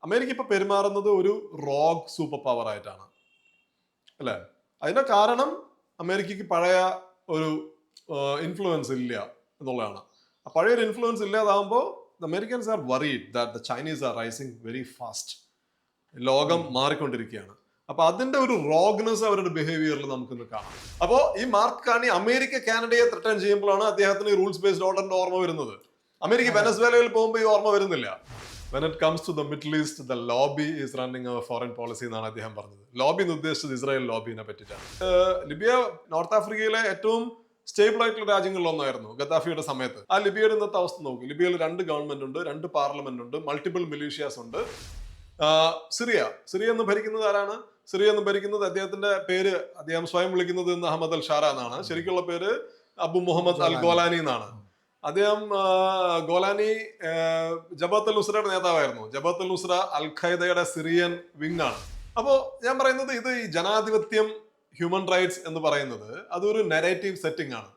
America ഇപ്പൊ പെരുമാറുന്നത് ഒരു റോഗ് സൂപ്പർ പവർ ആയിട്ടാണ് അല്ലെ. അതിന്റെ കാരണം അമേരിക്കക്ക് പഴയ ഒരു ഇൻഫ്ലുവൻസ് ഇല്ല എന്നുള്ളതാണ്. പഴയൊരു ഇൻഫ്ലുവൻസ് ഇല്ലാതാകുമ്പോൾ Americans are worried that the Chinese are rising very fast. ലോകം മാറിക്കൊണ്ടിരിക്കുകയാണ്. അപ്പൊ അതിന്റെ ഒരു റോഗ്നെസ് അവരുടെ ബിഹേവിയറിൽ നമുക്കിന്ന് കാണാം. അപ്പോ ഈ മാർക്ക് കാണി അമേരിക്ക കാനഡയെ ത്രട്ടൺ ചെയ്യുമ്പോഴാണ് അദ്ദേഹത്തിന് റൂൾസ് ബേസ്ഡ് ഓർഡറിന്റെ ഓർമ്മ വരുന്നത്. അമേരിക്ക വെനസ്വേലയിൽ പോകുമ്പോൾ ഈ ഓർമ്മ വരുന്നില്ല. When it comes to the Middle East, the lobby is running our foreign policy എന്നാണ് അദ്ദേഹം പറഞ്ഞത്. ലോബി എന്ന് ഉദ്ദേശിച്ചത് ഇസ്രായേൽ ലോബിനെ പറ്റിയിട്ടാണ്. ലിബിയ നോർത്ത് ആഫ്രിക്കയിലെ ഏറ്റവും സ്റ്റേബിൾ ആയിട്ടുള്ള രാജ്യങ്ങളിലൊന്നായിരുന്നു ഗദ്ദാഫിയുടെ സമയത്ത്. ആ ലിബിയയുടെ ഇന്നത്തെ അവസ്ഥ നോക്കും. ലിബിയയിൽ 2 ഗവൺമെന്റ് ഉണ്ട്, 2 പാർലമെന്റ് ഉണ്ട്, മൾട്ടിപ്പിൾ മിലീഷ്യാസ് ഉണ്ട്. സിറിയ എന്ന് ഭരിക്കുന്നത് ആരാണ്? സിറിയ എന്ന് ഭരിക്കുന്നത് അദ്ദേഹത്തിന്റെ പേര് അദ്ദേഹം സ്വയം വിളിക്കുന്നത് അഹമ്മദ് അൽ ഷാര എന്നാണ്. ശരിക്കുള്ള പേര് അബു മുഹമ്മദ് അൽ ഗോലാനി എന്നാണ്. അദ്ദേഹം ഗോലാനി ജബഹത്ത് അൽ നുസ്രയുടെ നേതാവായിരുന്നു. ജബഹത്ത് അൽ നുസ്ര അൽ ഖൈദയുടെ സിറിയൻ വിങ് ആണ്. അപ്പോ ഞാൻ പറയുന്നത് ഇത് ഈ ജനാധിപത്യം, ഹ്യൂമൻ റൈറ്റ്സ് എന്ന് പറയുന്നത് അതൊരു നെറേറ്റീവ് സെറ്റിംഗ് ആണ്.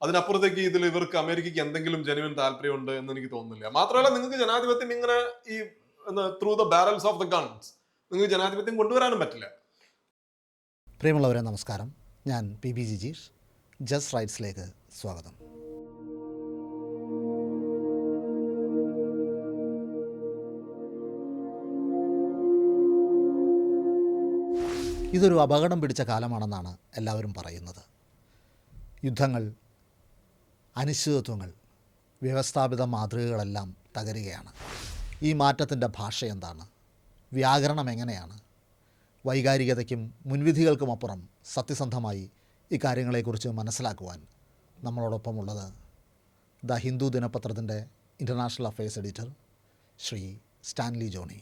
അതിനപ്പുറത്തേക്ക് ഇതിൽ ഇവർക്ക് അമേരിക്കയ്ക്ക് എന്തെങ്കിലും ജെന്യുവൻ താല്പര്യമുണ്ട് എന്ന് എനിക്ക് തോന്നുന്നില്ല. മാത്രമല്ല, നിങ്ങൾക്ക് ജനാധിപത്യം ഇങ്ങനെ ഈ through the barrels of the guns നിങ്ങൾക്ക് ജനാധിപത്യം കൊണ്ടുവരാനും പറ്റില്ല. പ്രിയമുള്ളവരെ നമസ്കാരം, ഞാൻ PB ജിജീഷ്. ജസ്റ്റ് റൈറ്റ്സിലേക്ക് സ്വാഗതം. ഇതൊരു അപകടം പിടിച്ച കാലമാണെന്നാണ് എല്ലാവരും പറയുന്നത്. യുദ്ധങ്ങൾ, അനിശ്ചിതത്വങ്ങൾ, വ്യവസ്ഥാപിത മാതൃകകളെല്ലാം തകരുകയാണ്. ഈ മാറ്റത്തിൻ്റെ ഭാഷ എന്താണ്? വ്യാകരണം എങ്ങനെയാണ്? വൈകാരികതയ്ക്കും മുൻവിധികൾക്കുമപ്പുറം സത്യസന്ധമായി ഈ കാര്യങ്ങളെക്കുറിച്ച് മനസ്സിലാക്കുവാൻ നമ്മളോടൊപ്പമുള്ളത് ദ ഹിന്ദു ദിനപത്രത്തിൻ്റെ international affairs editor Shri Stanley Johny.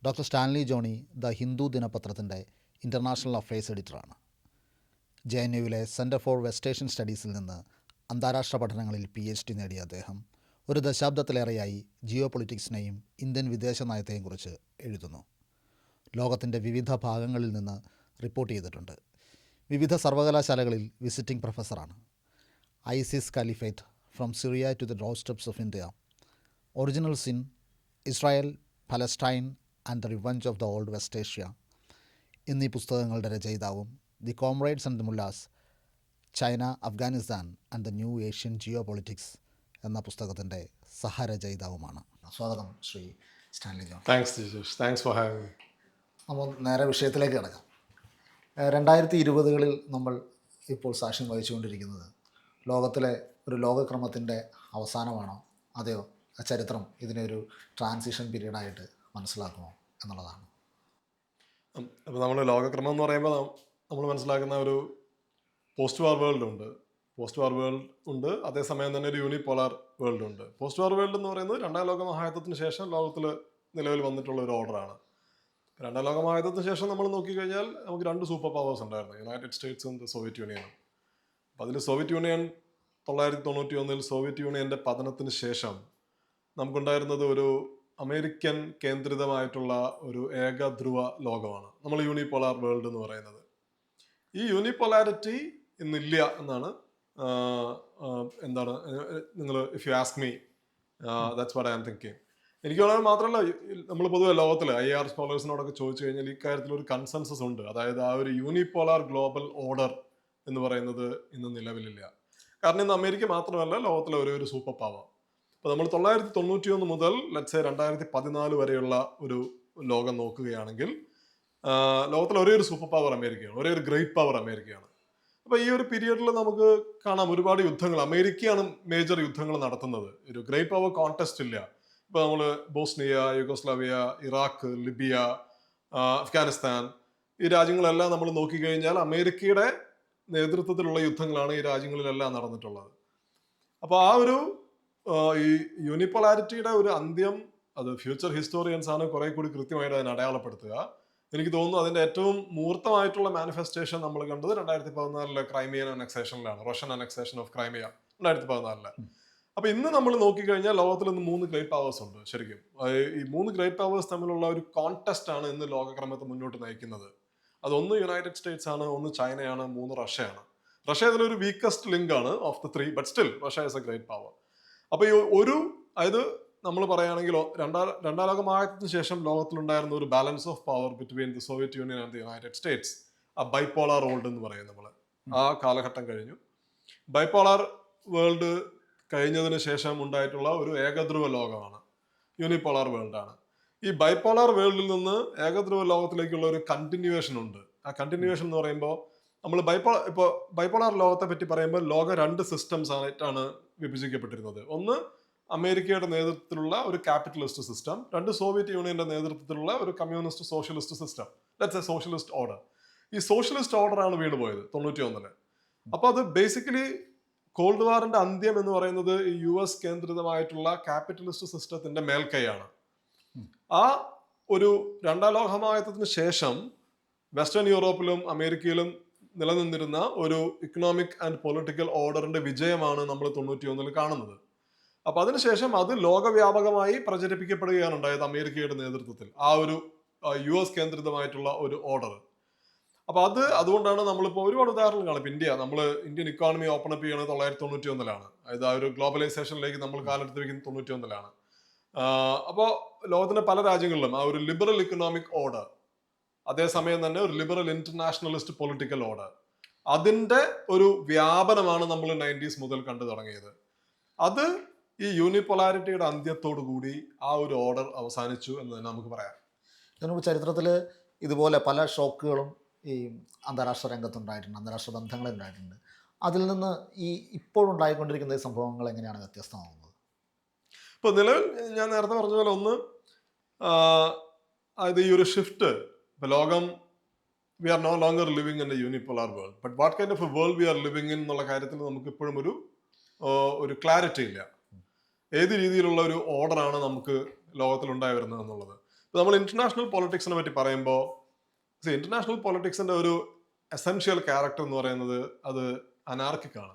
Doctor Stanley Johny the Hindu ദിനപത്രത്തിൻ്റെ ഇൻ്റർനാഷണൽ അഫയേഴ്സ് എഡിറ്ററാണ്. JNUവിലെ സെൻറ്റർ ഫോർ വെസ്റ്റ് ഏഷ്യൻ സ്റ്റഡീസിൽ നിന്ന് അന്താരാഷ്ട്ര പഠനങ്ങളിൽ PhD നേടിയ അദ്ദേഹം ഒരു ദശാബ്ദത്തിലേറെയായി ജിയോ പൊളിറ്റിക്സിനെയും ഇന്ത്യൻ വിദേശ നയത്തെയും കുറിച്ച് എഴുതുന്നു. ലോകത്തിൻ്റെ വിവിധ ഭാഗങ്ങളിൽ നിന്ന് റിപ്പോർട്ട് ചെയ്തിട്ടുണ്ട്. വിവിധ സർവകലാശാലകളിൽ വിസിറ്റിംഗ് പ്രൊഫസറാണ്. ISIS Caliphate from Syria to the door steps of India, original sin, Israel, Palestine and the revenge of the old West Asia എന്നീ പുസ്തകങ്ങളുടെ രചയിതാവും the comrades and the mullahs, China, Afghanistan and the new Asian geopolitics എന്ന പുസ്തകത്തിൻ്റെ സഹരചയിതാവുമാണ്. സ്വാഗതം Shri Stanley John. Thanks for having me. നമ്മൾ നേരെ വിഷയത്തിലേക്ക് കിടക്കാം. 2020-കളിൽ നമ്മൾ ഇപ്പോൾ സാക്ഷ്യം വഹിച്ചുകൊണ്ടിരിക്കുന്നത് ലോകത്തിലെ ഒരു ലോകക്രമത്തിൻ്റെ അവസാനമാണോ, അതെയോ ചരിത്രം ഇതിനെ ഒരു ട്രാൻസിഷൻ പീരീഡായിട്ട് മനസ്സിലാക്കുമോ എന്നുള്ളതാണ്. അപ്പോൾ നമ്മൾ ലോകക്രമം എന്ന് പറയുമ്പോൾ നമ്മൾ മനസ്സിലാക്കുന്ന ഒരു പോസ്റ്റ് വാർ വേൾഡ് ഉണ്ട്. അതേസമയം തന്നെ ഒരു യൂണിപോളാർ വേൾഡ് ഉണ്ട്. പോസ്റ്റ് വാർ വേൾഡ് എന്ന് പറയുന്നത് 2ാം ലോക മഹായുദ്ധത്തിന് ശേഷം ലോകത്തിൽ നിലവിൽ വന്നിട്ടുള്ള ഒരു ഓർഡറാണ്. 2ാം ലോക മഹായുദ്ധത്തിന് ശേഷം നമ്മൾ നോക്കിക്കഴിഞ്ഞാൽ നമുക്ക് 2 സൂപ്പർ പവേഴ്സ് ഉണ്ടായിരുന്നു, യുണൈറ്റഡ് സ്റ്റേറ്റ്സും സോവിയറ്റ് യൂണിയനും. അപ്പോൾ അതിൽ സോവിയറ്റ് യൂണിയൻ 1991 സോവിയറ്റ് യൂണിയൻ്റെ പതനത്തിന് ശേഷം നമുക്കുണ്ടായിരുന്നത് ഒരു അമേരിക്കൻ കേന്ദ്രിതമായിട്ടുള്ള ഒരു ഏകധ്രുവ ലോകമാണ് നമ്മൾ യൂണിപോളാർ വേൾഡ് എന്ന് പറയുന്നത്. ഈ യൂണിപോളാരിറ്റി ഇന്നില്ല എന്നാണ് എന്താണ് നിങ്ങൾ if you ask me that's what I am thinking. എനിക്ക് വളരെ മാത്രമല്ല, നമ്മൾ പൊതുവെ ലോകത്തിൽ IR സ്കോളേഴ്സിനോടൊക്കെ ചോദിച്ചു കഴിഞ്ഞാൽ ഈ കാര്യത്തിൽ ഒരു കൺസെൻസസ് ഉണ്ട്. അതായത് ആ ഒരു യൂണിപോളാർ ഗ്ലോബൽ ഓർഡർ എന്ന് പറയുന്നത് ഇന്ന് നിലവിലില്ല. കാരണം ഇന്ന് അമേരിക്ക മാത്രമല്ല ലോകത്തിലെ ഒരു സൂപ്പർ പവർ. അപ്പോൾ നമ്മൾ 1991 മുതൽ ലെറ്റ്സ് 2014 വരെയുള്ള ഒരു ലോകം നോക്കുകയാണെങ്കിൽ ലോകത്തിലെ ഒരേ ഒരു സൂപ്പർ പവർ അമേരിക്കയാണ്, ഒരേ ഒരു ഗ്രേറ്റ് പവർ അമേരിക്കയാണ്. അപ്പോൾ ഈ ഒരു പീരിയഡിൽ നമുക്ക് കാണാം ഒരുപാട് യുദ്ധങ്ങൾ, അമേരിക്കയാണ് മേജർ യുദ്ധങ്ങൾ നടത്തുന്നത്. ഒരു ഗ്രേറ്റ് പവർ കോൺടെസ്റ്റ് ഇല്ല. ഇപ്പോൾ നമ്മൾ Bosnia, Yugoslavia, Iraq, Libya, Afghanistan, ഈ രാജ്യങ്ങളെല്ലാം നമ്മൾ നോക്കിക്കഴിഞ്ഞാൽ അമേരിക്കയുടെ നേതൃത്വത്തിലുള്ള യുദ്ധങ്ങളാണ് ഈ രാജ്യങ്ങളിലെല്ലാം നടന്നിട്ടുള്ളത്. അപ്പോൾ ആ ഒരു ഈ യൂണിപോളാരിറ്റിയുടെ ഒരു അന്ത്യം അത് ഫ്യൂച്ചർ ഹിസ്റ്റോറിയൻസ് ആണ് കുറെ കൂടി കൃത്യമായിട്ട് അതിനെ അടയാളപ്പെടുത്തുക. എനിക്ക് തോന്നുന്നു അതിന്റെ ഏറ്റവും മൂർത്തമായിട്ടുള്ള മാനിഫെസ്റ്റേഷൻ നമ്മൾ കണ്ടത് 2014 ക്രൈമിയൻ അനക്സേഷനിലാണ്, റഷ്യൻ അനക്സേഷൻ ഓഫ് ക്രൈമിയ 2014. അപ്പൊ ഇന്ന് നമ്മൾ നോക്കിക്കഴിഞ്ഞാൽ ലോകത്തിൽ ഇന്ന് 3 ഗ്രേറ്റ് പവേഴ്സ് ഉണ്ട്. ശരിക്കും ഈ 3 ഗ്രേറ്റ് പവേഴ്സ് തമ്മിലുള്ള ഒരു കോൺടെസ്റ്റ് ആണ് ഇന്ന് ലോകക്രമത്തെ മുന്നോട്ട് നയിക്കുന്നത്. അതൊന്ന് യുണൈറ്റഡ് സ്റ്റേറ്റ്സ് ആണ്, ഒന്ന് ചൈനയാണ്, 3 റഷ്യയാണ്. റഷ്യ ഇതിലൊരു വീക്കസ്റ്റ് ലിങ്ക് ആണ് of the 3, but still Russia is A great power. അപ്പൊ ഈ അതായത് നമ്മൾ പറയുകയാണെങ്കിൽ രണ്ടാം ലോക മഹായുദ്ധത്തിന് ശേഷം ലോകത്തിലുണ്ടായിരുന്ന ഒരു balance of power between the Soviet union and the United States, ആ ബൈപോളാർ വേൾഡ് എന്ന് പറയും നമ്മൾ. ആ കാലഘട്ടം കഴിഞ്ഞു. ബൈപോളാർ വേൾഡ് കഴിഞ്ഞതിന് ശേഷം ഉണ്ടായിട്ടുള്ള ഒരു ഏകധ്രുവ ലോകമാണ്, യൂണിപോളാർ വേൾഡാണ്. ഈ ബൈപോളാർ വേൾഡിൽ നിന്ന് ഏകധ്രുവ ലോകത്തിലേക്കുള്ള ഒരു കണ്ടിന്യൂവേഷൻ ഉണ്ട്. ആ കണ്ടിന്യൂവേഷൻ എന്ന് പറയുമ്പോൾ നമ്മൾ ബൈപോളാർ ലോകത്തെ പറ്റി പറയുമ്പോൾ ലോകം 2 സിസ്റ്റംസ് ആയിട്ടാണ് വിഭജിക്കപ്പെട്ടിരുന്നത്. ഒന്ന് അമേരിക്കയുടെ നേതൃത്വത്തിലുള്ള ഒരു ക്യാപിറ്റലിസ്റ്റ് സിസ്റ്റം, 2 സോവിയറ്റ് യൂണിയന്റെ നേതൃത്വത്തിലുള്ള ഒരു communist socialist system, that's A socialist order. ഈ സോഷ്യലിസ്റ്റ് ഓർഡർ ആണ് വീണുപോയത് 91. അപ്പൊ അത് ബേസിക്കലി കോൾഡ് വാറിന്റെ അന്ത്യം എന്ന് പറയുന്നത് ഈ US കേന്ദ്രിതമായിട്ടുള്ള ക്യാപിറ്റലിസ്റ്റ് സിസ്റ്റത്തിന്റെ മേൽക്കൈയാണ്. ആ ഒരു രണ്ടാം ലോക മഹായുദ്ധത്തിന് ശേഷം വെസ്റ്റേൺ യൂറോപ്പിലും അമേരിക്കയിലും നിലനിന്നിരുന്ന ഒരു ഇക്കണോമിക് ആൻഡ് പൊളിറ്റിക്കൽ ഓർഡറിന്റെ വിജയമാണ് നമ്മൾ 91 കാണുന്നത്. അപ്പൊ അതിനുശേഷം അത് ലോകവ്യാപകമായി പ്രചരിപ്പിക്കപ്പെടുകയാണ് ഉണ്ടായത് അമേരിക്കയുടെ നേതൃത്വത്തിൽ, ആ ഒരു US കേന്ദ്രിതമായിട്ടുള്ള ഒരു ഓർഡർ. അപ്പൊ അതുകൊണ്ടാണ് നമ്മളിപ്പോൾ ഒരുപാട് ഉദാഹരണങ്ങൾ കാണും. ഇന്ത്യൻ ഇക്കോണമി ഓപ്പൺ അപ്പ് ചെയ്യുന്നത് 1991 അതായത് ആ ഒരു ഗ്ലോബലൈസേഷനിലേക്ക് നമ്മൾ കാലെടുത്ത് വെക്കുന്നത് 91. അപ്പോൾ ലോകത്തിന്റെ പല രാജ്യങ്ങളിലും ആ ഒരു ലിബറൽ ഇക്കണോമിക് ഓർഡർ, അതേസമയം തന്നെ ഒരു ലിബറൽ ഇന്റർനാഷണലിസ്റ്റ് പൊളിറ്റിക്കൽ ഓർഡർ, അതിന്റെ ഒരു വ്യാപനമാണ് നമ്മൾ 90s മുതൽ കണ്ടു തുടങ്ങിയത്. അത് ഈ യൂണിപോളാരിറ്റിയുടെ അന്ത്യത്തോടു കൂടി ആ ഒരു ഓർഡർ അവസാനിച്ചു എന്ന് തന്നെ നമുക്ക് പറയാം. ഇതിനു ചരിത്രത്തിൽ ഇതുപോലെ പല ഷോക്കുകളും ഈ അന്താരാഷ്ട്ര രംഗത്തുണ്ടായിട്ടുണ്ട്, അന്താരാഷ്ട്ര ബന്ധങ്ങളുണ്ടായിട്ടുണ്ട്. അതിൽ നിന്ന് ഈ ഇപ്പോഴുണ്ടായിക്കൊണ്ടിരിക്കുന്ന ഈ സംഭവങ്ങൾ എങ്ങനെയാണ് വ്യത്യസ്തമാകുന്നത്? ഇപ്പോൾ നിലവിൽ ഞാൻ നേരത്തെ പറഞ്ഞ പോലെ ഒന്ന് അതായത് ഈ ഒരു ഷിഫ്റ്റ്, ഇപ്പോൾ ലോകം, we are no longer living in a unipolar world, but what kind of a world we are living in എന്നുള്ള കാര്യത്തിൽ നമുക്ക് ഇപ്പോഴും ഒരു ക്ലാരിറ്റി ഇല്ല. ഏത് രീതിയിലുള്ള ഒരു ഓർഡറാണ് നമുക്ക് ലോകത്തിൽ ഉണ്ടായി വരുന്നത് എന്നുള്ളത്. ഇപ്പോൾ നമ്മൾ ഇന്റർനാഷണൽ പൊളിറ്റിക്സിനെ പറ്റി പറയുമ്പോൾ ഇന്റർനാഷണൽ പൊളിറ്റിക്സിന്റെ ഒരു എസെൻഷ്യൽ ക്യാരക്ടർ എന്ന് പറയുന്നത് അത് അനാർക്കിക്കാണ്.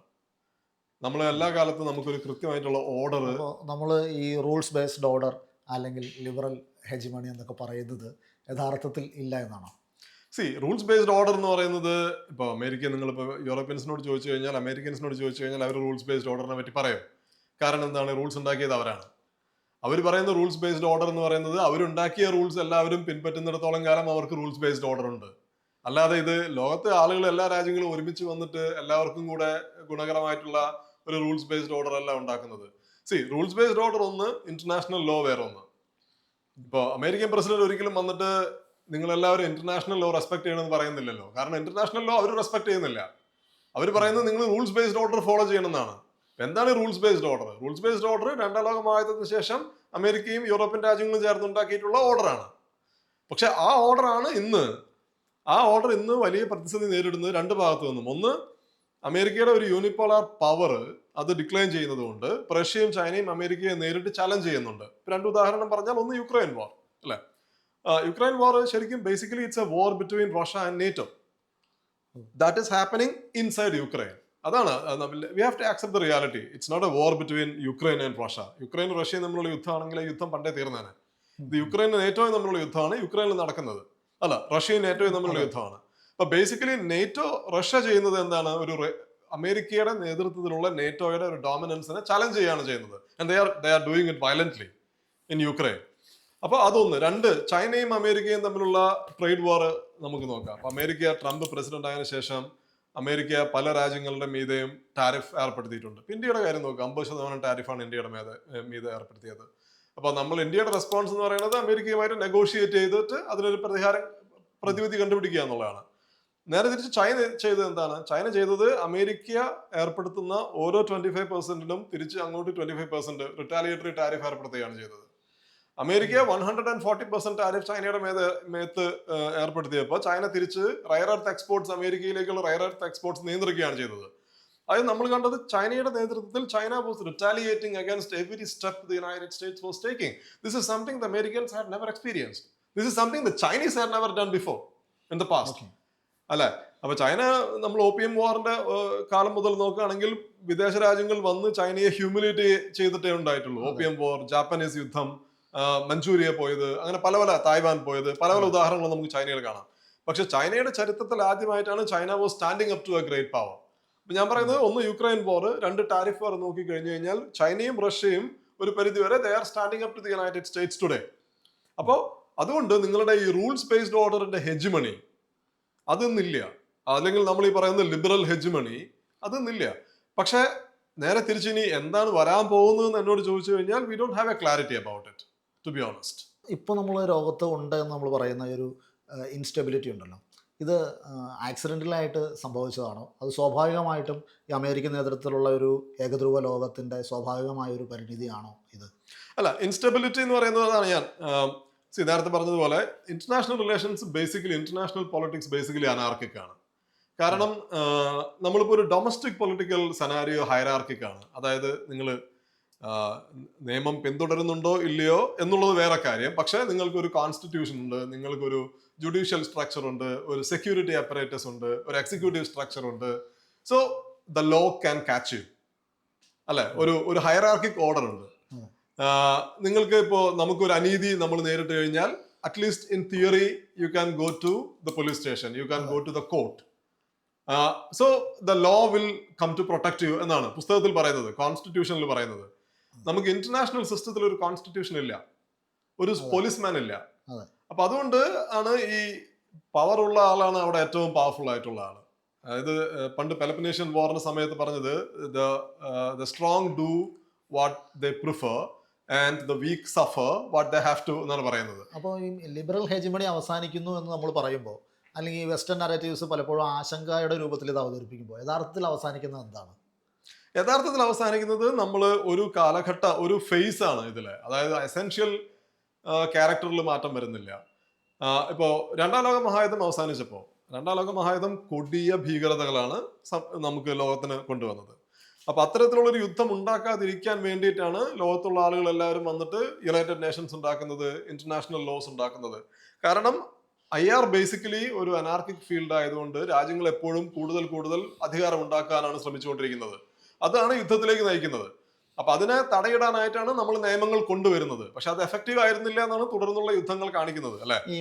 നമ്മൾ എല്ലാ കാലത്തും നമുക്കൊരു കൃത്യമായിട്ടുള്ള ഓർഡർ, നമ്മൾ ഈ റൂൾസ് ബേസ്ഡ് ഓർഡർ അല്ലെങ്കിൽ ലിബറൽ ഹെജിമണി എന്നൊക്കെ പറയുന്നത് യഥാർത്ഥത്തിൽ ഇല്ല എന്നാണോ? റൂൾസ് ബേസ്ഡ് ഓർഡർ എന്ന് പറയുന്നത് ഇപ്പോൾ നിങ്ങളിപ്പോൾ യൂറോപ്യൻസിനോട് ചോദിച്ചു കഴിഞ്ഞാൽ, അമേരിക്കൻസിനോട് ചോദിച്ചു കഴിഞ്ഞാൽ അവർ റൂൾസ് ബേസ്ഡ് ഓർഡറിനെ പറ്റി പറയും. കാരണം എന്താണ്? റൂൾസ് ഉണ്ടാക്കിയത് അവരാണ്. അവർ പറയുന്ന റൂൾസ് ബേസ്ഡ് ഓർഡർ എന്ന് പറയുന്നത് അവരുണ്ടാക്കിയ റൂൾസ് എല്ലാവരും പിൻപറ്റുന്നിടത്തോളം കാലം അവർക്ക് റൂൾസ് ബേസ്ഡ് ഓർഡർ ഉണ്ട്. അല്ലാതെ ഇത് ലോകത്തെ ആളുകൾ, എല്ലാ രാജ്യങ്ങളും ഒരുമിച്ച് വന്നിട്ട് എല്ലാവർക്കും കൂടെ ഗുണകരമായിട്ടുള്ള ഒരു റൂൾസ് ബേസ്ഡ് ഓർഡർ അല്ല ഉണ്ടാക്കുന്നത്. റൂൾസ് ബേസ്ഡ് ഓർഡർ ഒന്ന്, ഇന്റർനാഷണൽ ലോ വേറെ ഒന്ന്. ഇപ്പോൾ അമേരിക്കൻ പ്രസിഡന്റ് ഒരിക്കലും വന്നിട്ട് നിങ്ങൾ എല്ലാവരും ഇന്റർനാഷണൽ ലോ റെസ്പെക്ട് ചെയ്യണമെന്ന് പറയുന്നില്ലല്ലോ. കാരണം ഇന്റർനാഷണൽ ലോ അവർ റെസ്പെക്ട് ചെയ്യുന്നില്ല. അവർ പറയുന്നത് നിങ്ങൾ റൂൾസ് ബേസ്ഡ് ഓർഡർ ഫോളോ ചെയ്യണമെന്നാണ്. എന്താണ് rules based order? Rules based order രണ്ടാം ലോക മഹായുദ്ധത്തിന് ശേഷം അമേരിക്കയും യൂറോപ്യൻ രാജ്യങ്ങളും ചേർന്നുണ്ടാക്കിയിട്ടുള്ള ഓർഡറാണ്. പക്ഷെ ആ ഓർഡർ ഇന്ന് വലിയ പ്രതിസന്ധി നേരിടുന്നത് 2 ഭാഗത്തു നിന്നും. ഒന്ന്, അമേരിക്കയുടെ ഒരു യൂണിപോളാർ പവർ അത് ഡിക്ലൈൻ ചെയ്യുന്നതുകൊണ്ട് റഷ്യയും ചൈനയും അമേരിക്കയെ നേരിട്ട് ചലഞ്ച് ചെയ്യുന്നുണ്ട്. 2 ഉദാഹരണം പറഞ്ഞാൽ, ഒന്ന് യുക്രൈൻ വാർ അല്ലെ. യുക്രൈൻ വാർ ശരിക്കും basically it's a war between Russia and NATO. That is happening inside Ukraine. അതാണ് we have to accept the reality. It's not a war between Ukraine and Russia. യുക്രൈനും റഷ്യയും തമ്മിലുള്ള യുദ്ധമാണെങ്കിൽ ആ യുദ്ധം പണ്ടേ തീർന്നേനെ. ഇത് യുക്രൈനും നേറ്റോയും തമ്മിലുള്ള യുദ്ധമാണ് യുക്രൈനിൽ നടക്കുന്നത്, അല്ല റഷ്യയും നേറ്റോയും തമ്മിലുള്ള യുദ്ധമാണ്. അപ്പൊ ബേസിക്കലി നേറ്റോ, റഷ്യ ചെയ്യുന്നത് എന്താണ്? അമേരിക്കയുടെ നേതൃത്വത്തിലുള്ള നേറ്റോയുടെ ഒരു ഡോമിനൻസിനെ ചലഞ്ച് ചെയ്യാണ് ചെയ്യുന്നത്. And they are doing it violently in Ukraine. അപ്പൊ അതൊന്ന്. 2, ചൈനയും അമേരിക്കയും തമ്മിലുള്ള ട്രേഡ് വാർ നമുക്ക് നോക്കാം. അപ്പൊ അമേരിക്ക, ട്രംപ് പ്രസിഡന്റ് ആയതിനു ശേഷം അമേരിക്ക പല രാജ്യങ്ങളുടെ മീതെയും ടാരിഫ് ഏർപ്പെടുത്തിയിട്ടുണ്ട്. ഇന്ത്യയുടെ കാര്യം നോക്കുക, 50% ടാരിഫാണ് ഇന്ത്യയുടെ മീതെ ഏർപ്പെടുത്തിയത്. അപ്പൊ ഇന്ത്യയുടെ റെസ്പോൺസ് എന്ന് പറയുന്നത് അമേരിക്കയുമായിട്ട് നെഗോഷിയേറ്റ് ചെയ്തിട്ട് അതിനൊരു പ്രതിവിധി കണ്ടുപിടിക്കുക എന്നുള്ളതാണ്. നേരെ തിരിച്ച് ചൈന ചെയ്തത് എന്താണ്? ചൈന ചെയ്തത് അമേരിക്ക ഏർപ്പെടുത്തുന്ന ഓരോ 25%നും തിരിച്ച് അങ്ങോട്ട് 25% റിറ്റാലിയേറ്ററി ടാരിഫ് ഏർപ്പെടുത്തുകയാണ് ചെയ്തത്. അമേരിക്ക 140% ടാരിഫ് ചൈനയുടെ മേത്ത് ഏർപ്പെടുത്തിയപ്പോൾ ചൈന തിരിച്ച് റയർ എർത്ത് എക്സ്പോർട്സ്, അമേരിക്കയിലേക്കുള്ള റയർ എർത്ത് എക്സ്പോർട്സ് നിയന്ത്രിക്കുകയാണ് ചെയ്തത്. അത് നമ്മൾ കണ്ടത് ചൈനയുടെ നേതൃത്വത്തിൽ China was retaliating against every step the United States was taking. This is something the Americans had never experienced. This is something the Chinese had never done before in the past. അല്ലെ? അപ്പൊ China, നമ്മൾ opium വാറിന്റെ കാലം മുതൽ നോക്കുകയാണെങ്കിൽ വിദേശ രാജ്യങ്ങൾ വന്ന് ചൈനയെ ഹ്യൂമിലിറ്റി ചെയ്തിട്ടേ ഉണ്ടായിട്ടുള്ളൂ. ഓപ്പിയം വാർ, ജാപ്പനീസ് യുദ്ധം, മഞ്ചൂരിയ പോയത്, അങ്ങനെ തായ്വാൻ പോയത്, പല ഉദാഹരണങ്ങൾ നമുക്ക് ചൈനയിൽ കാണാം. പക്ഷെ ചൈനയുടെ ചരിത്രത്തിൽ ആദ്യമായിട്ടാണ് China was standing up to a great power. അപ്പൊ ഞാൻ പറയുന്നത്, ഒന്ന് യുക്രൈൻ വാർ, 2 ടാരിഫ് വാർ നോക്കി കഴിഞ്ഞു കഴിഞ്ഞാൽ ചൈനയും റഷ്യയും ഒരു പരിധി വരെ they are standing up to the United States today. അപ്പോൾ അതുകൊണ്ട് നിങ്ങളുടെ ഈ റൂൾസ് ബേസ്ഡ് ഓർഡറിന്റെ ഹെജിമണി അതൊന്നില്ല, അല്ലെങ്കിൽ നമ്മൾ ഈ പറയുന്ന ലിബറൽ ഹെജിമണി അതൊന്നില്ല. പക്ഷേ നേരെ തിരിച്ച് ഇനി എന്താണ് വരാൻ പോകുന്നതെന്ന് എന്നോട് ചോദിച്ചു കഴിഞ്ഞാൽ we don't have a clarity about it, to be honest. ഇപ്പോൾ നമ്മൾ ലോകത്ത് ഉണ്ട് എന്ന് നമ്മൾ പറയുന്ന ഒരു ഇൻസ്റ്റെബിലിറ്റി ഉണ്ടല്ലോ, ഇത് ആക്സിഡൻ്റലായിട്ട് സംഭവിച്ചതാണോ, അത് സ്വാഭാവികമായിട്ടും ഈ അമേരിക്കൻ നേതൃത്വത്തിലുള്ള ഒരു ഏകധ്രുവ ലോകത്തിൻ്റെ സ്വാഭാവികമായ ഒരു പരിണിതിയാണോ ഇത്? അല്ല, ഇൻസ്റ്റെബിലിറ്റി എന്ന് പറയുന്നതാണ് ഞാൻ നേരത്തെ പറഞ്ഞതുപോലെ international relations basically, international politics basically anarchic ആണ്. കാരണം നമ്മളിപ്പോൾ ഒരു ഡൊമസ്റ്റിക് പൊളിറ്റിക്കൽ സെനാരിയോ ഹൈറാർക്കിക് ആണ്. അതായത് നിങ്ങൾ നിയമം പിന്തുടരുന്നുണ്ടോ ഇല്ലയോ എന്നുള്ളത് വേറെ കാര്യം. പക്ഷേ നിങ്ങൾക്കൊരു കോൺസ്റ്റിറ്റ്യൂഷൻ ഉണ്ട്, നിങ്ങൾക്കൊരു ജുഡീഷ്യൽ സ്ട്രക്ചർ ഉണ്ട്, ഒരു സെക്യൂരിറ്റി അപ്പറേറ്റസ് ഉണ്ട്, ഒരു എക്സിക്യൂട്ടീവ് സ്ട്രക്ചർ ഉണ്ട്. So the law can catch you, അല്ലെ? ഒരു ഹൈറാർക്കിക് ഓർഡർ ഉണ്ട്. നിങ്ങൾക്ക് ഇപ്പോൾ നമുക്കൊരു അനീതി നമ്മൾ നേരിട്ട് കഴിഞ്ഞാൽ at least in theory you can go to the police station, you can go to the court. So the law will come to protect you എന്നാണ് പുസ്തകത്തിൽ പറയുന്നത്, കോൺസ്റ്റിറ്റ്യൂഷനിൽ പറയുന്നത്. നമുക്ക് ഇന്റർനാഷണൽ സിസ്റ്റത്തിൽ ഒരു കോൺസ്റ്റിറ്റ്യൂഷൻ ഇല്ല, ഒരു പോലീസ്മാൻ ഇല്ല. അപ്പൊ അതുകൊണ്ട് ആണ് ഈ പവർ ഉള്ള ആളാണ് അവിടെ ഏറ്റവും പവർഫുൾ ആയിട്ടുള്ള ആള്. അതായത് പണ്ട് പെലപ്പനേഷ്യൻ വാറിന്റെ സമയത്ത് പറഞ്ഞത് the strong do what they prefer and the weak suffer what they have to എന്നാണ് പറയുന്നത്. അപ്പോൾ ഈ ലിബറൽ ഹെജിമണി അവസാനിക്കുന്നു എന്ന് നമ്മൾ പറയുമ്പോൾ, അല്ലെങ്കിൽ വെസ്റ്റേൺ നറേറ്റീവ്സ് പലപ്പോഴും ആശങ്കയുടെ രൂപത്തിൽ ഇത് അവതരിപ്പിക്കുമ്പോൾ യഥാർത്ഥത്തിൽ അവസാനിക്കുന്നത് എന്താണ്? യഥാർത്ഥത്തിൽ അവസാനിക്കുന്നത് നമ്മൾ ഒരു കാലഘട്ട, ഒരു ഫേസ് ആണ് ഇതില്. അതായത് എസെൻഷ്യൽ ക്യാരക്ടറിൽ മാറ്റം വരുന്നില്ല. ഇപ്പോൾ രണ്ടാം ലോക മഹായുദ്ധം അവസാനിച്ചപ്പോൾ, രണ്ടാം ലോക മഹായുദ്ധം കൊടിയ ഭീകരതകളാണ് നമുക്ക് ലോകത്തിന് കൊണ്ടുവന്നത്. അപ്പൊ അത്തരത്തിലുള്ളൊരു യുദ്ധം ഉണ്ടാക്കാതിരിക്കാൻ വേണ്ടിയിട്ടാണ് ലോകത്തുള്ള ആളുകൾ എല്ലാവരും വന്നിട്ട് യുണൈറ്റഡ് നേഷൻസ് ഉണ്ടാക്കുന്നത്, ഇന്റർനാഷണൽ ലോസ് ഉണ്ടാക്കുന്നത്. കാരണം IR ബേസിക്കലി ഒരു അനാർക്കിക് ഫീൽഡ് ആയതുകൊണ്ട് രാജ്യങ്ങൾ എപ്പോഴും കൂടുതൽ കൂടുതൽ അധികാരം ഉണ്ടാക്കാനാണ് ശ്രമിച്ചുകൊണ്ടിരിക്കുന്നത്. അതാണ് യുദ്ധത്തിലേക്ക് നയിക്കുന്നത്. അപ്പൊ അതിനെ തടയിടാനായിട്ടാണ് നമ്മൾ നിയമങ്ങൾ കൊണ്ടുവരുന്നത്. പക്ഷെ അത് എഫക്റ്റീവ് ആയിരുന്നില്ല എന്നാണ് തുടർന്നുള്ള യുദ്ധങ്ങൾ കാണിക്കുന്നത്, അല്ലെ? ഈ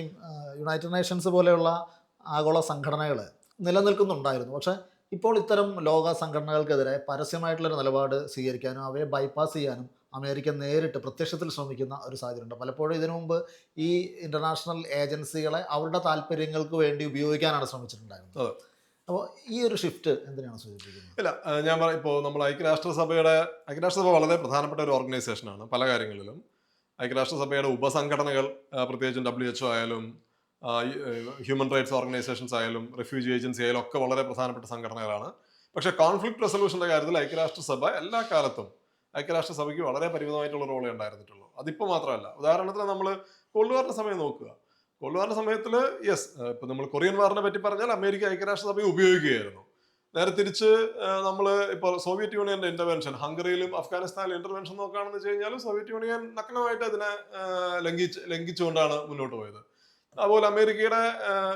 യുണൈറ്റഡ് നേഷൻസ് പോലെയുള്ള ആഗോള സംഘടനകൾ നിലനിൽക്കുന്നുണ്ടായിരുന്നു. പക്ഷെ ഇപ്പോൾ ഇത്തരം ലോക സംഘടനകൾക്കെതിരെ പരസ്യമായിട്ടുള്ളൊരു നിലപാട് സ്വീകരിക്കാനും അവയെ ബൈപ്പാസ് ചെയ്യാനും അമേരിക്ക നേരിട്ട് പ്രത്യക്ഷത്തിൽ ശ്രമിക്കുന്ന ഒരു സാഹചര്യമുണ്ട്. പലപ്പോഴും ഇതിനു മുമ്പ് ഈ ഇന്റർനാഷണൽ ഏജൻസികളെ അവരുടെ താല്പര്യങ്ങൾക്ക് വേണ്ടി ഉപയോഗിക്കാനാണ് ശ്രമിച്ചിട്ടുണ്ടായിരുന്നത്. അപ്പോൾ ഈ ഒരു ഷിഫ്റ്റ് എന്തിനാണ് സൂചിപ്പിക്കുന്നത്? ഇല്ല, ഞാൻ ഇപ്പോൾ നമ്മൾ ഐക്യരാഷ്ട്രസഭ വളരെ പ്രധാനപ്പെട്ട ഒരു ഓർഗനൈസേഷനാണ് പല കാര്യങ്ങളിലും. ഐക്യരാഷ്ട്രസഭയുടെ ഉപസംഘടനകൾ, പ്രത്യേകിച്ചും WHO ആയാലും ഹ്യൂമൻ റൈറ്റ്സ് ഓർഗനൈസേഷൻസ് ആയാലും റെഫ്യൂജി ഏജൻസി ആയാലും ഒക്കെ വളരെ പ്രധാനപ്പെട്ട സംഘടനകളാണ്. പക്ഷേ കോൺഫ്ലിക്ട് റെസൊല്യൂഷന്റെ കാര്യത്തിൽ ഐക്യരാഷ്ട്രസഭ എല്ലാ കാലത്തും ഐക്യരാഷ്ട്രസഭയ്ക്ക് വളരെ പരിമിതമായിട്ടുള്ള റോളേ ഉണ്ടായിരുന്നിട്ടുള്ളൂ. അതിപ്പോൾ മാത്രമല്ല, ഉദാഹരണത്തിന് നമ്മൾ കോൾഡ് വാറിന്റെ സമയം നോക്കുക. കോൾഡ് വാറിന്റെ സമയത്തിൽ ഇപ്പൊ നമ്മൾ കൊറിയൻ വാറിനെ പറ്റി പറഞ്ഞാൽ അമേരിക്ക ഐക്യരാഷ്ട്രസഭയെ ഉപയോഗിക്കുകയായിരുന്നു. നേരെ തിരിച്ച് നമ്മൾ ഇപ്പോൾ സോവിയറ്റ് യൂണിയന്റെ ഇന്റർവെൻഷൻ, ഹംഗറിയിലും അഫ്ഗാനിസ്ഥാനിലും ഇന്റർവെൻഷൻ നോക്കുകയാണെന്ന് വെച്ച് കഴിഞ്ഞാൽ സോവിയറ്റ് യൂണിയൻ നഗ്നമായിട്ട് അതിനെ ലംഘിച്ചുകൊണ്ടാണ് മുന്നോട്ട് പോയത്. അതുപോലെ അമേരിക്കയുടെ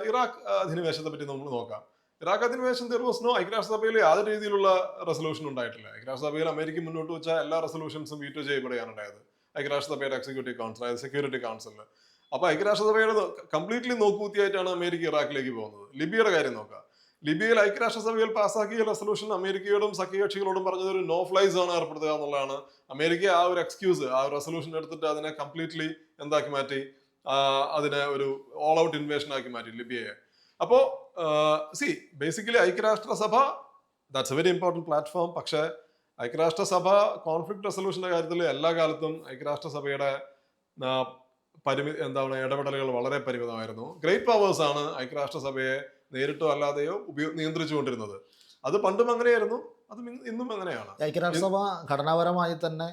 ഇറാഖ് അധിനിവേശത്തെ പറ്റി നമ്മൾ നോക്കാം. ഇറാഖ് അധിനിവേശം ഐക്യരാഷ്ട്രസഭയിൽ യാതൊരു രീതിയിലുള്ള റെസൊല്യൂഷൻ ഉണ്ടായിട്ടില്ല. ഐക്യരാഷ്ട്രസഭയിൽ അമേരിക്ക മുന്നോട്ട് വെച്ച എല്ലാ റെസൊല്യൂഷൻസും വീറ്റോ ചെയ്യപ്പെടുകയാണ് ഉണ്ടായത് ഐക്യരാഷ്ട്രസഭയുടെ എക്സിക്യൂട്ടീവ് കൗൺസിൽ, അതായത് സെക്യൂരിറ്റി കൗൺസിലിൽ. അപ്പൊ ഐക്യരാഷ്ട്രസഭയുടെ കംപ്ലീറ്റ്ലി നോക്കുകുത്തിയായിട്ടാണ് അമേരിക്ക ഇറാഖിലേക്ക് പോകുന്നത്. ലിബിയയുടെ കാര്യം നോക്കാം. ലിബിയയിൽ ഐക്യരാഷ്ട്രസഭയിൽ പാസ്സാക്കിയ റെസൊല്യൂഷൻ അമേരിക്കയോടും സഖ്യകക്ഷികളോടും പറഞ്ഞത് ഒരു നോ ഫ്ലൈ സോൺ ഏർപ്പെടുത്തുക എന്നുള്ളതാണ്. അമേരിക്ക ആ ഒരു എക്സ്ക്യൂസ്, ആ ഒരു റെസൊല്യൂഷൻ എടുത്തിട്ട് അതിനെ കംപ്ലീറ്റ്ലി എന്താക്കി മാറ്റി, അതിനെ ഒരു ഓൾ ഔട്ട് ഇൻവേഷൻ ആക്കി മാറ്റി ലിബിയയെ. അപ്പോ ബേസിക്കലി ഐക്യരാഷ്ട്രസഭ that's A very important platform. പക്ഷേ ഐക്യരാഷ്ട്രസഭ കോൺഫ്ലിക്ട് റെസൊല്യൂഷന്റെ കാര്യത്തിൽ എല്ലാ കാലത്തും ഐക്യരാഷ്ട്രസഭയുടെ ഇടപെടലുകൾ വളരെ പരിമിതമായിരുന്നു. ഗ്രേറ്റ് പവേഴ്സ് ആണ് ഐക്യരാഷ്ട്രസഭയെ നേരിട്ടോ അല്ലാതെയോ നിയന്ത്രിച്ചുകൊണ്ടിരുന്നത്. അത് പണ്ടും അങ്ങനെയായിരുന്നു, അത് ഇന്നും അങ്ങനെയാണ്. ഐക്യരാഷ്ട്രസഭ ഘടനാപരമായി തന്നെ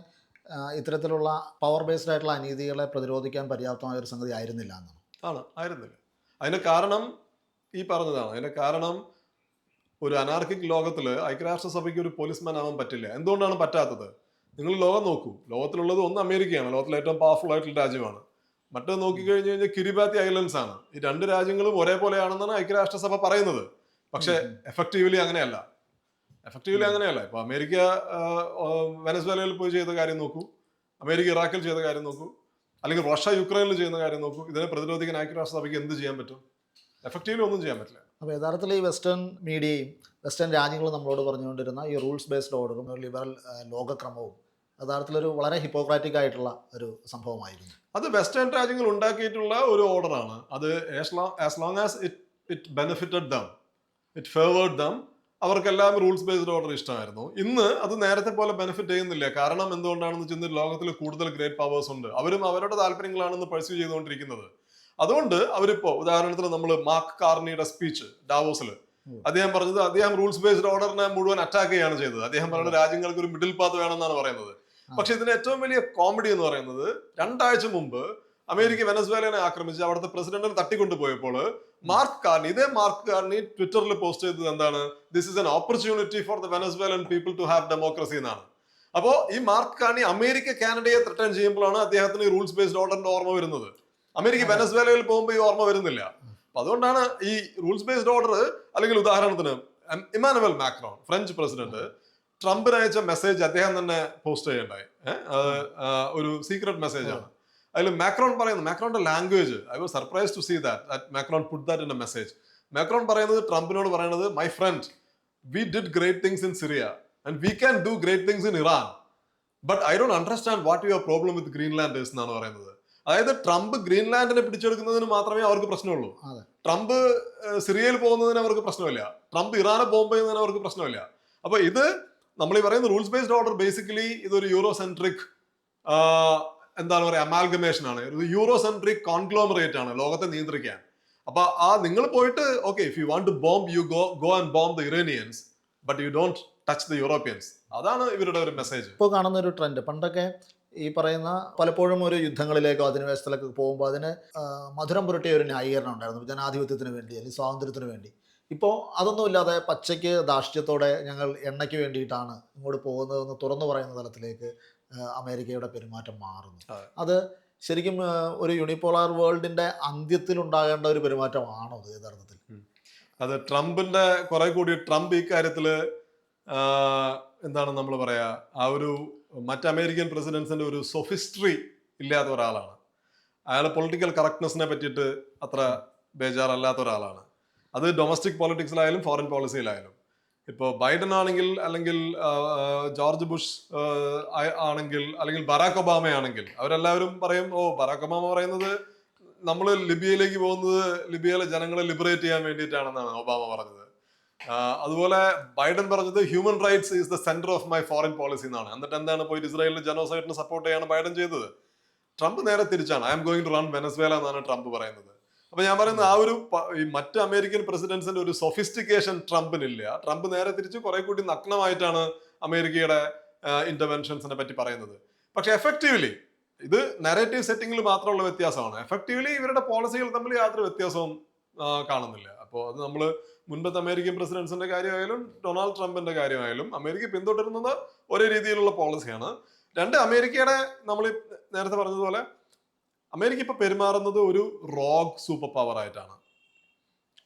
ഇത്തരത്തിലുള്ള പവർ ബേസ്ഡ് ആയിട്ടുള്ള അനീതികളെ പ്രതിരോധിക്കാൻ പര്യാപ്തമായ ഒരു സംഗതി ആയിരുന്നില്ല എന്നാണ്. ആയിരുന്നില്ല. അതിന്റെ കാരണം ഈ പറഞ്ഞതാണ്. അതിന്റെ കാരണം ഒരു അനാർക്കിക് ലോകത്തിൽ ഐക്യരാഷ്ട്രസഭയ്ക്ക് ഒരു പോലീസ്മാൻ ആവാൻ പറ്റില്ല. എന്തുകൊണ്ടാണ് പറ്റാത്തത്? നിങ്ങൾ ലോകം നോക്കൂ. ലോകത്തിലുള്ളത് ഒന്ന് അമേരിക്കയാണ്, ലോകത്തിലെ ഏറ്റവും പവർഫുൾ ആയിട്ടുള്ള രാജ്യമാണ്. മറ്റേത് നോക്കിക്കഴിഞ്ഞു കഴിഞ്ഞാൽ കിരിബാത്തി ഐലൻഡ്സ് ആണ്. ഈ രണ്ട് രാജ്യങ്ങളും ഒരേപോലെയാണെന്നാണ് ഐക്യരാഷ്ട്രസഭ പറയുന്നത്. പക്ഷെ എഫക്റ്റീവ്ലി അങ്ങനെയല്ല. ഇപ്പൊ അമേരിക്ക വെനസ്വേലയിൽ പോയി ചെയ്ത കാര്യം നോക്കൂ, അമേരിക്ക ഇറാഖിൽ ചെയ്ത കാര്യം നോക്കൂ, അല്ലെങ്കിൽ റഷ്യ യുക്രൈനിൽ ചെയ്യുന്ന കാര്യം നോക്കൂ. ഇതിനെ പ്രതിരോധിക്കാൻ ഐക്യരാഷ്ട്രസഭയ്ക്ക് എന്ത് ചെയ്യാൻ പറ്റും? എഫക്റ്റീവ്ലി ഒന്നും ചെയ്യാൻ പറ്റില്ല. അപ്പോൾ യഥാർത്ഥത്തിൽ ഈ വെസ്റ്റേൺ മീഡിയയും വെസ്റ്റേൺ രാജ്യങ്ങളും നമ്മളോട് പറഞ്ഞുകൊണ്ടിരുന്ന ഈ റൂൾസ് ബേസ്ഡ് ഓർഡറും ലിബറൽ ലോകക്രമവും യഥാർത്ഥത്തിലൊരു വളരെ ഹിപ്പോക്രാറ്റിക് ആയിട്ടുള്ള ഒരു സംഭവമായിരുന്നു. അത് വെസ്റ്റേൺ രാജ്യങ്ങൾ ഉണ്ടാക്കിയിട്ടുള്ള ഒരു ഓർഡറാണ്. അത് as long as it benefited dum, it favoured dum, അവർക്കെല്ലാം റൂൾസ് ബേസ്ഡ് ഓർഡർ ഇഷ്ടമായിരുന്നു. ഇന്ന് അത് നേരത്തെ പോലെ ബെനിഫിറ്റ് ചെയ്യുന്നില്ല. കാരണം എന്തുകൊണ്ടാണെന്ന് വെച്ചാൽ ലോകത്തിൽ കൂടുതൽ ഗ്രേറ്റ് പവേഴ്സ് ഉണ്ട്, അവരും അവരുടെ താല്പര്യങ്ങളാണെന്ന് പെർസ്യൂ ചെയ്തുകൊണ്ടിരിക്കുന്നത്. അതുകൊണ്ട് അവരിപ്പോ ഉദാഹരണത്തിന് നമ്മൾ മാർക്ക് കാർണിയുടെ സ്പീച്ച് ഡാവോസിൽ അദ്ദേഹം പറഞ്ഞത്, അദ്ദേഹം റൂൾസ് ബേസ്ഡ് ഓർഡറിനെ മുഴുവൻ അറ്റാക്ക് ചെയ്യാണ് ചെയ്തത്. അദ്ദേഹം പറയുന്നത് രാജ്യങ്ങൾക്ക് ഒരു മിഡിൽ പാത്ത് വേണമെന്നാണ് പറയുന്നത്. പക്ഷെ ഇതിന് ഏറ്റവും വലിയ കോമഡി എന്ന് പറയുന്നത്, 2 ആഴ്ച മുമ്പ് അമേരിക്ക വെനസ്വേലനെ ആക്രമിച്ച് അവിടുത്തെ പ്രസിഡന്റിനെ തട്ടിക്കൊണ്ടുപോയപ്പോൾ ഇതേ മാർക്ക് കാർണി ട്വിറ്ററിൽ പോസ്റ്റ് ചെയ്തത് എന്താണ്? This is an opportunity for the Venezuelan people to have democracy എന്നാണ്. അപ്പോ ഈ മാർക്ക് കാർണി അമേരിക്ക കാനഡയെ ത്രട്ടൻ ചെയ്യുമ്പോഴാണ് അദ്ദേഹത്തിന് റൂൾസ് ബേസ്ഡ് ഓർഡറിന്റെ ഓർമ്മ വരുന്നത്. അമേരിക്ക വെനസ്വേലയിൽ പോകുമ്പോൾ ഈ ഓർമ്മ വരുന്നില്ല. അപ്പൊ അതുകൊണ്ടാണ് ഈ റൂൾസ് ബേസ്ഡ് ഓർഡർ, അല്ലെങ്കിൽ ഉദാഹരണത്തിന് ഇമാനുവൽ മാക്രോൺ ഫ്രഞ്ച് പ്രസിഡന്റ് ട്രംപിന് അയച്ച മെസ്സേജ് അദ്ദേഹം തന്നെ പോസ്റ്റ് ചെയ്യണ്ടായി. ഒരു സീക്രട്ട് മെസ്സേജ് ആണ്. അതിൽ മാക്രോൺ പറയുന്നത്, മാക്രോന്റെ language, I was surprise to see that Macron put that in a message. Macron പറയുന്നത്, ട്രംപിനോട് പറയുന്നത്, my friend, we did great things in Syria and we can do great things in Iran, but I don't understand what your problem with Greenlanders എന്നാണ് പറയുന്നത്. അതായത് Trump ഗ്രീൻലാൻഡിനെ പിടിച്ചെടുക്കുന്നതിന് മാത്രമേ അവർക്ക് പ്രശ്നമുള്ളൂ. Trump സിറിയയിൽ പോകുന്നതിന് അവർക്ക് പ്രശ്നമില്ല. ട്രംപ് ഇറാനെ ബോംബ് ചെയ്യുന്നതിന് അവർക്ക് പ്രശ്നമില്ല. അപ്പൊ ഇത് നമ്മൾ ഈ പറയുന്ന റൂൾസ് ബേസ്ഡ് ഓർഡർ ബേസിക്കലി ഇതൊരു യൂറോസെൻട്രിക് എന്താണ് പറയുക അമാൽഗമേഷൻ ആണ്, ഒരു യൂറോസെൻട്രിക് കോൺഗ്ലോമറേറ്റ് ആണ് ലോകത്തെ നിയന്ത്രിക്കാൻ. അപ്പൊ നിങ്ങൾ പോയിട്ട് okay, if you want to bomb you go and bomb the Iranians, but you don't touch the Europeans. അതാണ് ഇവരുടെ ഒരു മെസ്സേജ്. ഇപ്പോൾ കാണുന്ന ഒരു ട്രെൻഡ്, പണ്ടൊക്കെ ഈ പറയുന്ന പലപ്പോഴും ഒരു യുദ്ധങ്ങളിലേക്കോ അധിനിവേശത്തിലേക്കോ പോകുമ്പോൾ അതിന് മധുരം പുരട്ടിയ ഒരു ന്യായീകരണം ഉണ്ടായിരുന്നു, ജനാധിപത്യത്തിന് വേണ്ടി അല്ലെങ്കിൽ സ്വാതന്ത്ര്യത്തിന് വേണ്ടി. ഇപ്പോൾ അതൊന്നുമില്ലാതെ പച്ചയ്ക്ക് ധാർഷ്ട്യത്തോടെ ഞങ്ങൾ എണ്ണയ്ക്ക് വേണ്ടിയിട്ടാണ് ഇങ്ങോട്ട് പോകുന്നതെന്ന് തുറന്നു പറയുന്ന തലത്തിലേക്ക് അമേരിക്കയുടെ പെരുമാറ്റം മാറുന്നു. അത് ശരിക്കും ഒരു യൂണിപോളാർ വേൾഡിന്റെ അന്ത്യത്തിൽ ഉണ്ടാകേണ്ട ഒരു പെരുമാറ്റമാണോ അത് യഥാർത്ഥത്തിൽ? അത് ട്രംപിന്റെ കുറെ കൂടി ട്രംപ് ഈ കാര്യത്തില് എന്താണ് നമ്മൾ പറയാ, ആ ഒരു മറ്റ് അമേരിക്കൻ പ്രസിഡൻസിന്റെ ഒരു സൊഫിസ്ട്രി ഇല്ലാത്ത ഒരാളാണ്. അയാൾ പൊളിറ്റിക്കൽ കറക്റ്റ്നെസ്സിനെ പറ്റിയിട്ട് അത്ര ബേജാറല്ലാത്ത ഒരാളാണ്. അത് ഡൊമസ്റ്റിക് പൊളിറ്റിക്സിലായാലും ഫോറിൻ പോളിസിയിലായാലും. ഇപ്പോൾ ബൈഡൻ ആണെങ്കിൽ, അല്ലെങ്കിൽ ജോർജ് ബുഷ് ആണെങ്കിൽ, അല്ലെങ്കിൽ ബറാക്ക് ഒബാമ ആണെങ്കിൽ, അവരെല്ലാവരും പറയും, ഓ ബറാക്ക് ഒബാമ പറയുന്നത് നമ്മൾ ലിബിയയിലേക്ക് പോകുന്നത് ലിബിയയിലെ ജനങ്ങളെ ലിബറേറ്റ് ചെയ്യാൻ വേണ്ടിയിട്ടാണെന്നാണ് ഒബാമ പറഞ്ഞത്. അതുപോലെ ബൈഡൻ പറഞ്ഞത് human rights is the centre of my foreign policy എന്നാണ്. എന്നിട്ട് എന്താണ് പോയിട്ട് ഇസ്രായേലിലെ ജനോസൈഡിനെ സപ്പോർട്ട് ചെയ്യാണ് ബൈഡൻ ചെയ്തത്. ട്രംപ് നേരെ തിരിച്ചാണ്, I'm going to run Venezuela എന്നാണ് ട്രംപ് പറയുന്നത്. അപ്പൊ ഞാൻ പറയുന്നത് ആ ഒരു ഈ മറ്റ് അമേരിക്കൻ പ്രസിഡൻസിന്റെ ഒരു സൊഫിസ്റ്റിക്കേഷൻ ട്രംപിനില്ല. ട്രംപ് നേരെ തിരിച്ച് കുറെ കൂടി നഗ്നമായിട്ടാണ് അമേരിക്കയുടെ ഇന്റർവെൻഷൻസിനെ പറ്റി പറയുന്നത്. പക്ഷെ എഫക്റ്റീവ്ലി ഇത് നരേറ്റീവ് സെറ്റിംഗിൽ മാത്രമുള്ള വ്യത്യാസമാണ്. എഫക്റ്റീവ്ലി ഇവരുടെ പോളിസികൾ തമ്മിൽ യാതൊരു വ്യത്യാസവും കാണുന്നില്ല. അപ്പോൾ അത് നമ്മൾ മുൻപത്തെ അമേരിക്കൻ പ്രസിഡൻസിന്റെ കാര്യമായാലും ഡൊണാൾഡ് ട്രംപിന്റെ കാര്യമായാലും അമേരിക്ക പിന്തുടരുന്നത് ഒരേ രീതിയിലുള്ള പോളിസിയാണ്. അമേരിക്കയുടെ നമ്മൾ നേരത്തെ പറഞ്ഞതുപോലെ അമേരിക്ക ഇപ്പൊ പെരുമാറുന്നത് ഒരു റോഗ് സൂപ്പർ പവർ ആയിട്ടാണ്,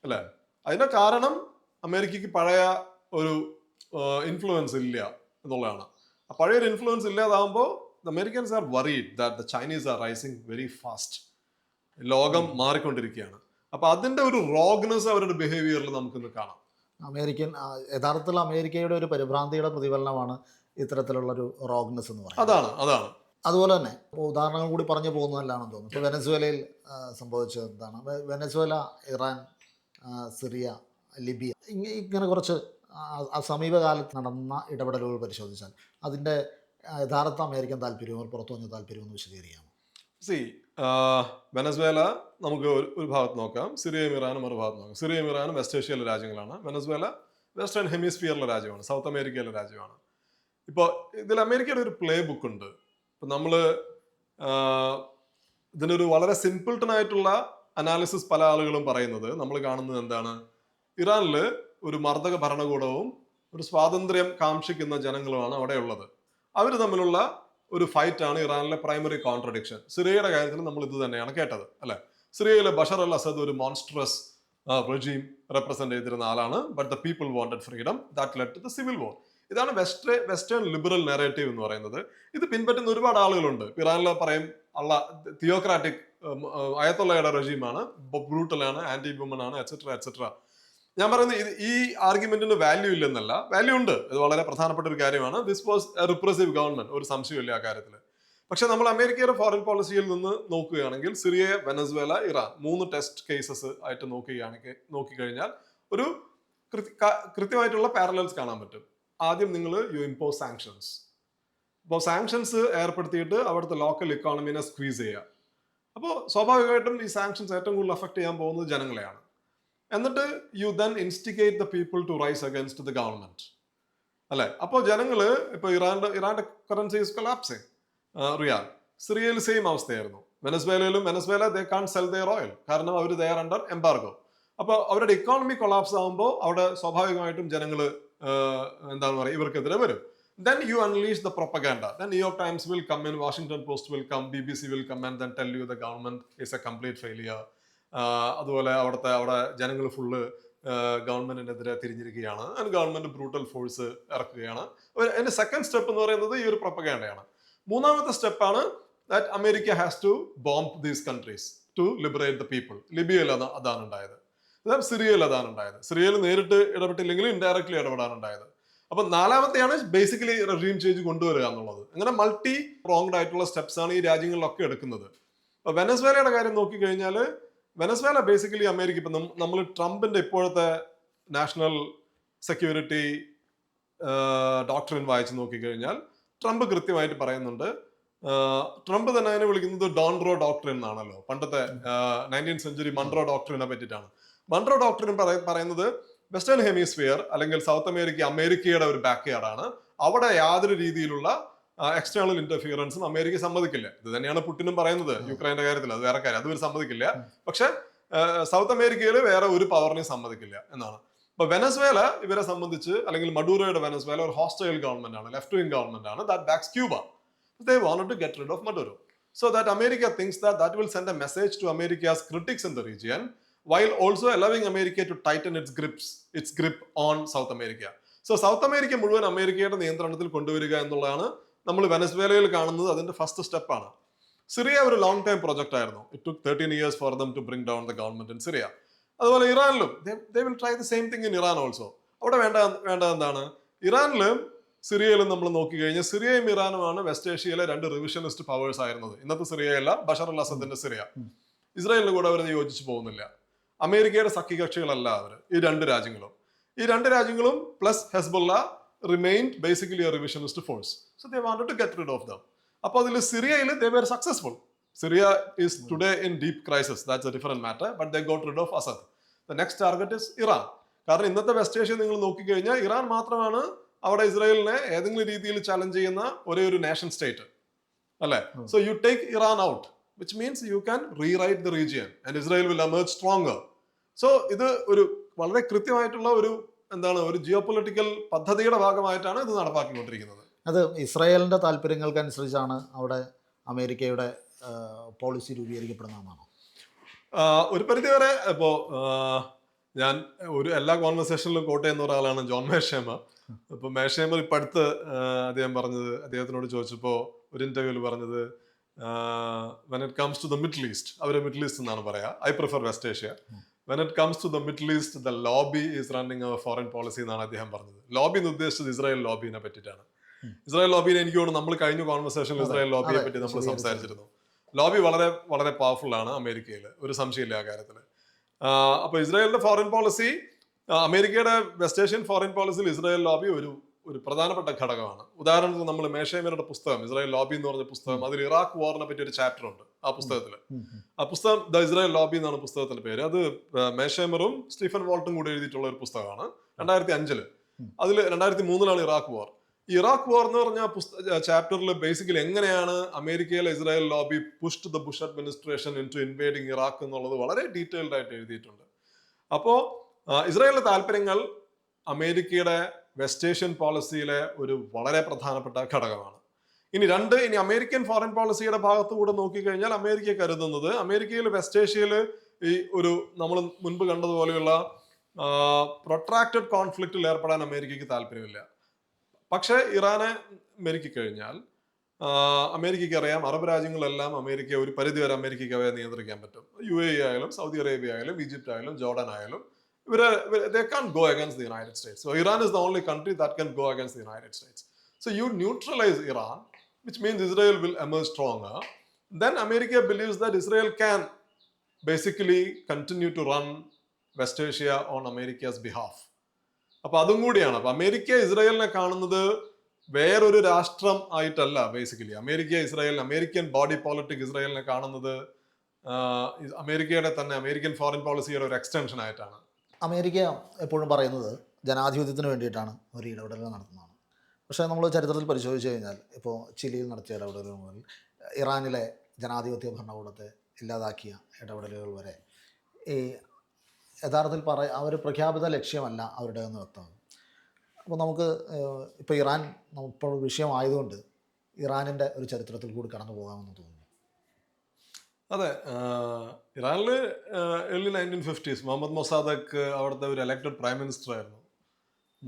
അല്ലെ? അതിന്റെ കാരണം അമേരിക്കക്ക് പഴയ ഒരു ഇൻഫ്ലുവൻസ് ഇല്ല എന്നുള്ളതാണ്. ആ പഴയൊരു ഇൻഫ്ലുവൻസ് ഇല്ലാതാകുമ്പോൾ Americans are worried that the Chinese are rising very fast. ലോകം മാറിക്കൊണ്ടിരിക്കുകയാണ്. അപ്പൊ അതിന്റെ ഒരു റോഗ്നെസ് അവരുടെ ബിഹേവിയറിൽ നമുക്കിന്ന് കാണാം. യഥാർത്ഥത്തിൽ അമേരിക്കയുടെ ഒരു പരിഭ്രാന്തിയുടെ പ്രതിഫലനമാണ് ഇത്തരത്തിലുള്ളൊരു റോഗ്നെസ് എന്ന് പറയുന്നത്. അതാണ്. അതുപോലെ തന്നെ ഉദാഹരണങ്ങൾ കൂടി പറഞ്ഞു പോകുന്നതല്ലാണെന്ന് തോന്നുന്നു. ഇപ്പോൾ വെനസ്വേലയിൽ സംഭവിച്ചത് എന്താണ്? വെനസ്വേല, ഇറാൻ, സിറിയ, ലിബിയ, ഇങ്ങനെ കുറച്ച് സമീപകാലത്ത് നടന്ന ഇടപെടലുകൾ പരിശോധിച്ചാൽ അതിൻ്റെ യഥാർത്ഥ അമേരിക്കൻ താല്പര്യവും പുറത്തു വന്ന താല്പര്യവും വിശദീകരിക്കാമോ? വെനസ്വേല നമുക്ക് ഒരു ഭാഗത്ത് നോക്കാം, സിറിയയും ഇറാനും ഒരു ഭാഗത്ത് നോക്കാം. സിറിയയും ഇറാനും വെസ്റ്റ് ഏഷ്യയിലെ രാജ്യങ്ങളാണ്. വെനസ്വേല വെസ്റ്റേൺ ഹെമിസ്ഫിയറിലെ രാജ്യമാണ്, സൗത്ത് അമേരിക്കയിലെ രാജ്യമാണ്. ഇപ്പോൾ ഇതിൽ അമേരിക്കയുടെ ഒരു പ്ലേ ബുക്ക് ഉണ്ട്. ഇപ്പം നമ്മൾ ഇതിനൊരു വളരെ സിംപിൾട്ടൺ ആയിട്ടുള്ള അനാലിസിസ് പല ആളുകളും പറയുന്നത് നമ്മൾ കാണുന്നത് എന്താണ്? ഇറാനിൽ ഒരു മർദ്ദക ഭരണകൂടവും ഒരു സ്വാതന്ത്ര്യം കാക്ഷിക്കുന്ന ജനങ്ങളുമാണ് അവിടെ ഉള്ളത്. അവർ തമ്മിലുള്ള ഒരു ഫൈറ്റ് ആണ് ഇറാനിലെ പ്രൈമറി കോൺട്രഡിക്ഷൻ. സിറിയയുടെ കാര്യത്തിൽ നമ്മൾ ഇത് തന്നെയാണ് കേട്ടത്, അല്ലെ? സിറിയയിലെ ബഷർ അൽ അസദ് ഒരു മോൺസ്ട്രസ് റെജീം റെപ്രസെന്റ് ചെയ്തിരുന്ന ആളാണ്. But the people wanted freedom, that led to the civil war. ഇതാണ് വെസ്റ്റേൺ ലിബറൽ നെറേറ്റീവ് എന്ന് പറയുന്നത്. ഇത് പിൻപറ്റുന്ന ഒരുപാട് ആളുകളുണ്ട്. ഇറാനിലെ പറയും തിയോക്രാറ്റിക് അയത്തുള്ളയുടെ റെജീമാണ്, ബ്രൂട്ടലാണ്, ആന്റി വുമൺ ആണ്, എക്സെട്ര എക്സെട്ര. ഞാൻ പറയുന്നത് ഈ ആർഗ്യുമെന്റിന് വാല്യൂ ഇല്ലെന്നല്ല, വാല്യൂ ഉണ്ട്, ഇത് വളരെ പ്രധാനപ്പെട്ട ഒരു കാര്യമാണ്. This was A repressive government, ഒരു സംശയമില്ല ആ കാര്യത്തിൽ. പക്ഷെ നമ്മൾ അമേരിക്കയുടെ ഫോറിൻ പോളിസിയിൽ നിന്ന് നോക്കുകയാണെങ്കിൽ Syria, Venezuela, Iran 3 test cases ആയിട്ട് നോക്കിക്കഴിഞ്ഞാൽ ഒരു കൃത്യമായിട്ടുള്ള പാരലൽസ് കാണാൻ പറ്റും. ആദ്യം നിങ്ങൾ ഇമ്പോസ് സാങ്ഷൻസ്. അപ്പോൾ സാങ്ഷൻസ് ഏർപ്പെടുത്തിയിട്ട് അവിടുത്തെ ലോക്കൽ ഇക്കോണമിനെ സ്ക്വീസ് ചെയ്യുക. അപ്പോൾ സ്വാഭാവികമായിട്ടും ഈ സാങ്ഷൻസ് ഏറ്റവും കൂടുതൽ അഫക്ട് ചെയ്യാൻ പോകുന്നത് ജനങ്ങളെയാണ്. എന്നിട്ട് you then instigate the people to rise against the government, അല്ലെ? അപ്പോൾ ജനങ്ങള് ഇപ്പൊ ഇറാന്റെ കറൻസി ഈസ് കൊളാപ്സിങ്, റിയാൽ. സിറിയയിൽ സെയിം അവസ്ഥയായിരുന്നു. Venezuela they can't sell their oil, കാരണം അവർ ദേ ആർ അണ്ടർ എംബാർഗോ. അപ്പോൾ അവരുടെ ഇക്കോണമി കൊളാപ്സ് ആകുമ്പോൾ അവിടെ സ്വാഭാവികമായിട്ടും ജനങ്ങള് എന്താണ് പറയുക, ഇവർക്കെതിരെ വരും. Then you unleash the propaganda. Then New York Times will come in, Washington Post will come, BBC will come and then tell you the government is a complete failure. അതുപോലെ അവിടെ ജനങ്ങൾ ഫുള്ള് ഗവൺമെന്റിനെതിരെ തിരിഞ്ഞിരിക്കുകയാണ്, ആൻഡ് ഗവൺമെന്റ് ബ്രൂട്ടൽ ഫോഴ്സ് ഇറക്കുകയാണ്. അതിന്റെ second step എന്ന് പറയുന്നത് ഈ ഒരു പ്രൊപ്പഗാൻഡയാണ്. മൂന്നാമത്തെ സ്റ്റെപ്പാണ് that America has to bomb these countries to liberate the people. ലിബിയയിൽ അതാണ് ഉണ്ടായത്, സിറിയയിൽ അതാണ് ഉണ്ടായത്. സിറിയയിൽ നേരിട്ട് ഇടപെട്ടില്ലെങ്കിലും ഇൻഡയറക്ട്ലി ഇടപെടാനുണ്ടായത്. അപ്പൊ നാലാമത്തെയാണ് ബേസിക്കലി റെജീം ചേഞ്ച് കൊണ്ടുവരിക എന്നുള്ളത്. അങ്ങനെ മൾട്ടി പ്രോങ്ഡ് ആയിട്ടുള്ള സ്റ്റെപ്സ് ആണ് ഈ രാജ്യങ്ങളിലൊക്കെ എടുക്കുന്നത്. അപ്പൊ വെനസ്വേലയുടെ കാര്യം നോക്കിക്കഴിഞ്ഞാൽ, വെനസ്വേല ബേസിക്കലി അമേരിക്ക ഇപ്പം നമ്മൾ ട്രംപിന്റെ ഇപ്പോഴത്തെ നാഷണൽ സെക്യൂരിറ്റി ഡോക്ട്രിൻ വായിച്ച് നോക്കിക്കഴിഞ്ഞാൽ ട്രംപ് കൃത്യമായിട്ട് പറയുന്നുണ്ട്. ട്രംപ് തന്നെ അതിനെ വിളിക്കുന്നത് ഡോൺറോ ഡോക്ട്രിൻ എന്നാണല്ലോ. പണ്ടത്തെ 19th സെഞ്ചുറി മൺട്രോ ഡോക്ട്രിനെ പറ്റിയിട്ടാണ്. മൺട്രോ ഡോക്ട്രിൻ പറയുന്നത് വെസ്റ്റേൺ ഹെമിസ്ഫിയർ അല്ലെങ്കിൽ സൗത്ത് അമേരിക്കയുടെ ഒരു ബാക്ക് യാർഡാണ്. അവിടെ യാതൊരു രീതിയിലുള്ള എക്സ്റ്റേണൽ ഇന്റർഫിയറൻസും അമേരിക്ക സമ്മതിക്കില്ല. ഇത് തന്നെയാണ് പുടിനും പറയുന്നത് യുക്രൈന്റെ കാര്യത്തിൽ. അത് വേറെ കാര്യം, അത് സമ്മതിക്കില്ല. പക്ഷെ സൗത്ത് അമേരിക്കയിൽ വേറെ ഒരു പവറിനെയും സമ്മതിക്കില്ല എന്നാണ്. അപ്പൊ വെനസ്വേല ഇവരെ സംബന്ധിച്ച്, അല്ലെങ്കിൽ മഡൂറോയുടെ വെനസ്വേല ഒരു ഹോസ്റ്റൈൽ ഗവൺമെന്റ് ആണ്, ലെഫ്റ്റ് വിംഗ് ഗവൺമെന്റ് ആണ്. That backs Cuba. They wanted to get rid of Maduro. So that America thinks that will send a message to America's critics in the region, while also allowing America to tighten its grip on South America. So South America മുഴുവൻ അമേരിക്കയുടെ നിയന്ത്രണത്തിൽ കൊണ്ടുവരിക എന്നുള്ളതാണ് നമ്മൾ വെനസ്വേലയിൽ കാണുന്നത്. അതിന്റെ first സ്റ്റെപ്പാണ്. Syria ഒരു ലോങ് ടൈം പ്രൊജക്ട് ആയിരുന്നു. It took 13 years for them to bring down the government in Syria. അതുപോലെ ഇറാനിലും they will try the same thing in Iran also. അവിടെ വേണ്ട എന്താണ്, ഇറാനിലും സിറിയയിലും നമ്മൾ നോക്കിക്കഴിഞ്ഞാൽ സിറിയയും ഇറാനുമാണ് വെസ്റ്റ് ഏഷ്യയിലെ 2 റിവിഷനിസ്റ്റ് പവേഴ്സ് ആയിരുന്നത്. ഇന്നത്തെ സിറിയയല്ല, ബഷർ അൽ അസദിന്റെ സിറിയ. ഇസ്രായേലിന് കൂടെ അവർ യോജിച്ചു പോകുന്നില്ല. അമേരിക്കയുടെ സഖ്യകക്ഷികളല്ല അവർ, ഈ 2 രാജ്യങ്ങളും. ഈ 2 രാജ്യങ്ങളും plus Hezbollah remained basically a revisionist force. So they wanted to get rid of them. അപ്പോൾ അതിൽ സിറിയയിൽ they were successful. Syria is today in deep crisis, that's a different matter, but they got rid of Assad. The next target is Iran. കാരണം ഇന്നത്തെ west Asia നിങ്ങൾ നോക്കിക്കഴിഞ്ഞാൽ Iran മാത്രമാണ് അവിടെ ഇസ്രായേലിനെ ഏതെങ്കിലും രീതിയിൽ ചലഞ്ച് ചെയ്യുന്ന ഒരേ ഒരു നേഷൻ സ്റ്റേറ്റ്, അല്ലെ? So you take Iran out, which means you can rewrite the region and Israel will emerge stronger. So ഇത് ഒരു വളരെ കൃത്യമായിട്ടുള്ള ഒരു ഒരു ജിയോ പൊളിറ്റിക്കൽ പദ്ധതിയുടെ ഭാഗമായിട്ടാണ് ഇത് നടപ്പാക്കിക്കൊണ്ടിരിക്കുന്നത്. അത് ഇസ്രായേലിന്റെ താല്പര്യങ്ങൾക്കനുസരിച്ചാണ് അവിടെ അമേരിക്കയുടെ പോളിസി രൂപീകരിക്കപ്പെടുന്നതെന്നാണോ? ഒരു പരിധിവരെ. ഇപ്പോ ഞാൻ എല്ലാ കോൺവെർസേഷനിലും കോട്ട് ചെയ്യുന്ന ഒരാളാണ് ജോൺ മേഷേമർ. ഇപ്പൊ മേഷേമർ ഇപ്പൊ അടുത്ത് അദ്ദേഹത്തിനോട് ചോദിച്ചപ്പോ ഒരു ഇന്റർവ്യൂവിൽ പറഞ്ഞത്, when it comes to the Middle East, അവര് മിഡിൽ ഈസ്റ്റ് എന്നാണ് പറയാ, I prefer West Asia. When it comes to the Middle East, the lobby is running our foreign policy എന്നാണ് അദ്ദേഹം പറഞ്ഞത്. ലോബി എന്ന് ഉദ്ദേശിച്ചത് ഇസ്രായേൽ ലോബിനെ പറ്റിയിട്ടാണ്. ഇസ്രായേൽ ലോബിനെ എനിക്ക് തോന്നുന്നു നമ്മൾ കഴിഞ്ഞ കോൺവെർസേഷനിൽ ഇസ്രായേൽ ലോബിയെ പറ്റി നമ്മൾ സംസാരിച്ചിരുന്നു. ലോബി വളരെ വളരെ പവർഫുൾ ആണ് അമേരിക്കയിൽ, ഒരു സംശയമില്ല ആ കാര്യത്തിൽ. അപ്പൊ ഇസ്രായേലിന്റെ ഫോറിൻ പോളിസി, അമേരിക്കയുടെ വെസ്റ്റ് ഏഷ്യൻ ഫോറിൻ പോളിസിയിൽ ഇസ്രായേൽ ലോബി ഒരു പ്രധാനപ്പെട്ട ഘടകമാണ്. ഉദാഹരണത്തിന് നമ്മൾ മേഷേമരുടെ പുസ്തകം, ഇസ്രായേൽ ലോബി എന്ന് പറഞ്ഞ പുസ്തകം, അതിൽ ഇറാഖ് വാറിനെ പറ്റി ഒരു ചാപ്റ്റർ ഉണ്ട് ആ പുസ്തകത്തിൽ. ആ പുസ്തകം ദ ഇസ്രായേൽ ലോബി എന്നാണ് പുസ്തകത്തിന്റെ പേര്. അത് മേഷേമറും സ്റ്റീഫൻ വോൾട്ടും കൂടി എഴുതിയിട്ടുള്ള ഒരു പുസ്തകമാണ്. 2005 അതിൽ 2003 ഇറാഖ് വാർ. ഇറാഖ് വാർ എന്ന് പറഞ്ഞ ചാപ്റ്ററിൽ ബേസിക്കലി എങ്ങനെയാണ് അമേരിക്കയിലെ Israel lobby pushed the Bush administration into invading Iraq എന്നുള്ളത് വളരെ ഡീറ്റെയിൽഡ് ആയിട്ട് എഴുതിയിട്ടുണ്ട്. അപ്പോ ഇസ്രായേലിന്റെ താല്പര്യങ്ങൾ അമേരിക്കയുടെ വെസ്റ്റ് ഏഷ്യൻ പോളിസിയിലെ ഒരു വളരെ പ്രധാനപ്പെട്ട ഘടകമാണ്. ഇനി അമേരിക്കൻ ഫോറിൻ പോളിസിയുടെ ഭാഗത്തുകൂടെ നോക്കിക്കഴിഞ്ഞാൽ അമേരിക്ക കരുതുന്നത്, അമേരിക്കയിൽ വെസ്റ്റ് ഏഷ്യയിൽ ഈ നമ്മൾ മുൻപ് കണ്ടതുപോലെയുള്ള പ്രൊട്രാക്റ്റഡ് കോൺഫ്ലിക്റ്റിൽ ഏർപ്പെടാൻ അമേരിക്കയ്ക്ക് താല്പര്യമില്ല. പക്ഷേ ഇറാനെ മെരുക്കിക്കഴിഞ്ഞാൽ അമേരിക്കയ്ക്ക് അറിയാം, അറബ് രാജ്യങ്ങളെല്ലാം അമേരിക്ക ഒരു പരിധിവരെ അമേരിക്കയ്ക്ക് അവയെ നിയന്ത്രിക്കാൻ പറ്റും. UAE ആയാലും സൗദി അറേബ്യ ആയാലും ഈജിപ്റ്റ് ആയാലും ജോർഡൻ ആയാലും they can't go against the United States. So Iran is the only country that can go against the United States. So you neutralize Iran, which means Israel will emerge stronger. Then America believes that Israel can basically continue to run West Asia on America's behalf. അപ്പൊ അതും കൂടിയാണ്. അപ്പൊ America ഇസ്രായേലിനെ കാണുന്നത് വേറൊരു രാഷ്ട്രം ആയിട്ടല്ല. Basically American body politic ഇസ്രായേലിനെ കാണുന്നത് അമേരിക്കയുടെ തന്നെ അമേരിക്കൻ ഫോറിൻ പോളിസിയുടെ ഒരു എക്സ്റ്റൻഷൻ ആയിട്ടാണ്. അമേരിക്ക എപ്പോഴും പറയുന്നത് ജനാധിപത്യത്തിന് വേണ്ടിയിട്ടാണ് ഒരു ഇടപെടൽ നടത്തുന്നതാണ്. പക്ഷേ നമ്മൾ ചരിത്രത്തിൽ പരിശോധിച്ച് കഴിഞ്ഞാൽ ഇപ്പോൾ ചിലിയിൽ നടത്തിയ ഇടപെടലുകൾ മുതൽ ഇറാനിലെ ജനാധിപത്യ ഭരണകൂടത്തെ ഇല്ലാതാക്കിയ ഇടപെടലുകൾ വരെ ഈ യഥാർത്ഥത്തിൽ അവർ പ്രഖ്യാപിത ലക്ഷ്യമല്ല അവരുടെ എന്ന് വ്യക്തമാണ്. അപ്പോൾ നമുക്ക് ഇപ്പോൾ ഇറാൻ ഇപ്പോൾ വിഷയമായതുകൊണ്ട് ഇറാനിൻ്റെ ഒരു ചരിത്രത്തിൽ കൂടി കടന്നു പോകാമെന്ന് തോന്നുന്നു. അതെ, ഇറാനിൽ ഏർലി 1950s മുഹമ്മദ് മൊസാദക്ക് അവിടുത്തെ ഒരു എലക്ടഡ് പ്രൈം മിനിസ്റ്റർ ആയിരുന്നു.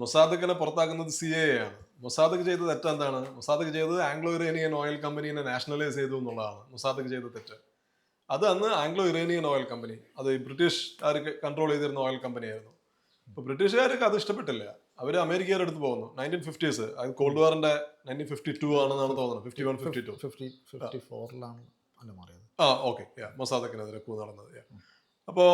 മൊസാദക്കിനെ പുറത്താക്കുന്നത് CIA ആണ്. മൊസാദക്ക് ചെയ്ത തെറ്റ് എന്താണ്? മൊസാദക്ക് ചെയ്തത് ആംഗ്ലോ ഇറാനിയൻ ഓയിൽ കമ്പനീനെ നാഷണലൈസ് ചെയ്തു എന്നുള്ളതാണ് മൊസാദക്ക് ചെയ്ത തെറ്റ്. അത് അന്ന് ആംഗ്ലോ ഇറാനിയൻ ഓയിൽ കമ്പനി, അത് ബ്രിട്ടീഷുകാർക്ക് കൺട്രോൾ ചെയ്തിരുന്ന ഓയിൽ കമ്പനി ആയിരുന്നു. അപ്പോൾ ബ്രിട്ടീഷുകാർക്ക് അത് ഇഷ്ടപ്പെട്ടില്ല. അവർ അമേരിക്കയുടെ അടുത്ത് പോകുന്നു. 1950s, അത് കോൾഡ് വാറിന്റെ 1952 ആണെന്നാണ് തോന്നുന്നത്. 54ലാണ് അല്ല മാറിയത്. ഓക്കെ, മൊസാദക്കിനെതിരെ കൂ നടന്നത്. അപ്പോൾ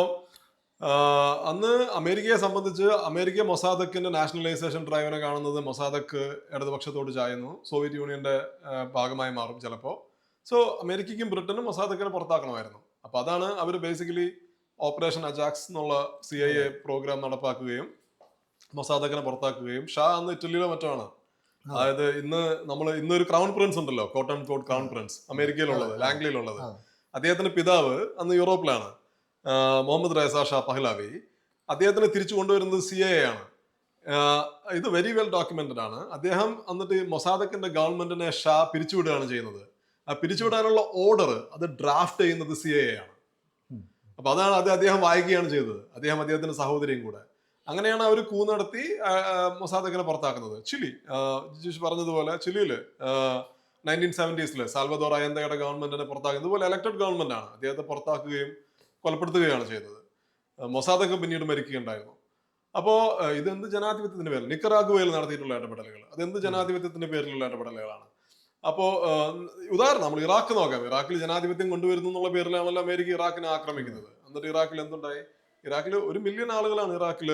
അന്ന് അമേരിക്കയെ സംബന്ധിച്ച് അമേരിക്ക മൊസാദക്കിന്റെ നാഷണലൈസേഷൻ ഡ്രൈവിനെ കാണുന്നത് മൊസാദക്ക് ഇടതുപക്ഷത്തോട് ചായുന്നു, സോവിയറ്റ് യൂണിയന്റെ ഭാഗമായി മാറും ചിലപ്പോൾ. സോ അമേരിക്കയ്ക്കും ബ്രിട്ടനും മൊസാദക്കിനെ പുറത്താക്കണമായിരുന്നു. അപ്പോൾ അതാണ് അവർ ബേസിക്കലി ഓപ്പറേഷൻ അജാക്സ് എന്നുള്ള CIA പ്രോഗ്രാം നടപ്പാക്കുകയും മൊസാദക്കിനെ പുറത്താക്കുകയും. ഷാ അന്ന് ഇറ്റലിയിലോ മറ്റോ ആണ്. അതായത് ഇന്നൊരു ക്രൗൺ പ്രിൻസ് ഉണ്ടല്ലോ, കോട്ടൺ കോട്ട് ക്രൗൺ പ്രിൻസ് അമേരിക്കയിലുള്ളത്, ലാംഗ്ലിയിലുള്ളത്. അദ്ദേഹത്തിന്റെ പിതാവ് അന്ന് യൂറോപ്പിലാണ്, മുഹമ്മദ് റേസ ഷാ പഹ്ലാവി. അദ്ദേഹത്തിനെ തിരിച്ചു കൊണ്ടുവരുന്നത് CIA ആണ്. ഇത് വെരി വെൽ ഡോക്യുമെന്റഡ് ആണ്. അദ്ദേഹം എന്നിട്ട് മൊസാദക്കിന്റെ ഗവൺമെന്റിനെ ഷാ പിരിച്ചുവിടുകയാണ് ചെയ്യുന്നത്. ആ പിരിച്ചുവിടാനുള്ള ഓർഡർ അത് ഡ്രാഫ്റ്റ് ചെയ്യുന്നത് CIA ആണ്. അപ്പൊ അത് അദ്ദേഹം വായിക്കുകയാണ് ചെയ്തത്, അദ്ദേഹത്തിന്റെ സഹോദരിയും കൂടെ. അങ്ങനെയാണ് അവർ കൂ നടത്തി മൊസാദക്കിനെ പുറത്താക്കുന്നത്. ചിലി, ജിജീഷ് പറഞ്ഞതുപോലെ ചിലിയില് 1970s സാൽവദോർ അയന്തയുടെ ഗവൺമെന്റിനെ പുറത്താക്കുന്നത് പോലെ എലക്ടഡ് ഗവൺമെന്റ് ആണ്. അദ്ദേഹത്തെ പുറത്താക്കുകയും കൊലപ്പെടുത്തുകയാണ് ചെയ്തത്. മൊസാദക്ക് പിന്നീട് മരിക്കുകയുണ്ടായിരുന്നു. അപ്പോൾ ഇതെന്ത് ജനാധിപത്യത്തിന്റെ പേരിൽ നിക്കറാഗുവയിൽ നടത്തിയിട്ടുള്ള ഇടപെടലുകൾ, അതെന്ത് ജനാധിപത്യത്തിന്റെ പേരിലുള്ള ഇടപെടലുകളാണ്. അപ്പോൾ ഉദാഹരണം നമ്മൾ ഇറാഖ് നോക്കാം. ഇറാഖിൽ ജനാധിപത്യം കൊണ്ടുവരുന്നു എന്നുള്ള പേരിലാണല്ലോ അമേരിക്ക ഇറാഖിനെ ആക്രമിക്കുന്നത്. എന്നിട്ട് ഇറാഖിൽ എന്തുണ്ടായി? ഇറാഖിൽ 1 മില്യൺ ആളുകളാണ് ഇറാഖിൽ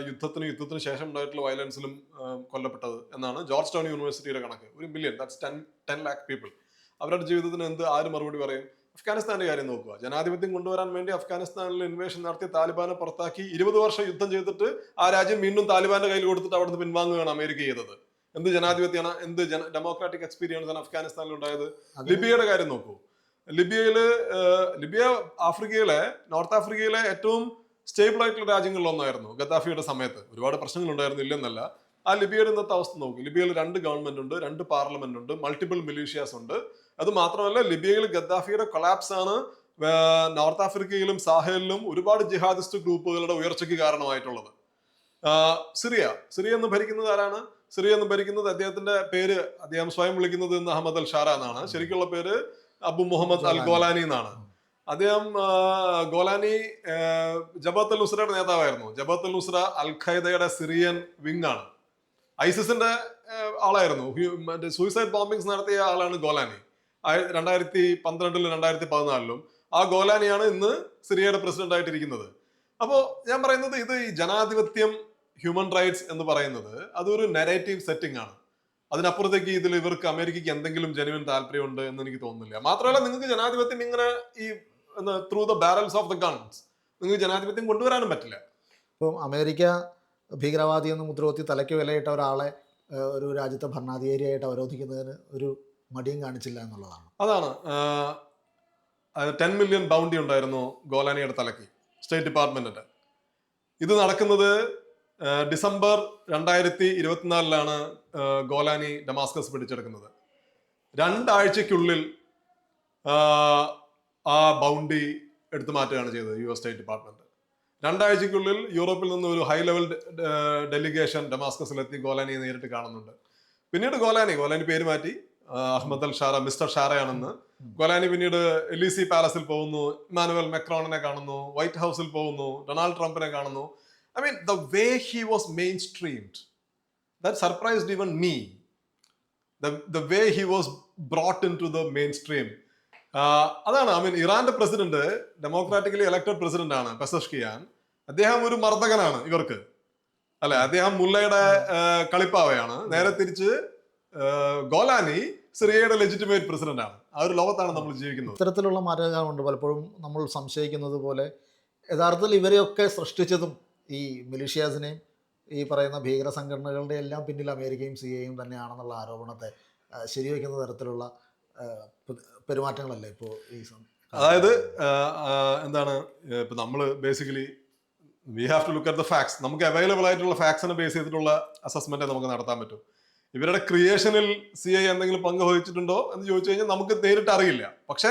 യുദ്ധത്തിന് ശേഷം ഉണ്ടായിട്ടുള്ള വയലൻസിലും കൊല്ലപ്പെട്ടത് എന്നാണ് ജോർജ് ടൗൺ യൂണിവേഴ്സിറ്റിയുടെ കണക്ക്. 1 മില്യൺ, ദാറ്റ്സ് 10 lakh പീപ്പിൾ. അവരുടെ ജീവിതത്തിന് ആര് മറുപടി പറയും? അഫ്ഗാനിസ്ഥാന്റെ കാര്യം നോക്കുക. ജനാധിപത്യം കൊണ്ടുവരാൻ വേണ്ടി അഫ്ഗാനിസ്ഥാനിൽ ഇൻവേഷൻ നടത്തി താലിബാനെ പുറത്താക്കി 20 വർഷം യുദ്ധം ചെയ്തിട്ട് ആ രാജ്യം വീണ്ടും താലിബാന്റെ കയ്യിൽ കൊടുത്തിട്ട് അവിടുന്ന് പിൻവാങ്ങുകയാണ് അമേരിക്ക ചെയ്തത്. എന്ത് ജനാധിപത്യമാണ്, എന്ത് ഡെമോക്രാറ്റിക് എക്സ്പീരിയൻസ് ആണ് അഫ്ഗാനിസ്ഥാനിൽ ഉണ്ടായത്? ലിബിയയുടെ കാര്യം നോക്കൂ. ലിബിയ നോർത്ത് ആഫ്രിക്കയിലെ ഏറ്റവും സ്റ്റേബിൾ ആയിട്ടുള്ള രാജ്യങ്ങളിലൊന്നായിരുന്നു ഗദ്ദാഫിയുടെ സമയത്ത്. ഒരുപാട് പ്രശ്നങ്ങൾ ഉണ്ടായിരുന്നു, ഇല്ലെന്നല്ല. ആ ലിബിയയുടെ ഇന്നത്തെ അവസ്ഥ നോക്കൂ. ലിബിയയിൽ 2 ഗവൺമെന്റ് ഉണ്ട്, 2 പാർലമെന്റ് ഉണ്ട്, മൾട്ടിപ്പിൾ മിലീഷ്യാസ് ഉണ്ട്. അത് മാത്രമല്ല, ലിബിയയിൽ ഗദ്ദാഫിയുടെ കൊളാപ്സ് ആണ് നോർത്ത് ആഫ്രിക്കയിലും സാഹലിലും ഒരുപാട് ജിഹാദിസ്റ്റ് ഗ്രൂപ്പുകളുടെ ഉയർച്ചയ്ക്ക് കാരണമായിട്ടുള്ളത്. സിറിയ എന്ന് ഭരിക്കുന്നത് ആരാണ്? സിറിയ എന്ന് ഭരിക്കുന്നത് അദ്ദേഹത്തിന്റെ പേര് അദ്ദേഹം സ്വയം വിളിക്കുന്നത് അഹമ്മദ് അൽ ഷാര എന്നാണ്. ശരിക്കുള്ള പേര് അബു മുഹമ്മദ് അൽ ഗോലാനി എന്നാണ്. അദ്ദേഹം ഗോലാനി ജബഹത്ത് അൽ നുസ്രയുടെ നേതാവായിരുന്നു. ജബഹത്ത് അൽ നുസ്ര അൽ ഖൈദയുടെ സിറിയൻ വിങ് ആണ്. ഐസിസിന്റെ ആളായിരുന്നു. സൂയിസൈഡ് ബോംബിങ്സ് നടത്തിയ ആളാണ് ഗോലാനി. 2012 2014 ആ ഗോലാനിയാണ് ഇന്ന് സിറിയയുടെ പ്രസിഡന്റ് ആയിട്ടിരിക്കുന്നത്. അപ്പോൾ ഞാൻ പറയുന്നത് ഇത് ഈ ജനാധിപത്യം, ഹ്യൂമൻ റൈറ്റ്സ് എന്ന് പറയുന്നത് അതൊരു നെറേറ്റീവ് സെറ്റിംഗ് ആണ്. അതിനപ്പുറത്തേക്ക് ഇതിൽ ഇവർക്ക് അമേരിക്കയ്ക്ക് എന്തെങ്കിലും ജെന്യുവൻ താല്പര്യമുണ്ട് എന്ന് എനിക്ക് തോന്നുന്നില്ല. മാത്രമല്ല, നിങ്ങൾക്ക് ജനാധിപത്യം ഇങ്ങനെ ഈ through the barrels of the guns നിങ്ങൾക്ക് ജനാധിപത്യം കൊണ്ടുവരാനും പറ്റില്ല. ഇപ്പം അമേരിക്ക ഭീകരവാദി എന്ന് മുദ്രകുത്തി തലയ്ക്ക് വിലയിട്ട ഒരാളെ ഒരു രാജ്യത്തെ ഭരണാധികാരിയായിട്ട് അവരോധിക്കുന്നതിന് ഒരു മടിയും കാണിച്ചില്ല എന്നുള്ളതാണ്. അതാണ് 10 മില്യൺ ബൗണ്ടി ഉണ്ടായിരുന്നു ഗോലാനിയുടെ തലയ്ക്ക്, സ്റ്റേറ്റ് ഡിപ്പാർട്ട്മെന്റിന്റെ. ഇത് നടക്കുന്നത് ഡിസംബർ 2024 ഗോലാനി ഡമാസ്കസ് പിടിച്ചെടുക്കുന്നത്. 2 ആഴ്ചയ്ക്കുള്ളിൽ ആ ബൗണ്ടി എടുത്തു മാറ്റുകയാണ് ചെയ്തത് US സ്റ്റേറ്റ് ഡിപ്പാർട്ട്മെന്റ്. 2 ആഴ്ചയ്ക്കുള്ളിൽ യൂറോപ്പിൽ നിന്ന് ഒരു ഹൈ ലെവൽ ഡെലിഗേഷൻ ഡമാസ്കസിലെത്തി ഗോലാനിയെ നേരിട്ട് കാണുന്നുണ്ട്. പിന്നീട് ഗോലാനി പേര് മാറ്റി അഹമ്മദ് അൽ ഷാര, മിസ്റ്റർ ഷാരയാണെന്ന്. ഗോലാനി പിന്നീട് LEC പാലസിൽ പോകുന്നു, ഇമാനുവൽ മെക്രോണിനെ കാണുന്നു, വൈറ്റ് ഹൗസിൽ പോകുന്നു, ഡൊണാൾഡ് ട്രംപിനെ കാണുന്നു. I mean, the way he was mainstreamed, that surprised even me. The way he was brought into the mainstream. അതാണ് ഐ മീൻ ഇറാന്റെ പ്രസിഡന്റ് ഡെമോക്രാറ്റിക്കലി ഇലക്ടഡ് പ്രസിഡന്റ് ആണ് പെസഷ്കിയാൻ. അദ്ദേഹം ഒരു മർദ്ദകനാണ് ഇവർക്ക്, അല്ലെ? അദ്ദേഹം മുല്ലയുടെ കളിപ്പാവയാണ്. നേരെ തിരിച്ച് ഗോലാനി സിറിയയുടെ ലെജിറ്റിമേറ്റ് പ്രസിഡന്റ് ആണ്. ആ ഒരു ലോകത്താണ് നമ്മൾ ജീവിക്കുന്നത്. ഇത്തരത്തിലുള്ള മാരകങ്ങളുണ്ട്. പലപ്പോഴും നമ്മൾ സംശയിക്കുന്നത് പോലെ യഥാർത്ഥത്തിൽ ഇവരെയൊക്കെ സൃഷ്ടിച്ചതും ഈ മിലിഷ്യാസിനെയും ഈ പറയുന്ന ഭീകര സംഘടനകളുടെ എല്ലാം പിന്നിൽ അമേരിക്കയും സിഐയും തന്നെയാണെന്നുള്ള ആരോപണത്തെ ശരിവയ്ക്കുന്ന തരത്തിലുള്ള പെരുമാറ്റങ്ങളല്ലേ ഇപ്പോൾ ഈ അതായത് എന്താണ് ഇപ്പൊ നമ്മള് basically we have to look at the facts. നമുക്ക് അവൈലബിൾ ആയിട്ടുള്ള ഫാക്ട്സിനെ ബേസ് ചെയ്തിട്ടുള്ള അസസ്മെന്റ് നമുക്ക് നടത്താൻ പറ്റും. ഇവരുടെ ക്രിയേഷനിൽ സിഐ എന്തെങ്കിലും പങ്ക് വഹിച്ചിട്ടുണ്ടോ എന്ന് ചോദിച്ചു കഴിഞ്ഞാൽ നമുക്ക് നേരിട്ട് അറിയില്ല. പക്ഷെ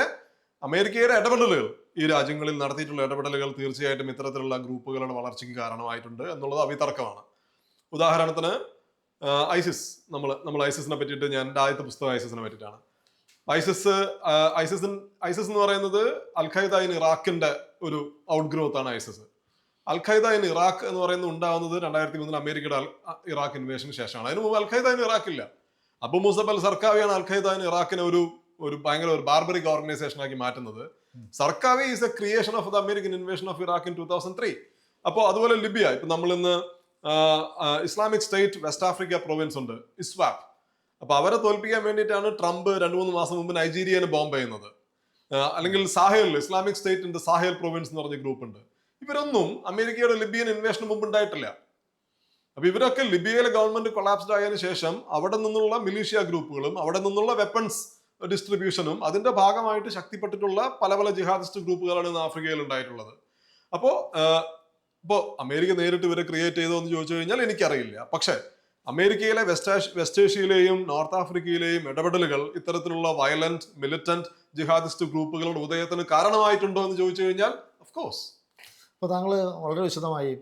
അമേരിക്കയുടെ ഇടപെടലുകൾ, ഈ രാജ്യങ്ങളിൽ നടത്തിയിട്ടുള്ള ഇടപെടലുകൾ തീർച്ചയായിട്ടും ഇത്തരത്തിലുള്ള ഗ്രൂപ്പുകളുടെ വളർച്ചയ്ക്ക് കാരണമായിട്ടുണ്ട് എന്നുള്ളത് അവിതർക്കമാണ്. ഉദാഹരണത്തിന് ഐസിസ്, നമ്മൾ ഐസിസിനെ പറ്റിയിട്ട്, ഞാൻ എൻ്റെ ആദ്യത്തെ പുസ്തകം ഐസിസിനെ പറ്റിയിട്ടാണ്. ഐസിസ് എന്ന് പറയുന്നത് അൽ ഖൈദ ഇൻ ഇറാഖിന്റെ ഒരു ഔട്ട് ഗ്രോത്ത് ആണ് ISIS. Al Qaeda in Iraq എന്ന് പറയുന്നത് ഉണ്ടാകുന്നത് 2003 അമേരിക്കയുടെ ഇറാഖ് ഇൻവേഷന് ശേഷമാണ്. അതിന് മുമ്പ് അൽ ഖൈദ ഇൻ ഇറാഖില്ല. അബു മുസബ് അൽ സർക്കാവിയാണ് അൽ ഖൈദ ഇൻ ഇറാഖിനെ ഒരു ഭയങ്കര ഒരു ബാർബറിക് ഓർഗനൈസേഷൻ ആക്കി മാറ്റുന്നത്. Zarqawi is a creation of the American invasion of Iraq in 2003. അപ്പോൾ അതുപോലെ ലിബിയ, ഇപ്പൊ നമ്മൾ ഇന്ന് Islamic State West Africa Province ഉണ്ട്, ഇസ്വാപ്. അപ്പൊ അവരെ തോൽപ്പിക്കാൻ വേണ്ടിയിട്ടാണ് ട്രംപ് 2-3 മാസം മുമ്പ് നൈജീരിയനെ ബോംബ് ചെയ്യുന്നത്. അല്ലെങ്കിൽ സാഹേലിൽ ഇസ്ലാമിക് സ്റ്റേറ്റിന്റെ സാഹേൽ പ്രൊവിൻസ് എന്ന് പറഞ്ഞ ഗ്രൂപ്പ് ഉണ്ട്. ഇവരൊന്നും അമേരിക്കയുടെ ലിബിയൻ ഇൻവേഷന് മുമ്പ് ഉണ്ടായിട്ടില്ല. അപ്പൊ ഇവരൊക്കെ ലിബിയയിലെ ഗവൺമെന്റ് കൊളാപ്സ്ഡ് ആയതിനു ശേഷം അവിടെ നിന്നുള്ള മിലീഷ്യ ഗ്രൂപ്പുകളും അവിടെ നിന്നുള്ള വെപ്പൺസ് ഡിസ്ട്രിബ്യൂഷനും അതിന്റെ ഭാഗമായിട്ട് ശക്തിപ്പെട്ടിട്ടുള്ള പല ജിഹാദിസ്റ്റ് ഗ്രൂപ്പുകളാണ് ഇന്ന് ആഫ്രിക്കയിൽ ഉണ്ടായിട്ടുള്ളത്. ഇപ്പോൾ അമേരിക്ക നേരിട്ട് ഇവരെ ക്രിയേറ്റ് ചെയ്തോ എന്ന് ചോദിച്ചു കഴിഞ്ഞാൽ എനിക്കറിയില്ല. പക്ഷെ അമേരിക്കയിലെ വെസ്റ്റ് ഏഷ്യയിലെയും നോർത്ത് ആഫ്രിക്കയിലെയും ഇടപെടലുകൾ ഇത്തരത്തിലുള്ള വയലന്റ് മിലിറ്റന്റ് ജിഹാദിസ്റ്റ് ഗ്രൂപ്പുകളുടെ ഉദയത്തിന് കാരണമായിട്ടുണ്ടോ എന്ന് ചോദിച്ചു കഴിഞ്ഞാൽ ഓഫ് കോഴ്സ്. അപ്പോൾ താങ്കൾ വളരെ വിശദമായി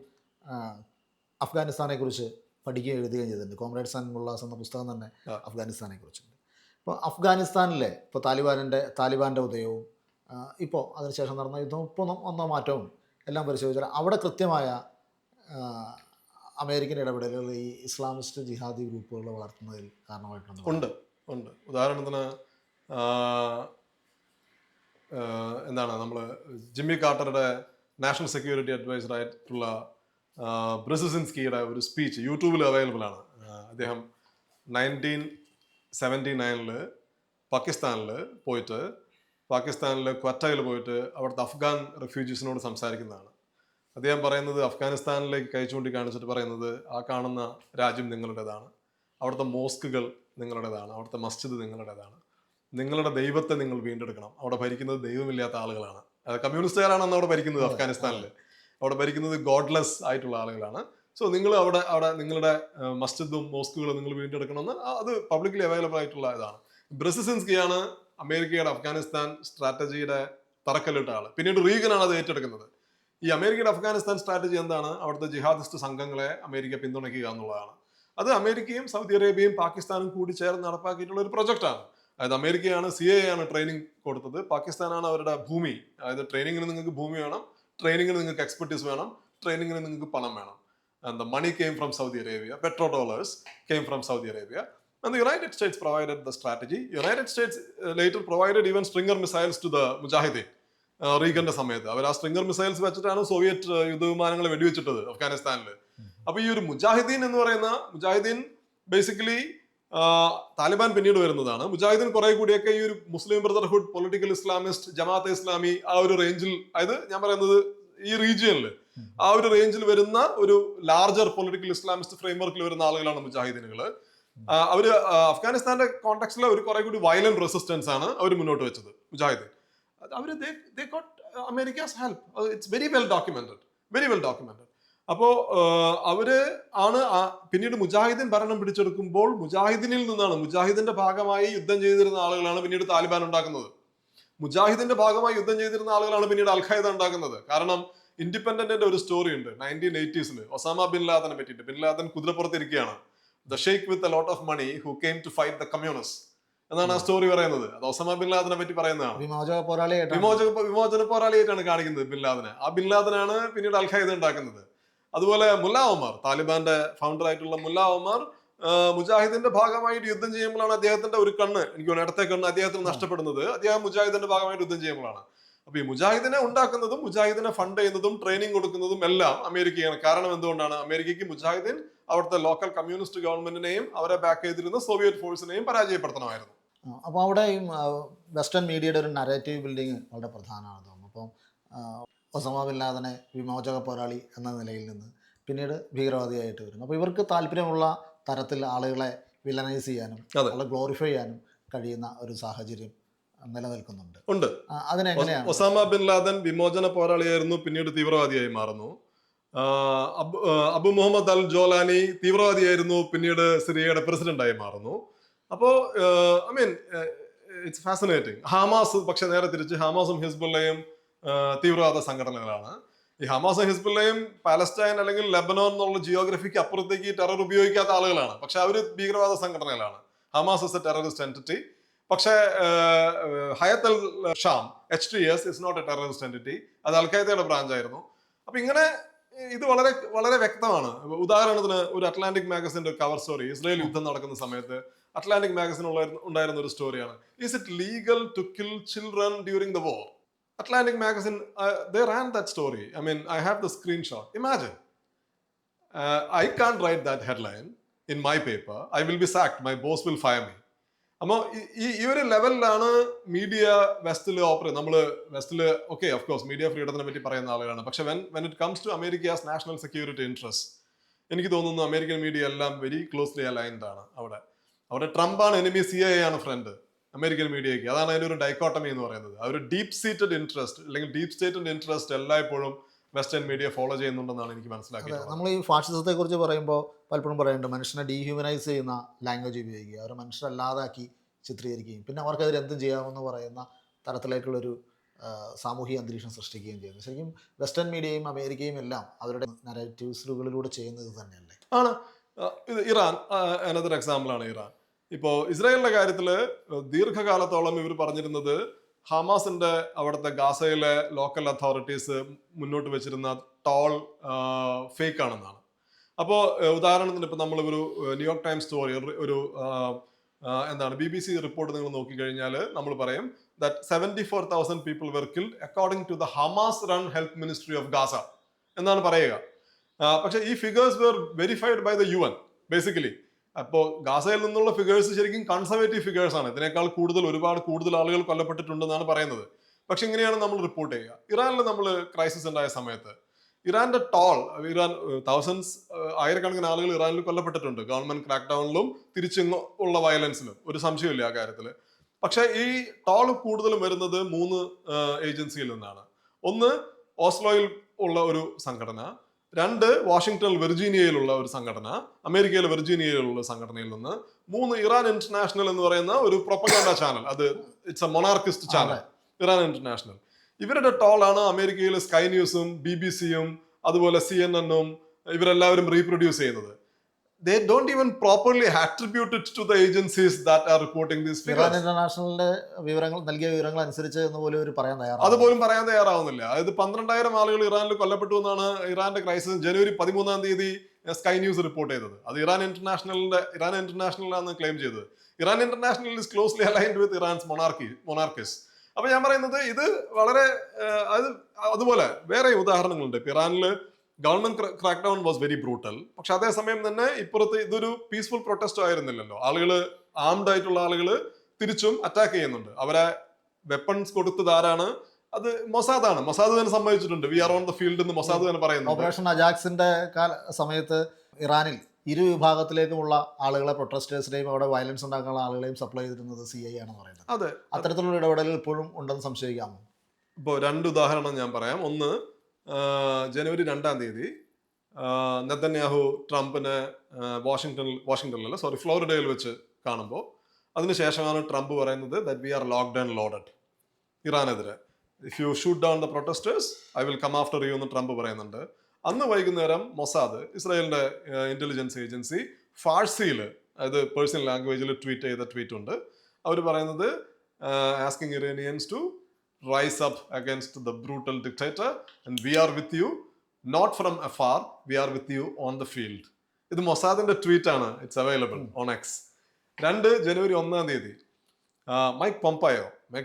അഫ്ഗാനിസ്ഥാനെ കുറിച്ച് പഠിക്കുകയും എഴുതുകയും ചെയ്തിട്ടുണ്ട്. കോമ്രേഡ്സ് ആൻഡ് മുള്ളാസ് എന്ന പുസ്തകം തന്നെ അഫ്ഗാനിസ്ഥാനെ കുറിച്ചുണ്ട്. ഇപ്പോൾ അഫ്ഗാനിസ്ഥാനിലെ ഇപ്പോൾ താലിബാൻ്റെ ഉദയവും ഇപ്പോൾ അതിനുശേഷം നടന്ന യുദ്ധവും ഇപ്പോൾ വന്ന മാറ്റവും എല്ലാം പരിശോധിച്ചാൽ അവിടെ കൃത്യമായ അമേരിക്കൻ ഇടപെടലുകൾ ഈ ഇസ്ലാമിസ്റ്റ് ജിഹാദി ഗ്രൂപ്പുകളെ വളർത്തുന്നതിൽ കാരണമായിട്ടുണ്ട്. ഉണ്ട്. ഉദാഹരണത്തിന് എന്താണ്, നമ്മൾ ജിമ്മി കാർട്ടറുടെ നാഷണൽ സെക്യൂരിറ്റി അഡ്വൈസർ ആയിട്ടുള്ള ബ്രസിൻസ്കിയുടെ ഒരു സ്പീച്ച് യൂട്യൂബിൽ അവൈലബിൾ ആണ്. അദ്ദേഹം 1979 പാകിസ്ഥാനിൽ ക്വറ്റയിൽ പോയിട്ട് അവിടുത്തെ അഫ്ഗാൻ റെഫ്യൂജീസിനോട് സംസാരിക്കുന്നതാണ്. അദ്ദേഹം പറയുന്നത്, അഫ്ഗാനിസ്ഥാനിലേക്ക് കൈ ചൂണ്ടി കാണിച്ചിട്ട് പറയുന്നത്, ആ കാണുന്ന രാജ്യം നിങ്ങളുടേതാണ്, അവിടുത്തെ മോസ്കുകൾ നിങ്ങളുടേതാണ്, അവിടുത്തെ മസ്ജിദ് നിങ്ങളുടേതാണ്, നിങ്ങളുടെ ദൈവത്തെ നിങ്ങൾ വീണ്ടെടുക്കണം. അവിടെ ഭരിക്കുന്നത് ദൈവമില്ലാത്ത ആളുകളാണ്. അത് കമ്മ്യൂണിസ്റ്റുകാരാണ് അന്ന് അവിടെ ഭരിക്കുന്നത്. അഫ്ഗാനിസ്ഥാനിൽ അവിടെ ഭരിക്കുന്നത് ഗോഡ്ലെസ് ആയിട്ടുള്ള ആളുകളാണ്. സോ നിങ്ങൾ അവിടെ നിങ്ങളുടെ മസ്ജിദും മോസ്കുകളും നിങ്ങൾ വീണ്ടെടുക്കണമെന്ന് അത് പബ്ലിക്കലി അവൈലബിൾ ആയിട്ടുള്ള ഇതാണ്. ബ്രസിൻസ്കിയാണ് അമേരിക്കയുടെ അഫ്ഗാനിസ്ഥാൻ സ്ട്രാറ്റജിയുടെ തറക്കല്ലിട്ട ആള്. പിന്നീട് റീഗനാണ് അത് ഏറ്റെടുക്കുന്നത്. ഈ അമേരിക്കയുടെ അഫ്ഗാനിസ്ഥാൻ സ്ട്രാറ്റജി എന്താണ്? അവിടുത്തെ ജിഹാദിസ്റ്റ് സംഘങ്ങളെ അമേരിക്ക പിന്തുണയ്ക്കുക എന്നുള്ളതാണ്. അത് അമേരിക്കയും സൗദി അറേബ്യയും പാകിസ്ഥാനും കൂടി ചേർന്ന് നടപ്പാക്കിയിട്ടുള്ള ഒരു പ്രൊജക്റ്റാണ്. അതായത് അമേരിക്കയാണ് CIA ആണ് ട്രെയിനിങ് കൊടുത്തത്, പാകിസ്ഥാനാണ് അവരുടെ ഭൂമി. അതായത് ട്രെയിനിങ്ങിന് നിങ്ങൾക്ക് ഭൂമി വേണം, ട്രെയിനിങ്ങിന് നിങ്ങൾക്ക് എക്സ്പെർട്ടീസ് വേണം, ട്രെയിനിങ്ങിന് നിങ്ങൾക്ക് പണം വേണം. And the money came from Saudi Arabia, petrodollars came from Saudi Arabia. And the United States provided the strategy. United States later provided even Stinger missiles to the Mujahideen. റീഗന്റെ സമയത്ത് അവർ ആ സ്ട്രിംഗർ മിസൈൽസ് വെച്ചിട്ടാണ് Soviet യുദ്ധവിമാനങ്ങൾ വെടിവെച്ചിട്ടത് അഫ്ഗാനിസ്ഥാനിൽ. അപ്പൊ ഈ ഒരു മുജാഹിദീൻ എന്ന് പറയുന്ന മുജാഹിദീൻ ബേസിക്കലി താലിബാൻ പിന്നീട് വരുന്നതാണ്. മുജാഹിദീൻ കുറെ കൂടിയൊക്കെ ഈ ഒരു Muslim Brotherhood, political Islamist, Jamaat e Islami ആ ഒരു റേഞ്ചിൽ, അതായത് ഞാൻ പറയുന്നത് ഈ റീജിയനിൽ ആ ഒരു റേഞ്ചിൽ വരുന്ന ഒരു ലാർജർ പൊളിറ്റിക്കൽ ഇസ്ലാമിസ്റ്റ് ഫ്രെയിംവർക്കിൽ വരുന്ന ആളുകളാണ് മുജാഹിദീനുകൾ. അവര് അഫ്ഗാനിസ്ഥാന്റെ കോണ്ടെക്സ്റ്റിൽ ഒരു കുറെ കൂടി വയലന്റ് റെസിസ്റ്റൻസ് ആണ് അവർ മുന്നോട്ട് വെച്ചത് മുജാഹിദീൻ. അവര് they got America's help. It's very well documented. അപ്പോൾ അവര് ആണ് പിന്നീട് മുജാഹിദീൻ ഭരണം പിടിച്ചെടുക്കുമ്പോൾ മുജാഹിദീനിൽ നിന്നാണ്, മുജാഹിദിന്റെ ഭാഗമായി യുദ്ധം ചെയ്തിരുന്ന ആളുകളാണ് പിന്നീട് താലിബാൻ ഉണ്ടാക്കുന്നത്. മുജാഹിദിന്റെ ഭാഗമായി യുദ്ധം ചെയ്തിരുന്ന ആളുകളാണ് പിന്നീട് അൽ ഖൈദ ഉണ്ടാക്കുന്നത്. കാരണം ഇൻഡിപെൻഡന്റിന്റെ ഒരു സ്റ്റോറി ഉണ്ട് 1980s ഒസാമ ബിൻ ലാദനെ പറ്റിയിട്ട്. ബിൻ ലാദൻ കുതിരപ്പുറത്തിരിക്കുകയാണ്. The sheikh with a lot of money who came to fight the communist എന്നാണ് ആ സ്റ്റോറി പറയുന്നത്. അത് ഒസാമ ബിൻ ലാദനെ പറ്റി പറയുന്നതാണ്. വിമോചന പോരാളിയായിട്ടാണ് കാണിക്കുന്നത് ബിൻ ലാദനെ. ആ ബിൻ ലാദനാണ് പിന്നീട് അൽ ഖൈദ ഉണ്ടാക്കുന്നത്. അതുപോലെ മുല്ല ഒമർ, താലിബാന്റെ ഫൗണ്ടർ ആയിട്ടുള്ള മുല്ല ഒമർ മുജാഹിദിന്റെ ഭാഗമായിട്ട് യുദ്ധം ചെയ്യുമ്പോഴാണ് അദ്ദേഹത്തിന്റെ ഒരു കണ്ണ്, എനിക്ക് തോന്നുന്നു ഇടത്തെ കണ്ണ് അദ്ദേഹത്തിന് നഷ്ടപ്പെടുന്നത്. അദ്ദേഹം മുജാഹിദിന്റെ ഭാഗമായിട്ട് യുദ്ധം ചെയ്യുമ്പോഴാണ്. അപ്പൊ ഈ മുജാഹിദിനെ ഉണ്ടാക്കുന്നതും മുജാഹിദിനെ ഫണ്ട് ചെയ്യുന്നതും ട്രെയിനിങ് കൊടുക്കുന്നതും എല്ലാം അമേരിക്കയാണ്. കാരണം എന്തുകൊണ്ടാണ്? അമേരിക്കയ്ക്ക് മുജാഹിദീൻ അവിടുത്തെ ലോക്കൽ കമ്മ്യൂണിസ്റ്റ് ഗവൺമെന്റിനെയും അവരെ ബാക്ക് ചെയ്തിരുന്ന സോവിയറ്റ് ഫോഴ്സിനെയും പരാജയപ്പെടുത്തണമായിരുന്നു. അപ്പോൾ അവിടെ ഈ വെസ്റ്റേൺ മീഡിയയുടെ ഒരു നരേറ്റീവ് ബിൽഡിങ് വളരെ പ്രധാനമാണെന്ന് തോന്നുന്നു. അപ്പം ഒസാമ ബിൻ ലാദനെ വിമോചക പോരാളി എന്ന നിലയിൽ നിന്ന് പിന്നീട് ഭീകരവാദിയായിട്ട് വരുന്നു. അപ്പോൾ ഇവർക്ക് താല്പര്യമുള്ള തരത്തിൽ ആളുകളെ വില്ലനൈസ് ചെയ്യാനും ആളെ ഗ്ലോറിഫൈ ചെയ്യാനും കഴിയുന്ന ഒരു സാഹചര്യം നിലനിൽക്കുന്നുണ്ട്. അതിനെങ്ങനെയാണ്? ഒസാമ ബിൻ ലാദൻ വിമോചന പോരാളിയായിരുന്നു, പിന്നീട് തീവ്രവാദിയായി മാറുന്നു. അബു മുഹമ്മദ് അൽ ജോലാനി തീവ്രവാദിയായിരുന്നു, പിന്നീട് സിറിയയുടെ പ്രസിഡന്റായി മാറുന്നു. അപ്പോൾ I mean it's fascinating. Hamas പക്ഷെ നേരെ തിരിച്ച് ഹമാസും ഹിസ്ബുള്ളയും തീവ്രവാദ സംഘടനകളാണ്. ഈ ഹമാസും ഹിസ്ബുള്ളയും പാലസ്റ്റൈൻ അല്ലെങ്കിൽ ലെബനോൻ എന്നുള്ള ജിയോഗ്രഫിക്ക് അപ്പുറത്തേക്ക് ടെറർ ഉപയോഗിക്കാത്ത ആളുകളാണ്. പക്ഷെ അവർ ഭീകരവാദ സംഘടനകളാണ്. Hamas is a terrorist entity. പക്ഷേ Hayat al Sham HTS is not a terrorist entity. അത് അൽഖയ്ദയുടെ ബ്രാഞ്ചായിരുന്നു. അപ്പൊ ഇങ്ങനെ ഇത് വളരെ വളരെ വ്യക്തമാണ്. ഉദാഹരണത്തിന് ഒരു അറ്റ്ലാന്റിക് മാഗസിന്റെ കവർ സ്റ്റോറി, ഇസ്രായേൽ യുദ്ധം നടക്കുന്ന സമയത്ത് അറ്റ്ലാന്റിക് മാഗസിൻ ഉണ്ടായിരുന്ന ഒരു സ്റ്റോറിയാണ്, is it legal to kill children during the war? Atlantic magazine, they ran that story. I mean, I have the screenshot. Imagine. I can't write that headline in my paper. I will be sacked. My boss will fire me. അപ്പോൾ ഈ ഒരു ലെവലിലാണ് media വെസ്റ്റിൽ operate. നമ്മൾ വെസ്റ്റിൽ okay of course media ഫ്രീഡത്തിനെ പറ്റി പറയുന്ന ആളുകളാണ്. പക്ഷെ when it comes to America's national security interest, എനിക്ക് തോന്നുന്നു അമേരിക്കൻ മീഡിയ എല്ലാം വെരി ക്ലോസ്ലി അലൈൻഡ് ആണ്. അവിടെ ട്രംപാണ് എനിമി, CIA ആണ് ഫ്രണ്ട് അമേരിക്കൻ മീഡിയയ്ക്ക്. അതാണ് അതിൻ്റെ ഒരു ഡൈക്കോട്ടമി എന്ന് പറയുന്നത്. ആ ഒരു ഡീപ് സീറ്റഡ് ഇൻട്രസ്റ്റ് അല്ലെങ്കിൽ ഡീപ് സ്റ്റേറ്റഡ് ഇൻട്രസ്റ്റ് എല്ലായ്പ്പോഴും വെസ്റ്റേൺ മീഡിയ ഫോളോ ചെയ്യുന്നുണ്ടെന്നാണ് എനിക്ക് മനസ്സിലാക്കിയത്. നമ്മൾ ഈ ഫാഷിസത്തെ കുറിച്ച് പറയുമ്പോൾ പലപ്പോഴും പറയുന്നുണ്ട് മനുഷ്യനെ ഡീഹ്യൂമനൈസ് ചെയ്യുന്ന ലാംഗ്വേജ് ഉപയോഗിക്കുക, അവരെ മനുഷ്യരല്ലാതാക്കി ചിത്രീകരിക്കുകയും പിന്നെ അവർക്കെതിരെ എന്തും ചെയ്യാമെന്ന് പറയുന്ന തരത്തിലേക്കുള്ളൊരു സാമൂഹിക അന്തരീക്ഷം സൃഷ്ടിക്കുകയും ചെയ്യുന്നു. ശരിക്കും വെസ്റ്റേൺ മീഡിയയും അമേരിക്കയും എല്ലാം അവരുടെ നരേറ്റീവ്സുകളിലൂടെ ചെയ്യുന്നത് തന്നെയല്ലേ ആണ്. ഇത് ഇറാൻ അനദർ എക്സാമ്പിൾ ആണ്. ഇറാൻ ഇപ്പോൾ ഇസ്രായേലിന്റെ കാര്യത്തിൽ ദീർഘകാലത്തോളം ഇവർ പറഞ്ഞിരുന്നത് ഹമാസിന്റെ അവിടുത്തെ ഗാസയിലെ ലോക്കൽ അതോറിറ്റീസ് മുന്നോട്ട് വെച്ചിരുന്ന ടോൾ ഫേക്ക് ആണെന്നാണ്. അപ്പോൾ ഉദാഹരണത്തിന് ഇപ്പം നമ്മൾ ഒരു ന്യൂയോർക്ക് ടൈംസ് സ്റ്റോറി, ഒരു എന്താണ് BBC റിപ്പോർട്ട് നിങ്ങൾ നോക്കിക്കഴിഞ്ഞാൽ നമ്മൾ പറയും that 74,000 people were killed according to the Hamas run health ministry of Gaza എന്നാണ് പറയുക. പക്ഷേ ഈ figures were verified by the UN basically. അപ്പോൾ ഗാസയിൽ നിന്നുള്ള ഫിഗേഴ്സ് ശരിക്കും കൺസർവേറ്റീവ് ഫിഗേഴ്സ് ആണ്. ഇതിനേക്കാൾ ഒരുപാട് കൂടുതൽ ആളുകൾ കൊല്ലപ്പെട്ടിട്ടുണ്ടെന്നാണ് പറയുന്നത്. പക്ഷെ ഇങ്ങനെയാണ് നമ്മൾ റിപ്പോർട്ട് ചെയ്യുക. ഇറാനിൽ നമ്മൾ ക്രൈസിസ് ഉണ്ടായ സമയത്ത് ഇറാന്റെ ഇറാൻ ആയിരക്കണക്കിന് ആളുകൾ ഇറാനിൽ കൊല്ലപ്പെട്ടിട്ടുണ്ട്. ഗവൺമെന്റ് ക്രാക്ക് ഡൗണിലും തിരിച്ചും ഉള്ള വയലൻസിലും ഒരു സംശയമില്ല ആ കാര്യത്തിൽ. പക്ഷെ ഈ ടോൾ കൂടുതലും വരുന്നത് 3 ഏജൻസിയിൽ നിന്നാണ്. ഒന്ന് ഓസ്ലോയിൽ ഉള്ള ഒരു സംഘടന, 2 വാഷിംഗ്ടൺ വെർജീനിയയിലുള്ള ഒരു സംഘടന, അമേരിക്കയിലെ വെർജീനിയയിലുള്ള സംഘടനയിൽ നിന്ന്, 3 ഇറാൻ ഇന്റർനാഷണൽ എന്ന് പറയുന്ന ഒരു പ്രൊപ്പഗാൻഡ ചാനൽ, അത് it's A monarchist channel, Iran international. ഇവരുടെ ടോളാണ് അമേരിക്കയിലെ സ്കൈ ന്യൂസും BBC-യും അതുപോലെ CNN-ഉം ഇവരെല്ലാവരും റീപ്രൊഡ്യൂസ് ചെയ്യുന്നത്. They don't even properly attribute it to the agencies that are reporting these figures. Iran ഇന്റർനാഷണലിന്റെ നൽകിയ വിവരങ്ങൾ അനുസരിച്ച് അതുപോലും പറയാൻ തയ്യാറാവുന്നില്ല. അതായത് 12,000 ആളുകൾ ഇറാനിൽ കൊല്ലപ്പെട്ടു എന്നാണ് ഇറാന്റെ ക്രൈസിസ് ജനുവരി 13-ാം തീയതി സ്കൈ ന്യൂസ് റിപ്പോർട്ട് ചെയ്തത്. അത് ഇറാൻ ഇന്റർനാഷണലാണ് ക്ലെയിം ചെയ്തത്. Iran International is closely aligned with Iran's monarchists. അപ്പൊ ഞാൻ പറയുന്നത് ഇത് വളരെ അതുപോലെ വേറെ ഉദാഹരണങ്ങളുണ്ട്. ഇപ്പൊ ഇറാനില് government crackdown was very brutal. പക്ഷെ അതേസമയം തന്നെ ഇപ്പുറത്ത് ഇതൊരു പീസ്ഫുൾ പ്രൊട്ടസ്റ്റ് ആയിരുന്നില്ലല്ലോ. ആംഡ് ആയിട്ടുള്ള ആളുകൾ തിരിച്ചും അറ്റാക്ക് ചെയ്യുന്നുണ്ട്. അവരെ വെപ്പൺസ് കൊടുത്തത് ആരാണ്? അത് മൊസാദാണ്. മൊസാദ് തന്നെ സമ്മതിച്ചിട്ടുണ്ട്. We are on the field എന്ന് മൊസാദ് തന്നെ പറയുന്നു. ഓപ്പറേഷൻ അജാക്സിന്റെ സമയത്ത് ഇറാനിൽ ഇരു വിഭാഗത്തിലേക്കുമുള്ള ആളുകളെ, പ്രൊട്ടസ്റ്റേഴ്സിനെയും അവിടെ വയലൻസ് ഉണ്ടാക്കാനുള്ള ആളുകളെയും സപ്ലൈ ചെയ്തിരുന്നത് CIA ആണെന്ന് പറയുന്നത്. അതെ, അത്തരത്തിലുള്ള ഇടപെടൽ ഇപ്പോഴും ഉണ്ടെന്ന് സംശയിക്കാമോ? ഇപ്പോൾ 2 ഉദാഹരണം ഞാൻ പറയാം. ഒന്ന്, ജനുവരി 2-ാം തീയതി നെതന്യാഹു ട്രംപിനെ ഫ്ലോറിഡയിൽ വെച്ച് കാണുമ്പോൾ അതിനുശേഷമാണ് ട്രംപ് പറയുന്നത് that we are locked and loaded ഇറാനെതിരെ. If you shoot down the protesters I will come after you എന്ന് ട്രംപ് പറയുന്നുണ്ട്. അന്ന് വൈകുന്നേരം മൊസാദ്, ഇസ്രായേലിന്റെ ഇന്റലിജൻസ് ഏജൻസി, ഫാഴ്സിയിൽ, അതായത് പേഴ്സണൽ ലാംഗ്വേജിൽ ട്വീറ്റ് ചെയ്ത ട്വീറ്റ് ഉണ്ട്. അവർ പറയുന്നത് asking Iranians to rise up against the brutal dictator and we are with you. Not from afar we are with you on the field. ഇത് മൊസാദിന്റെ ട്വീറ്റ് ആണ്. It's available on X. 2 ജനുവരി 1 Mike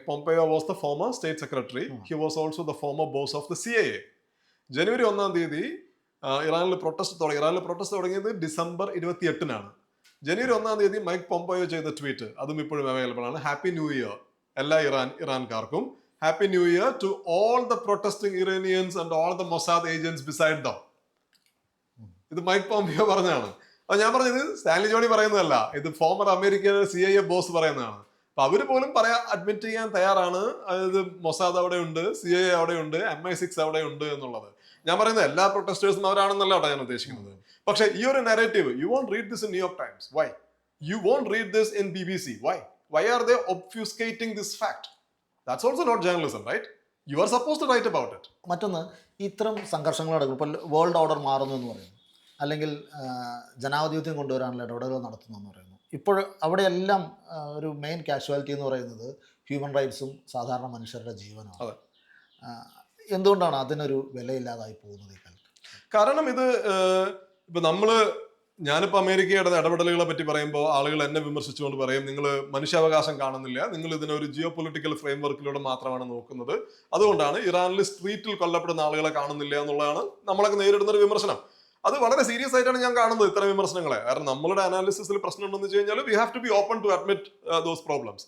Pompeo was the former state secretary. He was also the former boss of the CIA. ജനുവരി 1 ഇറാനിൽ protest തുടങ്ങിയത് December 28 ജനുവരി 1 mic പോംപയോ ചെയ്ത tweet അതും ഇപ്പോഴും available ആണ്. ഹാപ്പി ന്യൂ ഇയർ എല്ലാ ഇറാൻകാർക്കും. Happy new year to all the protesting Iranians and all the Mossad agents beside them. ഇത് Mike Pompeo പറഞ്ഞാണ്. അപ്പൊ ഞാൻ പറഞ്ഞത് സ്റ്റാൻലി ജോണി പറയുന്നതല്ല, ഇത് ഫോമർ അമേരിക്കൻ CIA ബോസ് പറയുന്നതാണ്. അപ്പൊ അവര് പോലും അഡ്മിറ്റ് ചെയ്യാൻ തയ്യാറാണ്. അതായത് മൊസാദ് അവിടെ ഉണ്ട്, CIA അവിടെ ഉണ്ട്, MI6 അവിടെ ഉണ്ട് എന്നുള്ളത്. ഞാൻ പറയുന്നത് എല്ലാ പ്രൊട്ടസ്റ്റേഴ്സും അവരാണെന്നല്ല ഞാൻ ഉദ്ദേശിക്കുന്നത്. പക്ഷെ ഈ ഒരു narrative, you won't read this in New York Times, why? You won't read this in BBC, why are they obfuscating this fact? That's also not journalism, right? You are suppose to write about it. മറ്റൊന്ന്, ഇത്തരം സംഘർഷങ്ങൾ നടക്കും. ഇപ്പോൾ world order മാറുന്നു എന്ന് പറയുന്നു, അല്ലെങ്കിൽ ജനാധിപത്യം കൊണ്ടുവരാനുള്ള ഇടപെടലുകൾ നടത്തുന്നു എന്ന് പറയുന്നു. ഇപ്പോൾ അവിടെയെല്ലാം ഒരു മെയിൻ കാഷ്വാലിറ്റി എന്ന് പറയുന്നത് ഹ്യൂമൻ റൈറ്റ്സും സാധാരണ മനുഷ്യരുടെ ജീവനാണ്. എന്തുകൊണ്ടാണ് അതിനൊരു വിലയില്ലാതായി പോകുന്നത് ഈ കാലത്ത്? കാരണം ഇത് ഇപ്പൊ ഞാനിപ്പോൾ അമേരിക്കയുടെ ഇടപെടലുകളെ പറ്റി പറയുമ്പോൾ ആളുകൾ എന്നെ വിമർശിച്ചുകൊണ്ട് പറയും, നിങ്ങൾ മനുഷ്യാവകാശം കാണുന്നില്ല, നിങ്ങൾ ഇതിനൊരു ജിയോ പൊളിറ്റിക്കൽ ഫ്രെയിം വർക്കിലൂടെ മാത്രമാണ് നോക്കുന്നത്, അതുകൊണ്ടാണ് ഇറാനിൽ സ്ട്രീറ്റിൽ കൊല്ലപ്പെടുന്ന ആളുകളെ കാണുന്നില്ല എന്നുള്ളതാണ് നമ്മളൊക്കെ നേരിടുന്ന ഒരു വിമർശനം. അത് വളരെ സീരിയസ് ആയിട്ടാണ് ഞാൻ കാണുന്നത് ഇത്തരം വിമർശനങ്ങളെ. കാരണം നമ്മളുടെ അനാലിസിസിൽ പ്രശ്നം ഉണ്ടെന്ന് വെച്ച് കഴിഞ്ഞാൽ we have to be open to admit those problems.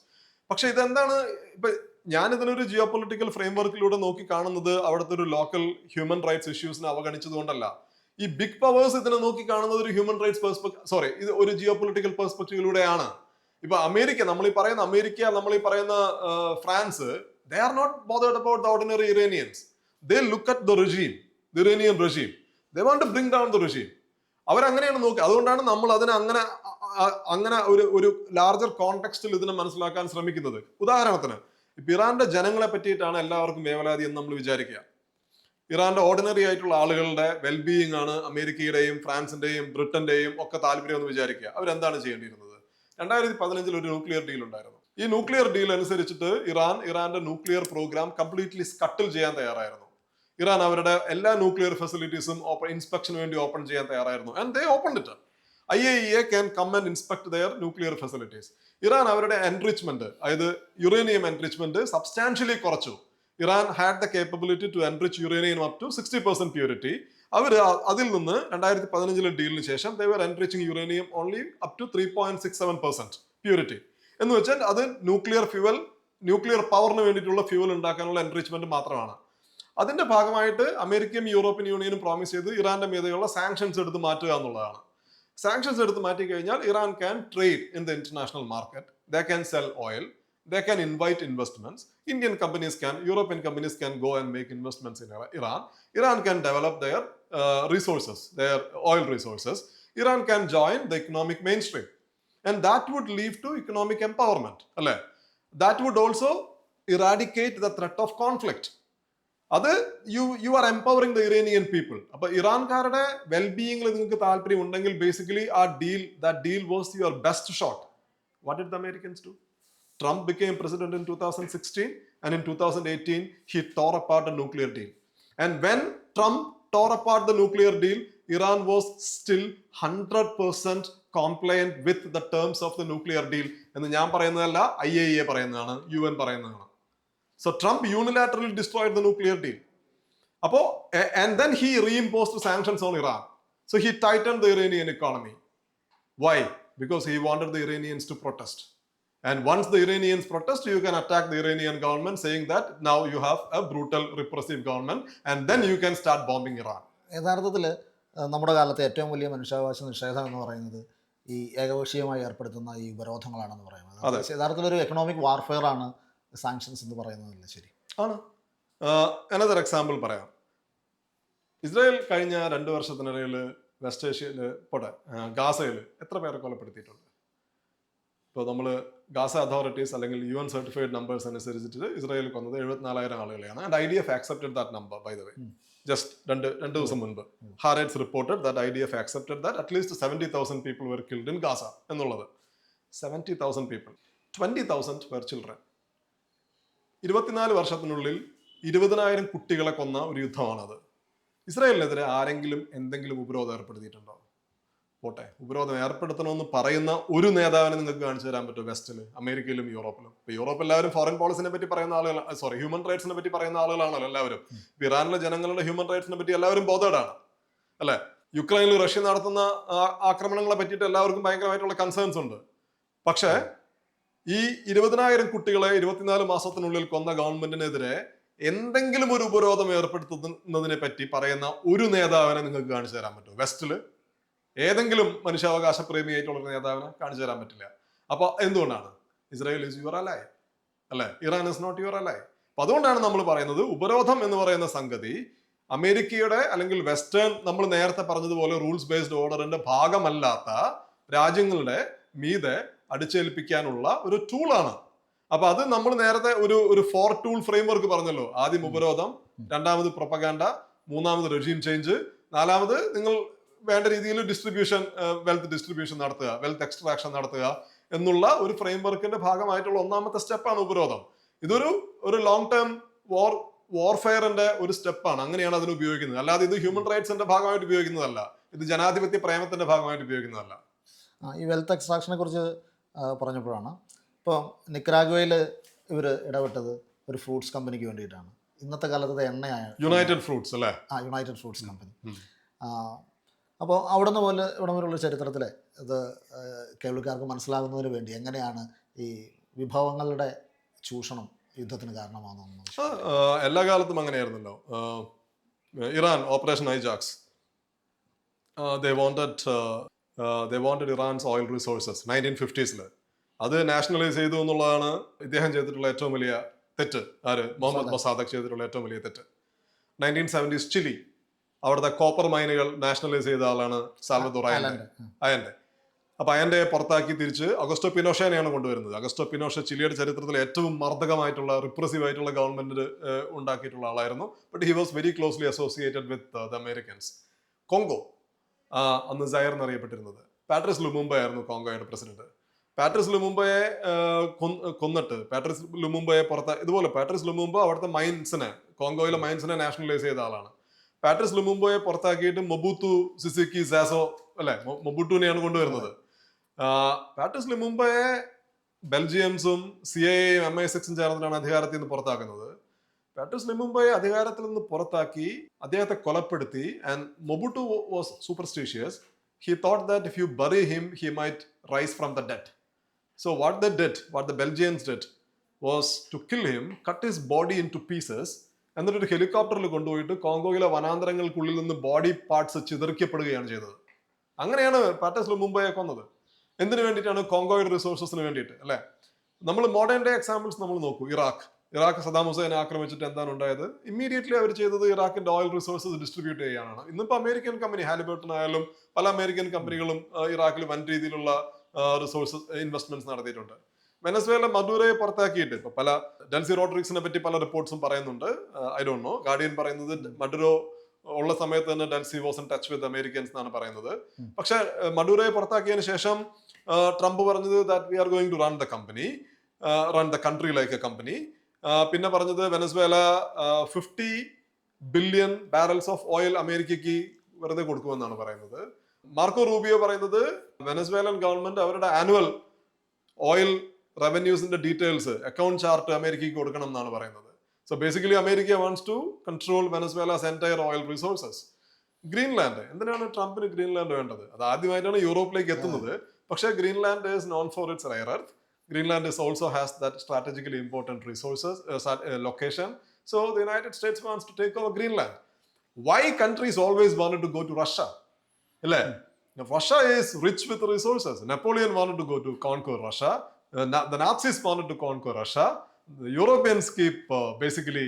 പക്ഷെ ഇതെന്താണ്, ഇപ്പൊ ഞാൻ ഇതിനൊരു ജിയോ പൊളിറ്റിക്കൽ ഫ്രെയിം വർക്കിലൂടെ നോക്കി കാണുന്നത് അവിടുത്തെ ഒരു ലോക്കൽ ഹ്യൂമൻ റൈറ്റ്സ് ഇഷ്യൂസിനെ അവഗണിച്ചത് കൊണ്ടല്ല. ഈ ബിഗ് പവേഴ്സ് ഇതിനെ നോക്കി കാണുന്നത് ഒരു ഹ്യൂമൻ റൈറ്റ്സ് ഇത് ഒരു ജിയോ പൊളിറ്റിക്കൽ പെർസ്പെക്റ്റീവിലൂടെയാണ്. ഇപ്പൊ നമ്മൾ ഈ പറയുന്ന France, they are not bothered about the ordinary Iranians. They look at the regime, the Iranian regime. They want to bring down the regime. അവരങ്ങനെയാണ് നോക്കുക. അതുകൊണ്ടാണ് നമ്മൾ അതിനെ അങ്ങനെ ഒരു ലാർജർ കോണ്ടെക്സ്റ്റിൽ ഇതിനെ മനസ്സിലാക്കാൻ ശ്രമിക്കുന്നത്. ഉദാഹരണത്തിന് ഇപ്പൊ ഇറാന്റെ ജനങ്ങളെ പറ്റിയിട്ടാണ് എല്ലാവർക്കും വേവലാതി എന്ന് നമ്മൾ വിചാരിക്കുക. ഇറാന്റെ ഓർഡിനറി ആയിട്ടുള്ള ആളുകളുടെ വെൽബീയിങ് ആണ് അമേരിക്കയുടെയും ഫ്രാൻസിന്റെയും ബ്രിട്ടന്റെയും ഒക്കെ താല്പര്യം എന്ന് വിചാരിക്കുക. അവരെന്താണ് ചെയ്യേണ്ടിയിരുന്നത്? 2015 ഒരു ന്യൂക്ലിയർ ഡീൽ ഉണ്ടായിരുന്നു. ഈ ന്യൂക്ലിയർ ഡീൽ അനുസരിച്ചിട്ട് ഇറാന്റെ ന്യൂക്ലിയർ പ്രോഗ്രാം കംപ്ലീറ്റ്ലി സ്കട്ടിൽ ചെയ്യാൻ തയ്യാറായിരുന്നു. ഇറാൻ അവരുടെ എല്ലാ ന്യൂക്ലിയർ ഫെസിലിറ്റീസും ഇൻസ്പെക്ഷന് വേണ്ടി ഓപ്പൺ ചെയ്യാൻ തയ്യാറായിരുന്നു. And they opened it. IAEA can come and inspect their nuclear facilities. Iran അവരുടെ എൻറിച്ച്മെന്റ്, അതായത് യുറേനിയം എൻറിച്ച്മെന്റ് സബ്സ്റ്റാൻഷ്യലി കുറച്ചു. Iran had the capability to enrich uranium up to 60% purity. അതിൽ നിന്ന് 2015 ഡീലിന് ശേഷം they were enriching uranium only up to 3.67% purity. എന്ന് വെച്ചാൽ അത് nuclear പവറിന് വേണ്ടിയിട്ടുള്ള ഫ്യൂവൽ ഉണ്ടാക്കാനുള്ള എൻറിച്ച്മെന്റ് മാത്രമാണ്. അതിന്റെ ഭാഗമായിട്ട് അമേരിക്കയും യൂറോപ്യൻ യൂണിയനും പ്രോമിസ് ചെയ്ത് ഇറാന്റെ മീതെയുള്ള സാങ്ഷൻസ് എടുത്ത് മാറ്റുക എന്നുള്ളതാണ്. സാങ്ഷൻസ് എടുത്ത് മാറ്റി കഴിഞ്ഞാൽ Iran can trade in the international market, they can sell oil, they can invite investments. European companies can go and make investments in Iran. Iran can develop their resources, their oil resources. Iran can join the economic mainstream. And that would lead to economic empowerment. That would also eradicate the threat of conflict. അത് you are empowering the Iranian people. അപ്പൊ ഇറാൻകാരുടെ വെൽബീയിങ്ങിൽ നിങ്ങൾക്ക് താല്പര്യം ഉണ്ടെങ്കിൽ basically that deal was your best shot. What did the Americans do? Trump became president in 2016, and in 2018 he tore apart the nuclear deal. And when Trump tore apart the nuclear deal, Iran was still 100% compliant with the terms of the nuclear deal. എന്ന് ഞാൻ പറയുന്നതല്ല, IAEA പറയുന്നതാണ്, UN പറയുന്നതാണ്. So Trump unilaterally destroyed the nuclear deal. And then he reimposed sanctions on Iran. So he tightened the Iranian economy. Why? Because he wanted the Iranians to protest. And once the Iranians protest, you can attack the Iranian government, saying that now you have a brutal, repressive government, and then you can start bombing Iran. യഥാർത്ഥത്തിൽ നമ്മുടെ കാലത്തെ ഏറ്റവും വലിയ മനുഷ്യാവകാശ നിഷേധം എന്ന് പറയുന്നത് ഈ ഏകപക്ഷീയമായി ഏർപ്പെടുത്തുന്ന ഈ ഉപരോധങ്ങളാണെന്ന് പറയുന്നത്. യഥാർത്ഥത്തിൽ ഒരു എക്കണോമിക് വാർഫെയർ ആണ് സാങ്ഷൻസ് എന്ന് പറയുന്നതല്ല ശരി ആണ്. അനദർ എക്സാമ്പിൾ പറയാം. ഇസ്രായേൽ കഴിഞ്ഞ 2 വർഷത്തിനിടയിൽ വെസ്റ്റ് ഏഷ്യയിൽ ഗാസയിൽ എത്ര പേരെ കൊലപ്പെടുത്തിയിട്ടുണ്ട്? ഇപ്പോൾ നമ്മൾ ഗാസ അതോറിറ്റീസ് അല്ലെങ്കിൽ UN സർട്ടിഫൈഡ് നമ്പേഴ്സ് അനുസരിച്ചിട്ട് ഇസ്രായേൽ കൊന്നത് 74,000 ആളുകളെയാണ്. And IDF accepted that number, by the way. Just രണ്ട് ദിവസം മുൻപ് Haaretz reported that IDF accepted that at least 70,000 people were killed in Gaza എന്നുള്ളത്. 70,000 people, 20,000 were children. 24 വർഷത്തിനുള്ളിൽ 20,000 കുട്ടികളെ കൊന്ന ഒരു യുദ്ധമാണത്. ഇസ്രായേലിനെതിരെ ആരെങ്കിലും എന്തെങ്കിലും ഉപരോധം ഏർപ്പെടുത്തിയിട്ടുണ്ടോ? പോട്ടെ, ഉപരോധം ഏർപ്പെടുത്തണമെന്ന് പറയുന്ന ഒരു നേതാവിനെ നിങ്ങൾക്ക് കാണിച്ചു തരാൻ പറ്റുമോ വെസ്റ്റിൽ, അമേരിക്കയിലും യൂറോപ്പിലും? ഇപ്പൊ യൂറോപ്പ് എല്ലാവരും ഫോറിൻ പോളിസിനെ പറ്റി പറയുന്ന ആളുകൾ, ഹ്യൂമൻ റൈറ്റ്സിനെ പറ്റി പറയുന്ന ആളുകളാണല്ലോ എല്ലാവരും. ഇറാനിലെ ജനങ്ങളുടെ ഹ്യൂമൻ റൈറ്റ്സിനെ പറ്റി എല്ലാവരും ബോധേഡാണ് അല്ലെ? യുക്രൈനിൽ റഷ്യ നടത്തുന്ന ആക്രമണങ്ങളെ പറ്റിയിട്ട് എല്ലാവർക്കും ഭയങ്കരമായിട്ടുള്ള കൺസേൺസ് ഉണ്ട്. പക്ഷേ ഈ 20,000 കുട്ടികളെ 24 മാസത്തിനുള്ളിൽ കൊന്ന ഗവൺമെന്റിനെതിരെ എന്തെങ്കിലും ഒരു ഉപരോധം ഏർപ്പെടുത്തുന്നതിനെ പറ്റി പറയുന്ന ഒരു നേതാവിനെ നിങ്ങൾക്ക് കാണിച്ചു തരാൻ പറ്റുമോ വെസ്റ്റില്? ഏതെങ്കിലും മനുഷ്യാവകാശ പ്രേമിയായിട്ടുള്ള ഒരു നേതാവിനെ കാണിച്ചു തരാൻ പറ്റില്ല. അപ്പൊ എന്തുകൊണ്ടാണ്? ഇസ്രായേൽ ഈസ് യുവർ അലൈ അല്ലെ, ഇറാൻ ഇസ് നോട്ട് യുവർ അലൈ. അപ്പൊ അതുകൊണ്ടാണ് നമ്മൾ പറയുന്നത് ഉപരോധം എന്ന് പറയുന്ന സംഗതി അമേരിക്കയുടെ അല്ലെങ്കിൽ വെസ്റ്റേൺ, നമ്മൾ നേരത്തെ പറഞ്ഞതുപോലെ റൂൾസ് ബേസ്ഡ് ഓർഡറിന്റെ ഭാഗമല്ലാത്ത രാജ്യങ്ങളുടെ മീതെ അടിച്ചേൽപ്പിക്കാനുള്ള ഒരു ടൂളാണ്. അപ്പൊ അത് നമ്മൾ നേരത്തെ ഒരു 4 ടൂൾ ഫ്രെയിംവർക്ക് പറഞ്ഞല്ലോ. ആദ്യം ഉപരോധം, രണ്ടാമത് പ്രൊപ്പഗാൻഡ, മൂന്നാമത് റെജീം ചേഞ്ച്, നാലാമത് നിങ്ങൾ വേണ്ട രീതിയിൽ ഡിസ്ട്രിബ്യൂഷൻ, വെൽത്ത് ഡിസ്ട്രിബ്യൂഷൻ നടത്തുക, വെൽത്ത് എക്സ്ട്രാക്ഷൻ നടത്തുക എന്നുള്ള ഒരു ഫ്രെയിംവർക്കിന്റെ ഭാഗമായിട്ടുള്ള ഒന്നാമത്തെ സ്റ്റെപ്പാണ് ഉപരോധം. ഇതൊരു ലോങ് ടേം വാർഫെയറിന്റെ ഒരു സ്റ്റെപ്പാണ്. അങ്ങനെയാണ് അതിന് ഉപയോഗിക്കുന്നത്. അല്ലാതെ ഇത് ഹ്യൂമൻ റൈറ്റ്സിന്റെ ഭാഗമായിട്ട് ഉപയോഗിക്കുന്നതല്ല, ഇത് ജനാധിപത്യ പ്രേമത്തിന്റെ ഭാഗമായിട്ട് ഉപയോഗിക്കുന്നതല്ല. ഈ വെൽത്ത് എക്സ്ട്രാക്ഷനെ കുറിച്ച് പറഞ്ഞപ്പോഴാണ്, ഇപ്പോൾ നിക്കരാഗ്വയിൽ ഇവർ ഇടപെട്ടത് ഒരു ഫ്രൂട്ട്സ് കമ്പനിക്ക് വേണ്ടിയിട്ടാണ്. ഇന്നത്തെ കാലത്ത് എണ്ണയായ യുണൈറ്റഡ് ഫ്രൂട്ട്സ് അല്ലേ? United fruits company. അപ്പോൾ അവിടുന്ന് പോലെ ഇവിടെ വരെയുള്ള ചരിത്രത്തിൽ ഇത് കേൾവിക്കാർക്ക് മനസ്സിലാകുന്നതിന് വേണ്ടി എങ്ങനെയാണ് ഈ വിഭവങ്ങളുടെ ചൂഷണം യുദ്ധത്തിന് കാരണമാകുന്നത്? എല്ലാ കാലത്തും അങ്ങനെയായിരുന്നല്ലോ. Iran operation hijacks, they wanted Iran's oil resources 1950s. അത് നാഷണലൈസ് ചെയ്തു എന്നുള്ളതാണ് ഇദ്ദേഹം ചെയ്തിട്ടുള്ള ഏറ്റവും വലിയ തെറ്റ്. മുഹമ്മദ് മൊസാദക് ചെയ്തിട്ടുള്ള ഏറ്റവും വലിയ തെറ്റ്. 1970s ചിലി, അവിടുത്തെ കോപ്പർ മൈനുകൾ നാഷണലൈസ് ചെയ്ത ആളാണ് സാൽവദോർ അയൻഡെ. അപ്പൊ അയൻഡെ പുറത്താക്കി തിരിച്ച് അഗസ്റ്റോ പിനോഷേനെയാണ് കൊണ്ടുവരുന്നത്. അഗസ്റ്റോ പിനോഷെ ചിലിയുടെ ചരിത്രത്തിൽ ഏറ്റവും മർദ്ദകമായിട്ടുള്ള റിപ്രസീവ് ആയിട്ടുള്ള ഗവൺമെന്റ് ഉണ്ടാക്കിയിട്ടുള്ള ആളായിരുന്നു. But he was very closely associated with the Americans. Congo, അന്ന് സയർ എന്നറിയപ്പെട്ടിരുന്നത്, പാട്രിസ് ലുമുംബ ആയിരുന്നു കോങ്കോയുടെ പ്രസിഡന്റ്. പാട്രിസ് ലുമുംബയെ കൊന്നിട്ട് പാട്രിസ് ലുമുംബയെ ഇതുപോലെ പാട്രിസ് ലുമുംബ അവിടുത്തെ മൈൻസിനെ, കോങ്കോയിലെ മൈൻസിനെ നാഷണലൈസ് ചെയ്ത ആളാണ്. പാട്രിസ് ലുമുംബയെ പുറത്താക്കിയിട്ട് മൊബൂത്തു സിസിക്കി സാസോ അല്ലെ, മൊബൂട്ടുവിനെയാണ് കൊണ്ടുവരുന്നത്. പാട്രിസ് ലുമുംബയെ ബെൽജിയംസും CIA-യും MI6-ഉം ചേർന്നിട്ടാണ് അധികാരത്തിൽ നിന്ന് പുറത്താക്കുന്നത്. പാട്രിസ് ലുമുംബയെ അധികാരത്തിൽ നിന്ന് പുറത്താക്കി അദ്ദേഹത്തെ കൊലപ്പെടുത്തി. And Mobutu was superstitious. He thought that if you bury him, he might rise from the dead. So what the Belgians did was to kill him, cut his body into pieces, എന്നിട്ട് ഒരു ഹെലികോപ്റ്ററിൽ കൊണ്ടുപോയിട്ട് കോങ്കോയിലെ വനാന്തരങ്ങൾക്കുള്ളിൽ നിന്ന് body parts ചിതറിക്കപ്പെടുകയാണ് ചെയ്തത്. അങ്ങനെയാണ് Patrice ലുമുംബയെ കൊന്നത്. എന്തിനു വേണ്ടിയിട്ടാണ്? കോങ്കോയുടെ റിസോഴ്സസിന് വേണ്ടിയിട്ട് അല്ലെ. നമ്മൾ മോഡേൺ ഡേ എക്സാമ്പിൾസ് നമ്മൾ നോക്കൂ. ഇറാഖ് സദാം ഹുസൈനെ ആക്രമിച്ചിട്ട് എന്താണ് ഉണ്ടായത്? ഇമ്മീഡിയറ്റ്ലി അവർ ചെയ്തത് ഇറാഖിന്റെ ഓയിൽ റിസോഴ്സസ് ഡിസ്ട്രിബ്യൂട്ട് ചെയ്യാനാണ്. ഇന്നിപ്പോ അമേരിക്കൻ കമ്പനി ഹാലിബർട്ടൺ ആയാലും പല അമേരിക്കൻ കമ്പനികളും ഇറാഖിൽ വൻ രീതിയിലുള്ള റിസോഴ്സസ് ഇൻവെസ്റ്റ്മെന്റ്സ് നടത്തിയിട്ടുണ്ട്. വെനസ്വേല മഡൂറോയെ പുറത്താക്കിയിട്ട് ഇപ്പൊ പല ഡെൽസി റോഡ്രിക്സിനെ പറ്റി പല റിപ്പോർട്ട്സും പറയുന്നുണ്ട്. ഐ ഡോണ്ട് നോ, ഗാർഡിയൻ പറയുന്നത് മഡൂറോ ഉള്ള സമയത്ത് തന്നെ Delcy was in touch with Americans എന്നാണ് പറയുന്നത്. പക്ഷെ മഡൂറോയെ പുറത്താക്കിയതിനു ശേഷം ട്രംപ് പറഞ്ഞത് that we are going to run the country like a company. പിന്നെ പറഞ്ഞത് Venezuela 50 billion barrels of oil അമേരിക്കയ്ക്ക് വെറുതെ കൊടുക്കുമെന്നാണ് പറയുന്നത്. മാർക്കോ റൂബിയോ പറയുന്നത് വെനസ്വേലൻ ഗവൺമെന്റ് അവരുടെ ആനുവൽ ഓയിൽ റവന്യൂസിന്റെ ഡീറ്റെയിൽസ്, അക്കൗണ്ട് ചാർട്ട് അമേരിക്കയ്ക്ക് കൊടുക്കണം എന്നാണ് പറയുന്നത്. So basically America wants to control Venezuela's entire oil resources. Greenland, എന്തിനാണ് ട്രംപിന് ഗ്രീൻലാൻഡ് വേണ്ടത്? അത് ആദ്യമായിട്ടാണ് യൂറോപ്പിലേക്ക് എത്തുന്നത്. പക്ഷേ Greenland is known for its rare earth. Greenland also has that strategically important resources location. So the United States wants to take over Greenland. Why countries always wanted to go to Russia? Russia is rich with resources. Napoleon wanted to go to conquer Russia. The Nazis wanted to conquer Russia. The Europeans keep basically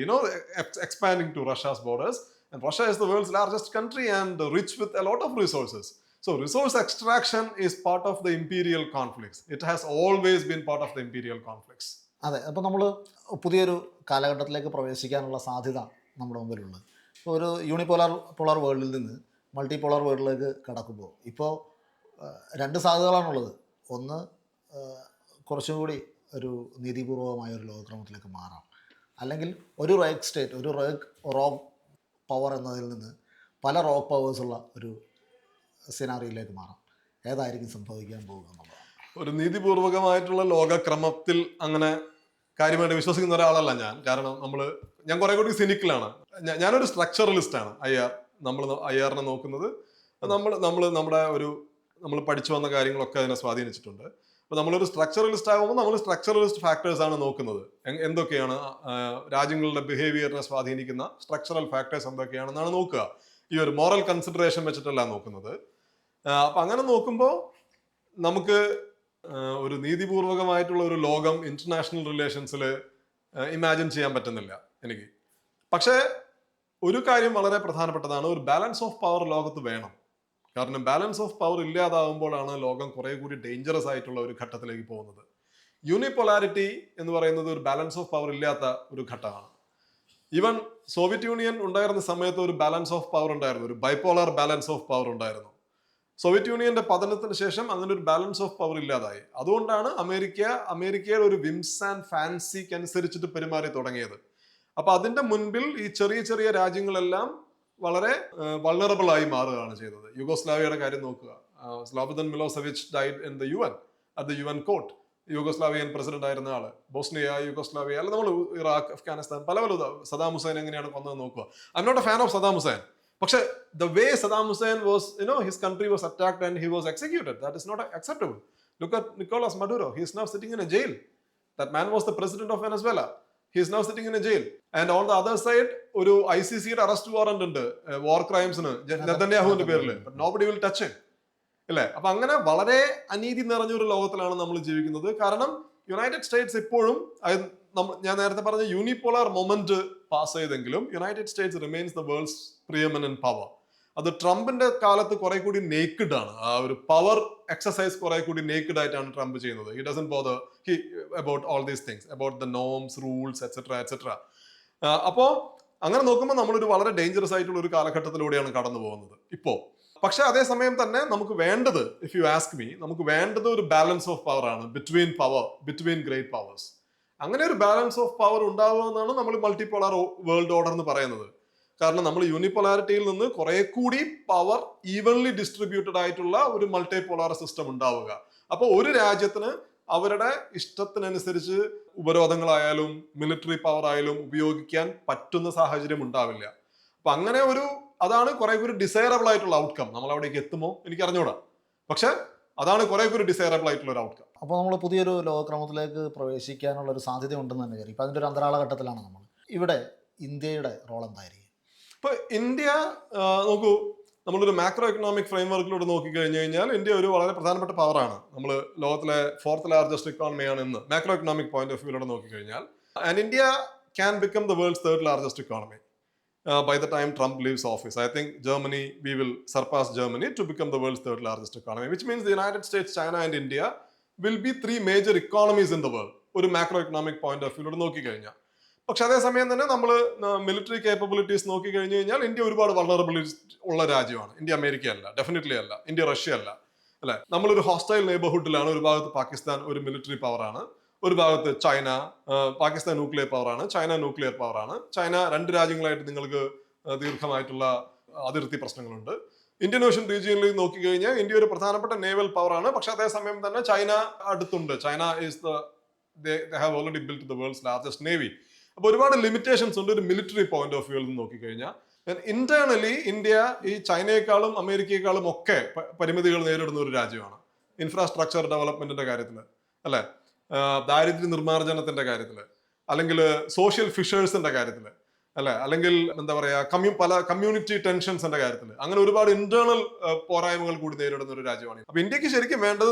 expanding to Russia's borders. And Russia is the world's largest country and rich with a lot of resources. So resource extraction is part of the imperial conflicts. It has always been part of the imperial conflicts. അതെ, അപ്പോൾ നമ്മൾ പുതിയൊരു കാലഘട്ടത്തിലേക്ക് പ്രവേശിക്കാനുള്ള സാധ്യത നമ്മുടെ മുമ്പിലുള്ളത്. ഇപ്പോൾ ഒരു polar വേൾഡിൽ നിന്ന് മൾട്ടിപോളാർ വേൾഡിലേക്ക് കടക്കുമ്പോൾ ഇപ്പോൾ 2 സാധ്യതകളാണുള്ളത്. ഒന്ന്, കുറച്ചും കൂടി ഒരു നീതിപൂർവമായ ഒരു ലോകക്രമത്തിലേക്ക് മാറാം. അല്ലെങ്കിൽ ഒരു റേഗ് സ്റ്റേറ്റ്, ഒരു റോഗ് പവർ എന്നതിൽ നിന്ന് പല റോക്ക് പവേഴ്സുള്ള ഒരു സിനാറിയിലേക്ക് മാറാം. ഏതായിരിക്കും സംഭവിക്കാൻ പോകുക എന്നുള്ളതാണ്. ഒരു നീതിപൂർവകമായിട്ടുള്ള ലോകക്രമത്തിൽ അങ്ങനെ കാര്യമായിട്ട് വിശ്വസിക്കുന്ന ഒരാളല്ല ഞാൻ. കാരണം ഞാൻ കുറെ കൂടി സിനിക്കലാണ്. ഞാനൊരു സ്ട്രക്ചറലിസ്റ്റാണ്. നമ്മൾ IR നോക്കുന്നത് നമ്മൾ പഠിച്ചു വന്ന കാര്യങ്ങളൊക്കെ അതിനെ സ്വാധീനിച്ചിട്ടുണ്ട്. അപ്പോൾ നമ്മളൊരു സ്ട്രക്ചറലിസ്റ്റ് ആകുമ്പോൾ നമ്മൾ സ്ട്രക്ചറലിസ്റ്റ് ഫാക്ടേഴ്സ് ആണ് നോക്കുന്നത്. എന്തൊക്കെയാണ് രാജ്യങ്ങളുടെ ബിഹേവിയറിനെ സ്വാധീനിക്കുന്ന സ്ട്രക്ചറൽ ഫാക്ടേഴ്സ് എന്തൊക്കെയാണെന്നാണ് നോക്കുക. ഈ ഒരു മോറൽ കൺസിഡറേഷൻ വെച്ചിട്ടല്ല നോക്കുന്നത്. അപ്പം അങ്ങനെ നോക്കുമ്പോൾ നമുക്ക് ഒരു നീതിപൂർവകമായിട്ടുള്ള ഒരു ലോകം ഇന്റർനാഷണൽ റിലേഷൻസിൽ ഇമാജിൻ ചെയ്യാൻ പറ്റുന്നില്ല എനിക്ക്. പക്ഷേ ഒരു കാര്യം വളരെ പ്രധാനപ്പെട്ടതാണ്, ഒരു ബാലൻസ് ഓഫ് പവർ ലോകത്ത് വേണം. കാരണം ബാലൻസ് ഓഫ് പവർ ഇല്ലാതാവുമ്പോഴാണ് ലോകം കുറെ കൂടി ഡേഞ്ചറസ് ആയിട്ടുള്ള ഒരു ഘട്ടത്തിലേക്ക് പോകുന്നത്. യൂണിപോളാരിറ്റി എന്ന് പറയുന്നത് ഒരു ബാലൻസ് ഓഫ് പവർ ഇല്ലാത്ത ഒരു ഘട്ടമാണ്. ഈവൻ സോവിയറ്റ് യൂണിയൻ ഉണ്ടായിരുന്ന സമയത്ത് ഒരു ബാലൻസ് ഓഫ് പവർ ഉണ്ടായിരുന്നു, ഒരു ബൈപോളാർ ബാലൻസ് ഓഫ് പവർ ഉണ്ടായിരുന്നു. സോവിയറ്റ് യൂണിയന്റെ പതനത്തിന് ശേഷം അങ്ങനെ ഒരു ബാലൻസ് ഓഫ് പവർ ഇല്ലാതായി. അതുകൊണ്ടാണ് അമേരിക്കയുടെ ഒരു വിംസ് ആൻഡ് ഫാൻസിക്ക് അനുസരിച്ചിട്ട് പെരുമാറി തുടങ്ങിയത്. അപ്പൊ അതിന്റെ മുൻപിൽ ഈ ചെറിയ ചെറിയ രാജ്യങ്ങളെല്ലാം വളരെ വൾണറബിൾ ആയി മാറുകയാണ് ചെയ്തത്. യുഗോസ്ലാവിയയുടെ കാര്യം നോക്കുക. Slobodan Milosevic died in the UN at the UN court. Yugoslavian president ആയിരുന്ന ആള്. ബോസ്നിയ, യുഗോസ്ലാവിയ, അല്ല നമ്മൾ ഇറാഖ്, അഫ്ഗാനിസ്ഥാൻ, പല സദാം ഹുസൈൻ എങ്ങനെയാണ് കൊന്നത് നോക്കുക. I'm not a fan of Saddam Hussein. പക്ഷെ the way Saddam Hussein was, his country was attacked and he was executed, that is not acceptable. Look at Nicolas Maduro. He is now sitting in a jail. That man was the president of Venezuela. He is now sitting in a jail. And on the other side, ഒരു ICCയുടെ arrest warrant ഉണ്ട് വാർ ക്രൈംസിന് നെതന്യാഹുവിന്റെ പേരിൽ. But nobody will touch him. അല്ലേ? അപ്പൊ അങ്ങനെ വളരെ അനീതി നിറഞ്ഞൊരു ലോകത്തിലാണ് നമ്മൾ ജീവിക്കുന്നത്. കാരണം യുണൈറ്റഡ് സ്റ്റേറ്റ്സ് ഇപ്പോഴും, ഞാൻ നേരത്തെ പറഞ്ഞ യൂണിപോളാർ മൊമെന്റ് പാസ് ചെയ്തെങ്കിലും United States remains the world's preeminent power. അത് ട്രംപിന്റെ കാലത്ത് കുറെ കൂടി നേക്കിഡ് ആണ്. ആ ഒരു പവർ എക്സസൈസ് കുറെ കൂടി നേക്കിഡ് ആയിട്ടാണ് ട്രംപ് ചെയ്യുന്നത്. He doesn't bother about all these things, about the norms, rules, etcetera. അപ്പോ അങ്ങനെ നോക്കുമ്പോൾ നമ്മളൊരു വളരെ ഡേഞ്ചറസ് ആയിട്ടുള്ള ഒരു കാലഘട്ടത്തിലൂടെയാണ് കടന്നു പോകുന്നത് ഇപ്പോ. പക്ഷെ അതേസമയം തന്നെ നമുക്ക് വേണ്ടത്, ഇഫ് യു ആസ്ക് മീ, നമുക്ക് വേണ്ടത് ഒരു ബാലൻസ് ഓഫ് പവർ ആണ് ബിറ്റ്വീൻ ഗ്രേറ്റ് പവേഴ്സ്. അങ്ങനെ ഒരു ബാലൻസ് ഓഫ് പവർ ഉണ്ടാവുക എന്നാണ് നമ്മൾ മൾട്ടിപോളാർ വേൾഡ് ഓർഡർ എന്ന് പറയുന്നത്. കാരണം നമ്മൾ യൂണിപോളാരിറ്റിയിൽ നിന്ന് കുറെ കൂടി പവർ ഈവൻലി ഡിസ്ട്രിബ്യൂട്ടഡ് ആയിട്ടുള്ള ഒരു മൾട്ടിപോളാർ സിസ്റ്റം ഉണ്ടാവുക. അപ്പോൾ ഒരു രാജ്യത്തിന് അവരുടെ ഇഷ്ടത്തിനനുസരിച്ച് ഉപരോധങ്ങളായാലും മിലിറ്ററി പവർ ആയാലും ഉപയോഗിക്കാൻ പറ്റുന്ന സാഹചര്യം ഉണ്ടാവില്ല. അപ്പൊ അങ്ങനെ അതാണ് കുറെ കൂടി ഡിസൈറബിൾ ആയിട്ടുള്ള ഔട്ട്കം. നമ്മൾ അവിടേക്ക് എത്തുമോ എനിക്ക് അറിഞ്ഞൂടാ, പക്ഷെ അതാണ് കുറെ കൂടി ഡിസൈറബിൾ ആയിട്ടുള്ള ഒരു ഔട്ട്കം. അപ്പോൾ നമ്മൾ പുതിയൊരു ലോകക്രമത്തിലേക്ക് പ്രവേശിക്കാനുള്ള ഒരു സാധ്യത ഉണ്ടെന്ന് തന്നെ കരുതി. ഇപ്പം അതിൻ്റെ ഒരു അന്തരാളഘട്ടത്തിലാണ് നമ്മൾ. ഇവിടെ ഇന്ത്യയുടെ റോൾ എന്തായിരിക്കും? ഇപ്പൊ ഇന്ത്യ നോക്കൂ, നമ്മളൊരു മാക്രോ എക്കണോമിക് ഫ്രെയിംവർക്കിലൂടെ നോക്കിക്കഴിഞ്ഞു കഴിഞ്ഞാൽ ഇന്ത്യ ഒരു വളരെ പ്രധാനപ്പെട്ട പവറാണ്. നമ്മൾ ലോകത്തിലെ 4th ലാർജസ്റ്റ് ഇക്കോണമിയാണ് ഇന്ന് മാക്രോ എക്കണോമിക് പോയിന്റ് ഓഫ് വ്യൂയിലൂടെ നോക്കിക്കഴിഞ്ഞാൽ. And India can become the world's 3rd largest economy by the time Trump leaves office. I think we will surpass Germany to become the world's 3rd largest economy, which means the United States, China and India will be 3 major economies in the world. ഒരു macro economic point of വ്യൂയിലൂടെ നോക്കിക്കഴിഞ്ഞാൽ. പക്ഷെ അതേസമയം തന്നെ നമ്മൾ military capabilities നോക്കിക്കഴിഞ്ഞു കഴിഞ്ഞാൽ India ഒരുപാട് vulnerability ഉള്ള രാജ്യമാണ്. ഇന്ത്യ അമേരിക്ക അല്ല, ഡെഫിനറ്റ്ലി അല്ല. ഇന്ത്യ റഷ്യ അല്ല, അല്ലെ? നമ്മളൊരു ഹോസ്റ്റൈൽ നെയ്ബർഹുഡിലാണ്. ഒരു ഭാഗത്ത് പാകിസ്ഥാൻ ഒരു മിലിറ്ററി പവറാണ്, ഒരു ഭാഗത്ത് ചൈന. പാകിസ്ഥാൻ ന്യൂക്ലിയർ പവറാണ്, ചൈന ന്യൂക്ലിയർ പവറാണ്. ചൈന 2 രാജ്യങ്ങളായിട്ട് നിങ്ങൾക്ക് ദീർഘമായിട്ടുള്ള അതിർത്തി പ്രശ്നങ്ങളുണ്ട്. ഇന്ത്യൻ ഓഷ്യൻ റീജിയനിൽ നോക്കിക്കഴിഞ്ഞാൽ ഇന്ത്യ ഒരു പ്രധാനപ്പെട്ട നേവൽ പവറാണ്. പക്ഷെ അതേസമയം തന്നെ ചൈന അടുത്തുണ്ട്. China they have already built the world's largest navy. അപ്പോൾ ഒരുപാട് ലിമിറ്റേഷൻസ് ഉണ്ട് ഒരു മിലിറ്ററി പോയിന്റ് ഓഫ് വ്യൂവിൽ നിന്ന് നോക്കിക്കഴിഞ്ഞാൽ. ഇന്റേണലി ഇന്ത്യ ഈ ചൈനയെക്കാളും അമേരിക്കയെക്കാളും ഒക്കെ പരിമിതികൾ നേരിടുന്ന ഒരു രാജ്യമാണ്. ഇൻഫ്രാസ്ട്രക്ചർ ഡെവലപ്മെന്റിന്റെ കാര്യത്തിൽ, അല്ലെ? ദാരിദ്ര്യ നിർമ്മാർജ്ജനത്തിന്റെ കാര്യത്തിൽ, അല്ലെങ്കിൽ സോഷ്യൽ ഫിഷേഴ്സിന്റെ കാര്യത്തിൽ, അല്ലെ? അല്ലെങ്കിൽ എന്താ പറയാ, പല കമ്മ്യൂണിറ്റി ടെൻഷൻസിന്റെ കാര്യത്തിൽ, അങ്ങനെ ഒരുപാട് ഇന്റേണൽ പോരായ്മകൾ കൂടി നേരിടുന്ന ഒരു രാജ്യമാണ്. അപ്പൊ ഇന്ത്യക്ക് ശരിക്കും വേണ്ടത്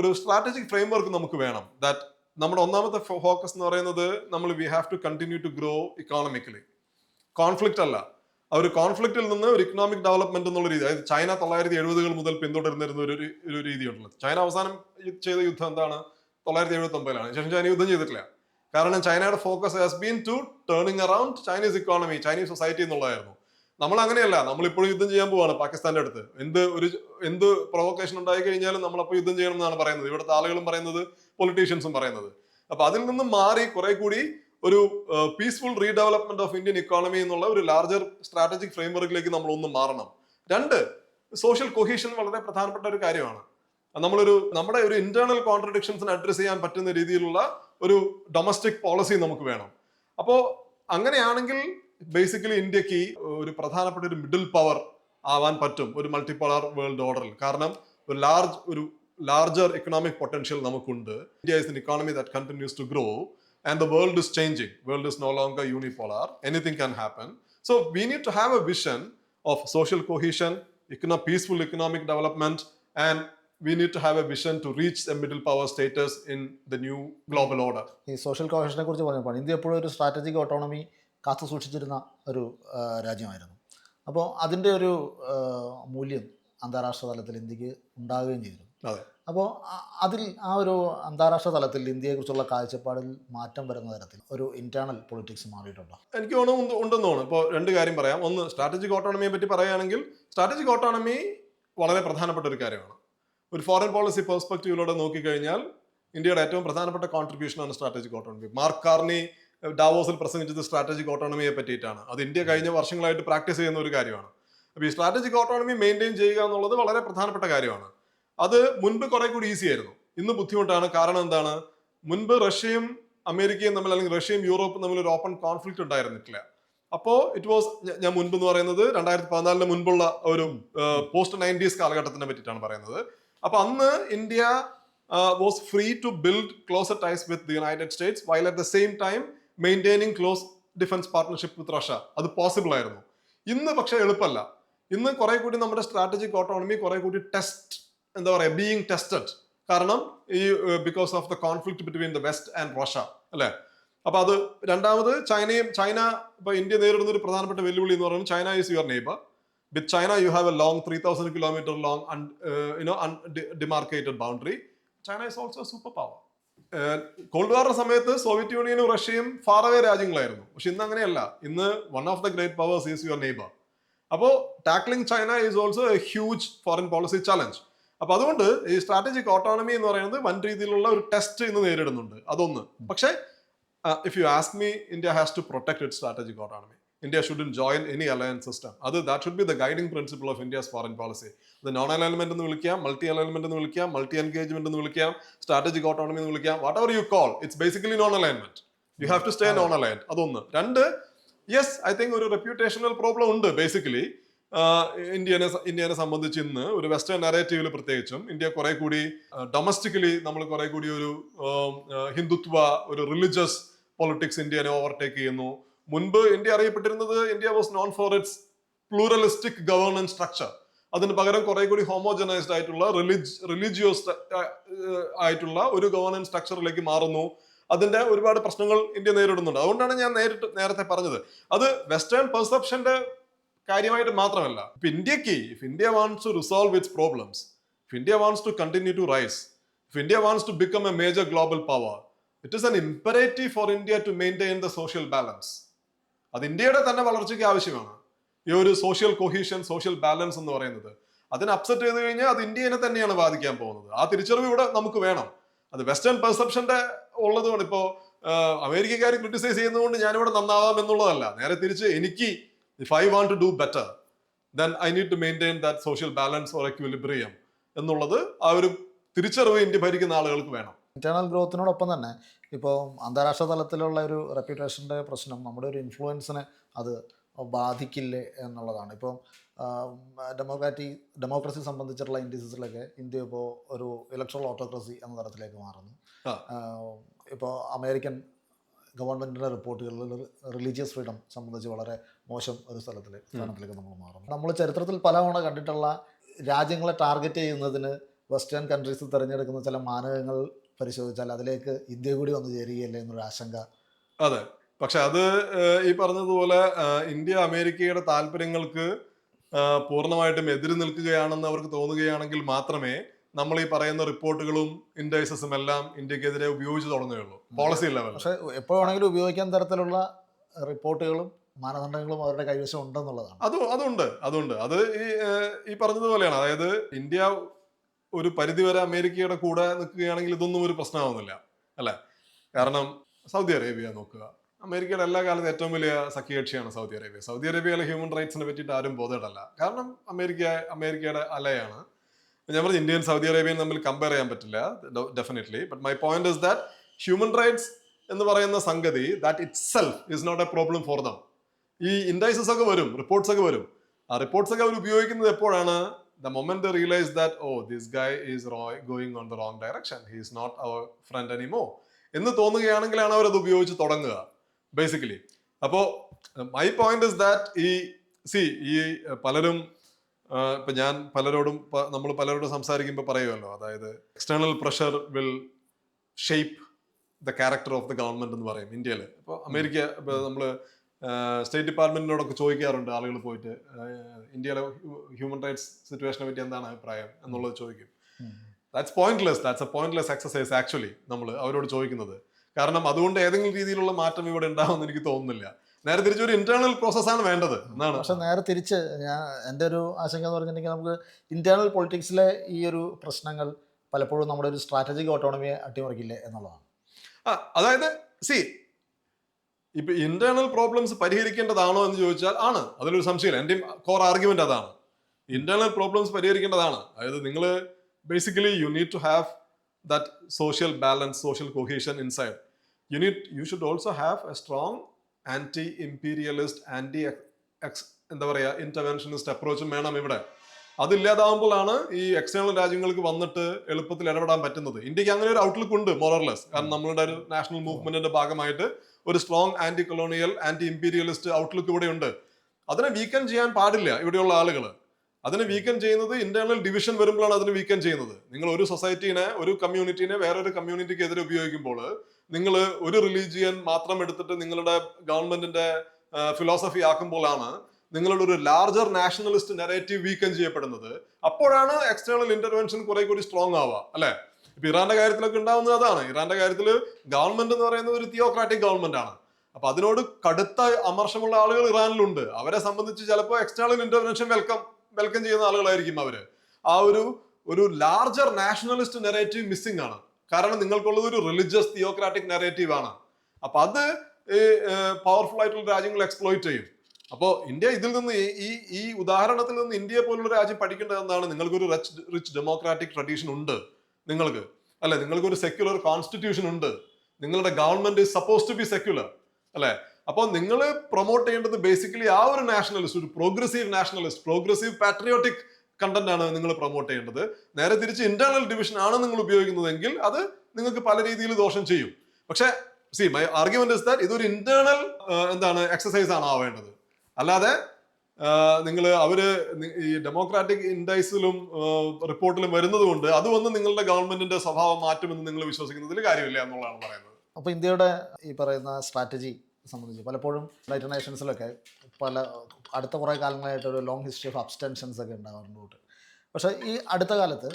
ഒരു സ്ട്രാറ്റജിക് ഫ്രെയിംവർക്ക് നമുക്ക് വേണം. ദാറ്റ് നമ്മുടെ ഒന്നാമത്തെ ഫോക്കസ് എന്ന് പറയുന്നത് we have to continue to grow economically. Conflict അല്ല. ആ ഒരു കോൺഫ്ലിക്റ്റിൽ നിന്ന് ഒരു ഇക്കണോമിക് ഡെവലപ്മെന്റ് എന്നുള്ള രീതി, അതായത് ചൈന 1970-കൾ മുതൽ പിന്തുടരുന്നിരുന്ന ഒരു രീതിയുണ്ടല്ലോ. ചൈന അവസാനം ചെയ്ത യുദ്ധം എന്താണ്? 1979-ലാണ്. ശേഷം ചൈന യുദ്ധം ചെയ്തിട്ടില്ല. കാരണം ചൈനയുടെ focus has been to turning around Chinese economy, Chinese society എന്നുള്ളതായിരുന്നു. നമ്മൾ അങ്ങനെയല്ല. നമ്മളിപ്പോഴും യുദ്ധം ചെയ്യാൻ പോവാണ് പാകിസ്ഥാന്റെ അടുത്ത്. എന്ത് പ്രൊവോക്കേഷൻ ഉണ്ടായി കഴിഞ്ഞാലും നമ്മളപ്പോൾ യുദ്ധം ചെയ്യണം എന്നാണ് പറയുന്നത്. ഇവിടുത്തെ ആളുകളും പറയുന്നത്, പൊളിറ്റീഷ്യൻസും പറയുന്നത്. അപ്പൊ അതിൽ നിന്നും മാറി കുറെ കൂടി ഒരു peaceful redevelopment of Indian economy എന്നുള്ള ഒരു ലാർജർ സ്ട്രാറ്റജിക് ഫ്രെയിംവർക്കിലേക്ക് നമ്മൾ ഒന്ന് മാറണം. രണ്ട്, സോഷ്യൽ കൊഹീഷൻ വളരെ പ്രധാനപ്പെട്ട ഒരു കാര്യമാണ്. നമ്മുടെ ഒരു ഇന്റേണൽ കോൺട്രഡിക്ഷൻസിന് അഡ്രസ് ചെയ്യാൻ പറ്റുന്ന രീതിയിലുള്ള ഒരു ഡൊമസ്റ്റിക് പോളിസി നമുക്ക് വേണം. അപ്പോൾ അങ്ങനെയാണെങ്കിൽ ബേസിക്കലി ഇന്ത്യക്ക് ഒരു പ്രധാനപ്പെട്ട ഒരു മിഡിൽ പവർ ആവാൻ പറ്റും ഒരു മൾട്ടിപോളാർ വേൾഡ് ഓർഡറിൽ. കാരണം ഒരു ലാർജർ എക്കണോമിക് പൊട്ടൻഷ്യൽ നമുക്കുണ്ട്. India is an economy that continues to grow and the world is changing. World is no longer unipolar. Anything can happen. So we need to have a vision of social cohesion, peaceful economic development, and we need to have a vision to reach a middle power status in the new global order. ഈ social കോഹഷനെ കുറിച്ച് പറഞ്ഞപ്പോൾ India എപ്പോഴും ഒരു strategic autonomy കാത്തു സൂക്ഷിച്ചിരുന്ന ഒരു രാജ്യമായിരുന്നു. അപ്പോൾ അതിൻ്റെ ഒരു മൂല്യം അന്താരാഷ്ട്ര തലത്തിൽ ഇന്ത്യക്ക് ഉണ്ടാവുകയും ചെയ്തു. അതെ. അപ്പോൾ അതിൽ ആ ഒരു അന്താരാഷ്ട്ര തലത്തിൽ ഇന്ത്യയെക്കുറിച്ചുള്ള കാഴ്ചപ്പാടിൽ മാറ്റം വരുന്ന തരത്തിൽ ഒരു ഇന്റേണൽ പൊളിറ്റിക്സ് മാറിയിട്ടുണ്ടോ? എനിക്ക് തോന്നുന്നു ഉണ്ടെന്ന് തോന്നുന്നു. ഇപ്പോൾ രണ്ട് കാര്യം പറയാം. ഒന്ന്, സ്ട്രാറ്റജിക് ഓട്ടോണമിയെ പറ്റി പറയുകയാണെങ്കിൽ സ്ട്രാറ്റജിക് ഓട്ടോണമി വളരെ പ്രധാനപ്പെട്ട ഒരു കാര്യമാണ്. ഒരു ഫോറിൻ പോളിസി പെർസ്പെക്റ്റീവിലൂടെ നോക്കിക്കഴിഞ്ഞാൽ ഇന്ത്യയുടെ ഏറ്റവും പ്രധാനപ്പെട്ട കോൺട്രിബ്യൂഷനാണ് സ്ട്രാറ്റജിക് ഓട്ടോണമി. മാർക്ക് കാർണി ഡാവോസിൽ പ്രസംഗിച്ചത് സ്ട്രാറ്റജിക് ഓട്ടോണമിയെ പറ്റിയിട്ടാണ്. അത് ഇന്ത്യ കഴിഞ്ഞ വർഷങ്ങളായിട്ട് പ്രാക്ടീസ് ചെയ്യുന്ന ഒരു കാര്യമാണ്. അപ്പോൾ ഈ സ്ട്രാറ്റജിക് ഓട്ടോണമി മെയിൻറ്റെയിൻ ചെയ്യുക എന്നുള്ളത് വളരെ പ്രധാനപ്പെട്ട കാര്യമാണ്. അത് മുൻപ് കുറെ കൂടി ഈസി ആയിരുന്നു, ഇന്ന് ബുദ്ധിമുട്ടാണ്. കാരണം എന്താണ്? മുൻപ് റഷ്യയും അമേരിക്കയും തമ്മിൽ, അല്ലെങ്കിൽ റഷ്യയും യൂറോപ്പും തമ്മിൽ ഒരു ഓപ്പൺ കോൺഫ്ലിക്റ്റ് ഉണ്ടായിരുന്നിട്ടില്ല. അപ്പോൾ ഇറ്റ് വാസ്, ഞാൻ മുൻപ് എന്ന് പറയുന്നത് 2014 മുൻപുള്ള ഒരു പോസ്റ്റ് 90s കാലഘട്ടത്തിനെ പറ്റിയിട്ടാണ് പറയുന്നത്. അപ്പൊ അന്ന് India was free to build closer ties with the United States while at the same time maintaining close defence partnership with Russia. അത് പോസിബിൾ ആയിരുന്നു. ഇന്ന് പക്ഷേ എളുപ്പമല്ല. ഇന്ന് കുറെ കൂടി നമ്മുടെ സ്ട്രാറ്റജിക് ഓട്ടോണമി കുറെ കൂടി എന്താ പറയുക, ബീയിങ് ടെസ്റ്റഡ്. കാരണം ഈ because of the conflict between the west and Russia അല്ലെ. അപ്പൊ അത് രണ്ടാമത് ചൈന ഇപ്പൊ ഇന്ത്യ നേരിടുന്ന ഒരു പ്രധാനപ്പെട്ട വെല്ലുവിളി എന്ന് പറയുന്നത് China is your neighbour. With China you have A long 3000 kilometer long demarcated boundary. China is also a superpower. Cold വാറിന്റെ സമയത്ത് സോവിയറ്റ് യൂണിയനും റഷ്യയും ഫാർ അവേ രാജ്യങ്ങളായിരുന്നു. പക്ഷെ ഇന്ന് അങ്ങനെയല്ല. ഇന്ന് one of the great powers is your neighbour. അപ്പോൾ tackling China is also a huge foreign policy challenge. അപ്പൊ അതുകൊണ്ട് ഈ സ്ട്രാറ്റജിക് ഓട്ടോണമി എന്ന് പറയുന്നത് വൻ രീതിയിലുള്ള ഒരു ടെസ്റ്റ് ഇന്ന് നേരിടുന്നുണ്ട്. അതൊന്ന്. പക്ഷേ if you ask me, India has to protect it strategic autonomy. India shouldn't join any alliance system. That should be the guiding principle of India's foreign policy. The non-alignment എന്ന് വിളിക്കാം, multi-alignment എന്ന് വിളിക്കാം, multi-engagement എന്ന് വിളിക്കാം, strategic autonomy എന്ന് വിളിക്കാം, whatever you call, it's basically non-alignment. You have to stay non-aligned. അതൊന്ന്. രണ്ട്, yes, I think ഒരു reputational problem ഉണ്ട് ബേസിക്കലി. ഇന്ത്യനെ സംബന്ധിച്ച് ഇന്ന് ഒരു വെസ്റ്റേൺ നരേറ്റീവിൽ പ്രത്യേകിച്ചും ഇന്ത്യ കുറെ കൂടി ഡൊമസ്റ്റിക്കലി നമ്മൾ കുറെ കൂടി ഒരു ഹിന്ദുത്വ, ഒരു റിലിജിയസ് പൊളിറ്റിക്സ് ഇന്ത്യനെ ഓവർടേക്ക് ചെയ്യുന്നു. മുൻപ് ഇന്ത്യ അറിയപ്പെട്ടിരുന്നത് India was known for it's pluralistic governance structure. അതിന് പകരം കുറെ കൂടി ഹോമോജനൈസ്ഡ് ആയിട്ടുള്ള റിലീജിയസ് ആയിട്ടുള്ള ഒരു ഗവേണൻസ് സ്ട്രക്ചറിലേക്ക് മാറുന്നു. അതിന്റെ ഒരുപാട് പ്രശ്നങ്ങൾ ഇന്ത്യ നേരിടുന്നുണ്ട്. അതുകൊണ്ടാണ് ഞാൻ നേരത്തെ പറഞ്ഞത്, അത് വെസ്റ്റേൺ പെർസെപ്ഷന്റെ കാര്യമായിട്ട് മാത്രമല്ല. ഇപ്പൊ ഇന്ത്യക്ക്, if India wants to resolve its problems, if India wants to continue to rise, if India wants to become a major global power, it is an imperative for India to maintain the social balance. അത് ഇന്ത്യയുടെ തന്നെ വളർച്ചയ്ക്ക് ആവശ്യമാണ്. ഈ ഒരു social cohesion, social balance എന്ന് പറയുന്നത്. അതിനെ അപ്സെറ്റ് ചെയ്ത് കഴിഞ്ഞാൽ അത് ഇന്ത്യനെ തന്നെയാണ് ബാധിക്കാൻ പോകുന്നത്. ആ തിരിച്ചറിവ് ഇവിടെ നമുക്ക് വേണം. അത് വെസ്റ്റേൺ പെർസെപ്ഷന്റെ ഉള്ളതുകൊണ്ട്, ഇപ്പോ അമേരിക്കക്കാർ ക്രിട്ടിസൈസ് ചെയ്യുന്നതുകൊണ്ട് ഞാനിവിടെ നന്നാവാം എന്നുള്ളതല്ല. നേരെ തിരിച്ച്, എനിക്ക് if I want to do better, then I need to maintain that social balance or equilibrium എന്നുള്ളത് ആ ഒരു തിരിച്ചറിവ് ഇന്ത്യ ഭരിക്കുന്ന ആളുകൾക്ക് വേണം. ഇന്റേണൽ ഗ്രോത്തിനോടൊപ്പം തന്നെ ഇപ്പോൾ അന്താരാഷ്ട്ര തലത്തിലുള്ള ഒരു റെപ്യൂട്ടേഷൻ്റെ പ്രശ്നം നമ്മുടെ ഒരു ഇൻഫ്ലുവൻസിനെ അത് ബാധിക്കില്ലേ എന്നുള്ളതാണ്. ഇപ്പോൾ ഡെമോക്രസി സംബന്ധിച്ചിട്ടുള്ള ഇൻഡിസസിലൊക്കെ ഇന്ത്യ ഇപ്പോൾ ഒരു ഇലക്ട്രൽ ഓട്ടോക്രസി എന്ന തരത്തിലേക്ക് മാറുന്നു. ഇപ്പോൾ അമേരിക്കൻ ഗവൺമെൻറ്റിൻ്റെ റിപ്പോർട്ടുകളിൽ റിലീജിയസ് ഫ്രീഡം സംബന്ധിച്ച് വളരെ മോശം ഒരു സ്ഥാനത്തിലേക്ക് നമ്മൾ മാറുന്നു. നമ്മൾ ചരിത്രത്തിൽ പലതവണ കണ്ടിട്ടുള്ള രാജ്യങ്ങളെ ടാർഗറ്റ് ചെയ്യുന്നതിന് വെസ്റ്റേൺ കൺട്രീസ് തിരഞ്ഞെടുക്കുന്ന ചില മാനകങ്ങൾ പരിശോധിച്ചാൽ അതിലേക്ക് ഇന്ത്യ കൂടി വന്നു ചേരുകയല്ലേ എന്നൊരു ആശങ്ക. അതെ, പക്ഷെ അത് ഈ പറഞ്ഞതുപോലെ ഇന്ത്യ അമേരിക്കയുടെ താല്പര്യങ്ങൾക്ക് പൂർണ്ണമായിട്ടും എതിര് നിൽക്കുകയാണെന്ന് അവർക്ക് തോന്നുകയാണെങ്കിൽ മാത്രമേ നമ്മൾ ഈ പറയുന്ന റിപ്പോർട്ടുകളും ഇൻഡൈസസും എല്ലാം ഇന്ത്യക്കെതിരെ ഉപയോഗിച്ച് തുടങ്ങുകയുള്ളൂ പോളിസി ലെവൽ. പക്ഷെ എപ്പോൾ വേണമെങ്കിലും ഉപയോഗിക്കാൻ തരത്തിലുള്ള റിപ്പോർട്ടുകളും മാനദണ്ഡങ്ങളും അവരുടെ കൈവശം ഉണ്ടെന്നുള്ളതാണ്. അതുണ്ട്. അത് ഈ പറഞ്ഞതുപോലെയാണ്. അതായത് ഇന്ത്യ ഒരു പരിധിവരെ അമേരിക്കയുടെ കൂടെ നിൽക്കുകയാണെങ്കിൽ ഇതൊന്നും ഒരു പ്രശ്നമാവുന്നില്ല അല്ലെ. കാരണം സൗദി അറേബ്യ നോക്കുക, അമേരിക്കയുടെ എല്ലാ കാലത്തും ഏറ്റവും വലിയ സഖ്യകക്ഷിയാണ് സൗദി അറേബ്യ. സൗദി അറേബ്യയിലെ ഹ്യൂമൻ റൈറ്റ്സിനെ പറ്റിയിട്ട് ആരും ബോധേഡല്ല. കാരണം അമേരിക്കയുടെ അലയാണ്. ഞാൻ പറഞ്ഞു ഇന്ത്യയും സൗദി അറേബ്യയും തമ്മിൽ കമ്പയർ ചെയ്യാൻ പറ്റില്ല definitely. But my point is that human rights എന്ന് പറയുന്ന സംഗതി that itself is not a problem for them. ഈ ഇൻഡൈസസ് ഒക്കെ വരും, റിപ്പോർട്ട്സ് ഒക്കെ വരും. ആ റിപ്പോർട്ട്സ് ഒക്കെ അവർ ഉപയോഗിക്കുന്നത് എപ്പോഴാണ്? The moment they realize that, oh, this guy is going on the wrong direction, he is not our friend anymore എന്ന് തോന്നുകയാണെങ്കിലാണ് അവരത് ഉപയോഗിച്ച് തുടങ്ങുക ബേസിക്കലി. അപ്പോൾ മൈ പോയിന്റ് ഇസ് ദാറ്റ് ഈ പലരും ഇപ്പൊ ഞാൻ നമ്മൾ പലരോടും സംസാരിക്കുമ്പോൾ പറയുമല്ലോ, അതായത് external pressure will shape the character of the government എന്ന് പറയും ഇന്ത്യയിൽ. ഇപ്പോൾ അമേരിക്ക നമ്മള് സ്റ്റേറ്റ് ഡിപ്പാർട്ട്മെന്റിനോടൊക്കെ ചോദിക്കാറുണ്ട് ആളുകൾ പോയിട്ട്, ഇന്ത്യയിലെ ഹ്യൂമൻ റൈറ്റ്സ് സിറ്റുവേഷനെ പറ്റി എന്താണ് അഭിപ്രായം എന്നുള്ളത് ചോദിക്കും. That's A pointless exercise actually നമ്മൾ അവരോട് ചോദിക്കുന്നത്. കാരണം അതുകൊണ്ട് ഏതെങ്കിലും രീതിയിലുള്ള മാറ്റം ഇവിടെ ഉണ്ടാവുമെന്ന് എനിക്ക് തോന്നുന്നില്ല. നേരെ തിരിച്ച് ഒരു ഇന്റേണൽ പ്രോസസ്സാണ് വേണ്ടത് എന്നാണ്. പക്ഷെ നേരെ തിരിച്ച് എൻ്റെ ഒരു ആശങ്ക എന്ന് പറഞ്ഞിട്ടുണ്ടെങ്കിൽ നമുക്ക് ഇന്റേണൽ പൊളിറ്റിക്സിലെ ഈ ഒരു പ്രശ്നങ്ങൾ പലപ്പോഴും നമ്മുടെ ഒരു സ്ട്രാറ്റജിക് ഓട്ടോണമിയെ അട്ടിമറിക്കില്ലേ എന്നുള്ളതാണ്. അതായത് ഇപ്പൊ ഇന്റേണൽ പ്രോബ്ലംസ് പരിഹരിക്കേണ്ടതാണോ എന്ന് ചോദിച്ചാൽ ആണ്, അതിലൊരു സംശയമില്ല. എൻ്റെ കോർ ആർഗ്യുമെന്റ് അതാണ്. ഇന്റേണൽ പ്രോബ്ലംസ് പരിഹരിക്കേണ്ടതാണ്. അതായത് നിങ്ങൾ basically you need to have that social balance, social cohesion inside. You should also have a strong anti imperialist, എന്താ പറയുക, ഇന്റർവെൻഷനിസ്റ്റ് അപ്രോച്ചും വേണം ഇവിടെ. അതില്ലാതാവുമ്പോഴാണ് ഈ എക്സ്റ്റേണൽ രാജ്യങ്ങൾക്ക് വന്നിട്ട് എളുപ്പത്തിൽ ഇടപെടാൻ പറ്റുന്നത്. ഇന്ത്യക്ക് അങ്ങനെ ഒരു ഔട്ട്ലുക്ക് ഉണ്ട് മോറർലെസ്. കാരണം നമ്മളുടെ ഒരു നാഷണൽ മൂവ്മെന്റിന്റെ ഭാഗമായിട്ട് ഒരു strong anti colonial, anti imperialist outlook ഇവിടെ ഉണ്ട്. അതിനെ വീക്കൻ ചെയ്യാൻ പാടില്ല ഇവിടെയുള്ള ആളുകൾ. അതിനെ വീക്കൻ ചെയ്യുന്നത് ഇന്റേണൽ ഡിവിഷൻ വരുമ്പോഴാണ് അതിനെ വീക്കൻ ചെയ്യുന്നത്. നിങ്ങൾ ഒരു സൊസൈറ്റീനെ, ഒരു കമ്മ്യൂണിറ്റീനെ വേറൊരു കമ്മ്യൂണിറ്റിക്ക് എതിരെ ഉപയോഗിക്കുമ്പോൾ, നിങ്ങൾ ഒരു റിലീജിയൻ മാത്രം എടുത്തിട്ട് നിങ്ങളുടെ ഗവൺമെന്റിന്റെ ഫിലോസഫി ആക്കുമ്പോഴാണ് നിങ്ങളുടെ ഒരു ലാർജർ നാഷണലിസ്റ്റ് നെറേറ്റീവ് വീക്കൻ ചെയ്യപ്പെടുന്നത്. അപ്പോഴാണ് എക്സ്റ്റേണൽ ഇന്റർവെൻഷൻ കുറെ കൂടി സ്ട്രോങ് ആവുക, അല്ലെ? ഇപ്പൊ ഇറാന്റെ കാര്യത്തിലൊക്കെ ഉണ്ടാവുന്നത് അതാണ്. ഇറാന്റെ കാര്യത്തിൽ ഗവൺമെന്റ് എന്ന് പറയുന്നത് ഒരു തിയോക്രാറ്റിക് ഗവൺമെന്റ് ആണ്. അപ്പൊ അതിനോട് കടുത്ത അമർഷമുള്ള ആളുകൾ ഇറാനിലുണ്ട്. അവരെ സംബന്ധിച്ച് ചിലപ്പോൾ എക്സ്റ്റേണൽ ഇന്റർവെൻഷൻ വെൽക്കം ചെയ്യുന്ന ആളുകളായിരിക്കും അവര്. ആ ഒരു ലാർജർ നാഷണലിസ്റ്റ് നെറേറ്റീവ് മിസ്സിംഗ് ആണ്. കാരണം നിങ്ങൾക്കുള്ളത് ഒരു റിലിജിയസ് തിയോക്രാറ്റിക് നെറേറ്റീവ് ആണ്. അപ്പൊ അത് പവർഫുൾ ആയിട്ടുള്ള രാജ്യങ്ങൾ എക്സ്പ്ലോയിറ്റ് ചെയ്യും. അപ്പോൾ ഇന്ത്യ ഇതിൽ നിന്ന് ഈ ഉദാഹരണത്തിൽ നിന്ന് ഇന്ത്യയെ പോലുള്ള രാജ്യം പഠിക്കേണ്ടത് എന്താണ്? നിങ്ങൾക്കൊരു റിച്ച് ഡെമോക്രാറ്റിക് ട്രഡീഷൻ ഉണ്ട് നിങ്ങൾക്ക്, അല്ലെ? നിങ്ങൾക്കൊരു സെക്യുലർ കോൺസ്റ്റിറ്റ്യൂഷൻ ഉണ്ട്. നിങ്ങളുടെ government is suppose to be secular, അല്ലെ? അപ്പോൾ നിങ്ങൾ പ്രൊമോട്ട് ചെയ്യേണ്ടത് ബേസിക്കലി ആ ഒരു നാഷണലിസ്റ്റ്, ഒരു progressive nationalist, progressive patriotic content ആണ് നിങ്ങൾ പ്രൊമോട്ട് ചെയ്യേണ്ടത്. നേരെ തിരിച്ച് ഇന്റേണൽ ഡിവിഷൻ ആണ് നിങ്ങൾ ഉപയോഗിക്കുന്നതെങ്കിൽ അത് നിങ്ങൾക്ക് പല രീതിയിൽ ദോഷം ചെയ്യും. പക്ഷേ മൈ ആർഗ്യുമെന്റ് ഇസ് ദാറ്റ് ഇതൊരു ഇന്റേണൽ എക്സസൈസ് ആണ് ആവേണ്ടത്. അല്ലാതെ അവര് ഈ ഡെമോക്രാറ്റിക് ഇൻഡൈസിലും റിപ്പോർട്ടിലും വരുന്നത് കൊണ്ട് അത് വന്ന് നിങ്ങളുടെ ഗവൺമെന്റിന്റെ സ്വഭാവം മാറ്റുമെന്ന് നിങ്ങൾ വിശ്വസിക്കുന്നതിൽ കാര്യമില്ല എന്നുള്ളതാണ് പറയുന്നത്. അപ്പോൾ ഇന്ത്യയുടെ ഈ പറയുന്ന സ്ട്രാറ്റജി സംബന്ധിച്ച് പലപ്പോഴും യുണൈറ്റഡ് നേഷൻസിലൊക്കെ അടുത്ത കുറേ കാലങ്ങളായിട്ട് ഒരു ലോങ് ഹിസ്റ്ററി ഓഫ് അബ്സ്റ്റൻഷൻസ് ഒക്കെ ഉണ്ടാകാറുണ്ട്. പക്ഷേ ഈ അടുത്ത കാലത്ത്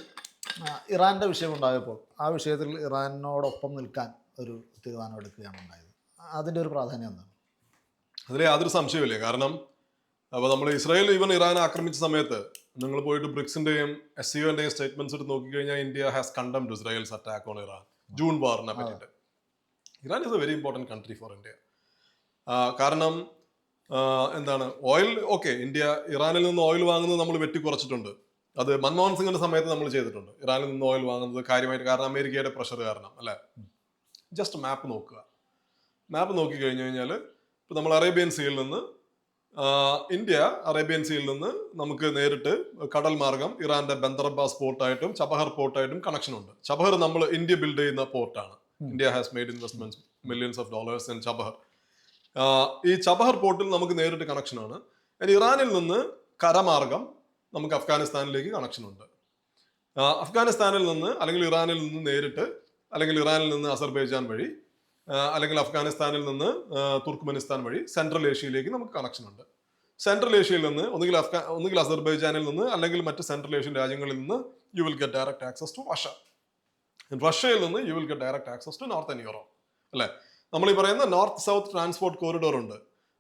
ഇറാൻ്റെ വിഷയം ഉണ്ടായപ്പോൾ ആ വിഷയത്തിൽ ഇറാനോടൊപ്പം നിൽക്കാൻ ഒരു തീരുമാനം എടുക്കുകയാണ് ഉണ്ടായത്. അതിൻ്റെ ഒരു പ്രാധാന്യം എന്താണ്? അതിൽ യാതൊരു സംശയമില്ല. കാരണം അപ്പോൾ നമ്മൾ ഇസ്രായേൽ ഇറാനെ ആക്രമിച്ച സമയത്ത് നിങ്ങൾ പോയിട്ട് ബ്രിക്സിന്റെയും SCOന്റെയും സ്റ്റേറ്റ്മെന്റ്സ് എടുത്ത് നോക്കിക്കഴിഞ്ഞാൽ India has condemned Israel's attack on Iran, June വാറിനെ പറ്റിയിട്ട്. Iran is a very important country for India. കാരണം ഓയിൽ, ഓക്കെ, ഇന്ത്യ ഇറാനിൽ നിന്ന് ഓയിൽ വാങ്ങുന്നത് നമ്മൾ വെട്ടിക്കുറച്ചിട്ടുണ്ട്. അത് മൻമോഹൻ സിംഗിന്റെ സമയത്ത് നമ്മൾ ചെയ്തിട്ടുണ്ട്, ഇറാനിൽ നിന്ന് ഓയിൽ വാങ്ങുന്നത് കാര്യമായിട്ട്. കാരണം അമേരിക്കയുടെ പ്രഷർ കാരണം, അല്ലെ? ജസ്റ്റ് മാപ്പ് നോക്കുക. മാപ്പ് നോക്കി കഴിഞ്ഞു കഴിഞ്ഞാൽ ഇപ്പം നമ്മൾ അറേബ്യൻ സീയിൽ നിന്ന് അറേബ്യൻ സീയിൽ നിന്ന് നമുക്ക് നേരിട്ട് കടൽ മാർഗം ഇറാന്റെ ബന്ദർ അബ്ബാസ് പോർട്ടായിട്ടും ചബഹർ പോർട്ടായിട്ടും കണക്ഷൻ ഉണ്ട്. ചബഹർ നമ്മൾ ഇന്ത്യ ബിൽഡ് ചെയ്യുന്ന പോർട്ടാണ്. India has made investments millions of dollars in Chabahar. ഈ ചബഹർ പോർട്ടിൽ നമുക്ക് നേരിട്ട് കണക്ഷനാണ്. ഇറാനിൽ നിന്ന് കരമാർഗം നമുക്ക് അഫ്ഗാനിസ്ഥാനിലേക്ക് കണക്ഷൻ ഉണ്ട്. അഫ്ഗാനിസ്ഥാനിൽ നിന്ന് അല്ലെങ്കിൽ ഇറാനിൽ നിന്ന് നേരിട്ട്, അല്ലെങ്കിൽ ഇറാനിൽ നിന്ന് അസർബൈജാൻ വഴി, അല്ലെങ്കിൽ അഫ്ഗാനിസ്ഥാനിൽ നിന്ന് തുർക്ക്മെനിസ്ഥാൻ വഴി സെൻട്രൽ ഏഷ്യയിലേക്ക് നമുക്ക് കണക്ഷൻ ഉണ്ട്. സെൻട്രൽ ഏഷ്യയിൽ നിന്ന് ഒന്നുകിൽ അസർബൈജാനിൽ നിന്ന് അല്ലെങ്കിൽ മറ്റ് സെൻട്രൽ ഏഷ്യൻ രാജ്യങ്ങളിൽ നിന്ന് you will get direct access to Russia. റഷ്യയിൽ നിന്ന് you will get direct access to northern Europe, അല്ലെ? നമ്മൾ ഈ പറയുന്ന നോർത്ത് സൗത്ത് ട്രാൻസ്പോർട്ട് കോറിഡോർ ഉണ്ട്.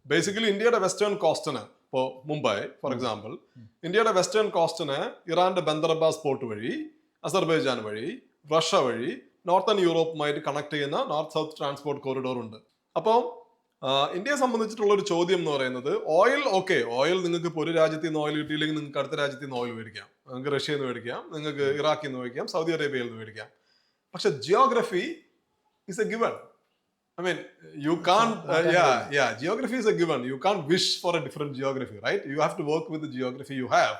ബേസിക്കലി ഇന്ത്യയുടെ വെസ്റ്റേൺ കോസ്റ്റിന്, ഇപ്പോൾ മുംബൈ ഫോർ എക്സാമ്പിൾ, ഇന്ത്യയുടെ വെസ്റ്റേൺ കോസ്റ്റിന് ഇറാന്റെ ബന്ദർ അബ്ബാസ് പോർട്ട് വഴി, അസർബൈജാൻ വഴി, റഷ്യ വഴി നോർത്തേൺ യൂറോപ്പുമായിട്ട് കണക്ട് ചെയ്യുന്ന നോർത്ത് സൗത്ത് ട്രാൻസ്പോർട്ട് കോറിഡോർ ഉണ്ട്. അപ്പോൾ ഇന്ത്യയെ സംബന്ധിച്ചിട്ടുള്ള ഒരു ചോദ്യം എന്ന് പറയുന്നത് ഓയിൽ ഓയിൽ നിങ്ങൾക്ക് ഇപ്പോൾ ഒരു രാജ്യത്ത് നിന്ന് ഓയിൽ കിട്ടിയില്ലെങ്കിൽ നിങ്ങൾക്ക് അടുത്ത രാജ്യത്ത് നിന്ന് ഓയിൽ മേടിക്കാം, നിങ്ങൾക്ക് റഷ്യയിൽ നിന്ന് മേടിക്കാം, നിങ്ങൾക്ക് ഇറാഖിൽ നിന്ന് മേടിക്കാം, സൗദി അറേബ്യയിൽ നിന്ന് മേടിക്കാം. പക്ഷെ geography is A given. I mean, you can't, geography is a given. You can't wish for a different geography, right? You have to work with the geography you have.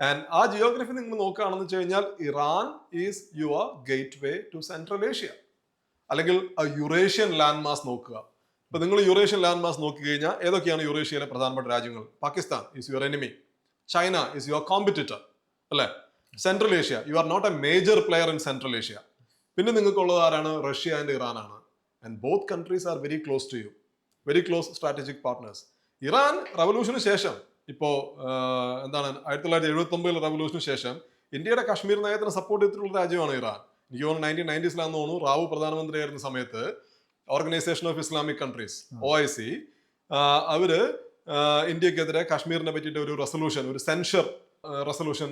And ആ geography നിങ്ങൾ നോക്കുകയാണെന്ന് വെച്ച് കഴിഞ്ഞാൽ Iran is your gateway to central Asia, അല്ലെങ്കിൽ Eurasian land mass നോക്കുക. ഇപ്പൊ നിങ്ങൾ Eurasian land mass നോക്കി കഴിഞ്ഞാൽ ഏതൊക്കെയാണ് യുറേഷ്യയിലെ പ്രധാനപ്പെട്ട രാജ്യങ്ങൾ? Pakistan is your enemy, China is your competitor, അല്ലെ? Central Asia, you are not a major player in Central Asia. പിന്നെ നിങ്ങൾക്കുള്ളത് ആരാണ്? റഷ്യ ആൻഡ് ഇറാൻ ആണ്. And both countries are very close to you, very close strategic partners. Iran റവല്യൂഷന് ശേഷം, ഇപ്പോൾ എന്താണ് 1979 റവല്യൂഷന് ശേഷം ഇന്ത്യയുടെ കാശ്മീർ നയത്തിന് സപ്പോർട്ട് ചെയ്തിട്ടുള്ള രാജ്യമാണ് ഇറാൻ. എനിക്ക് തോന്നുന്നു 1990s തോന്നുന്നു റാവു പ്രധാനമന്ത്രിയായിരുന്ന സമയത്ത് organisation of Islamic countries OIC അവര് ഇന്ത്യക്കെതിരെ കാശ്മീരിനെ പറ്റിയിട്ട് ഒരു റെസൊല്യൂഷൻ, ഒരു സെൻഷർ റെസൊല്യൂഷൻ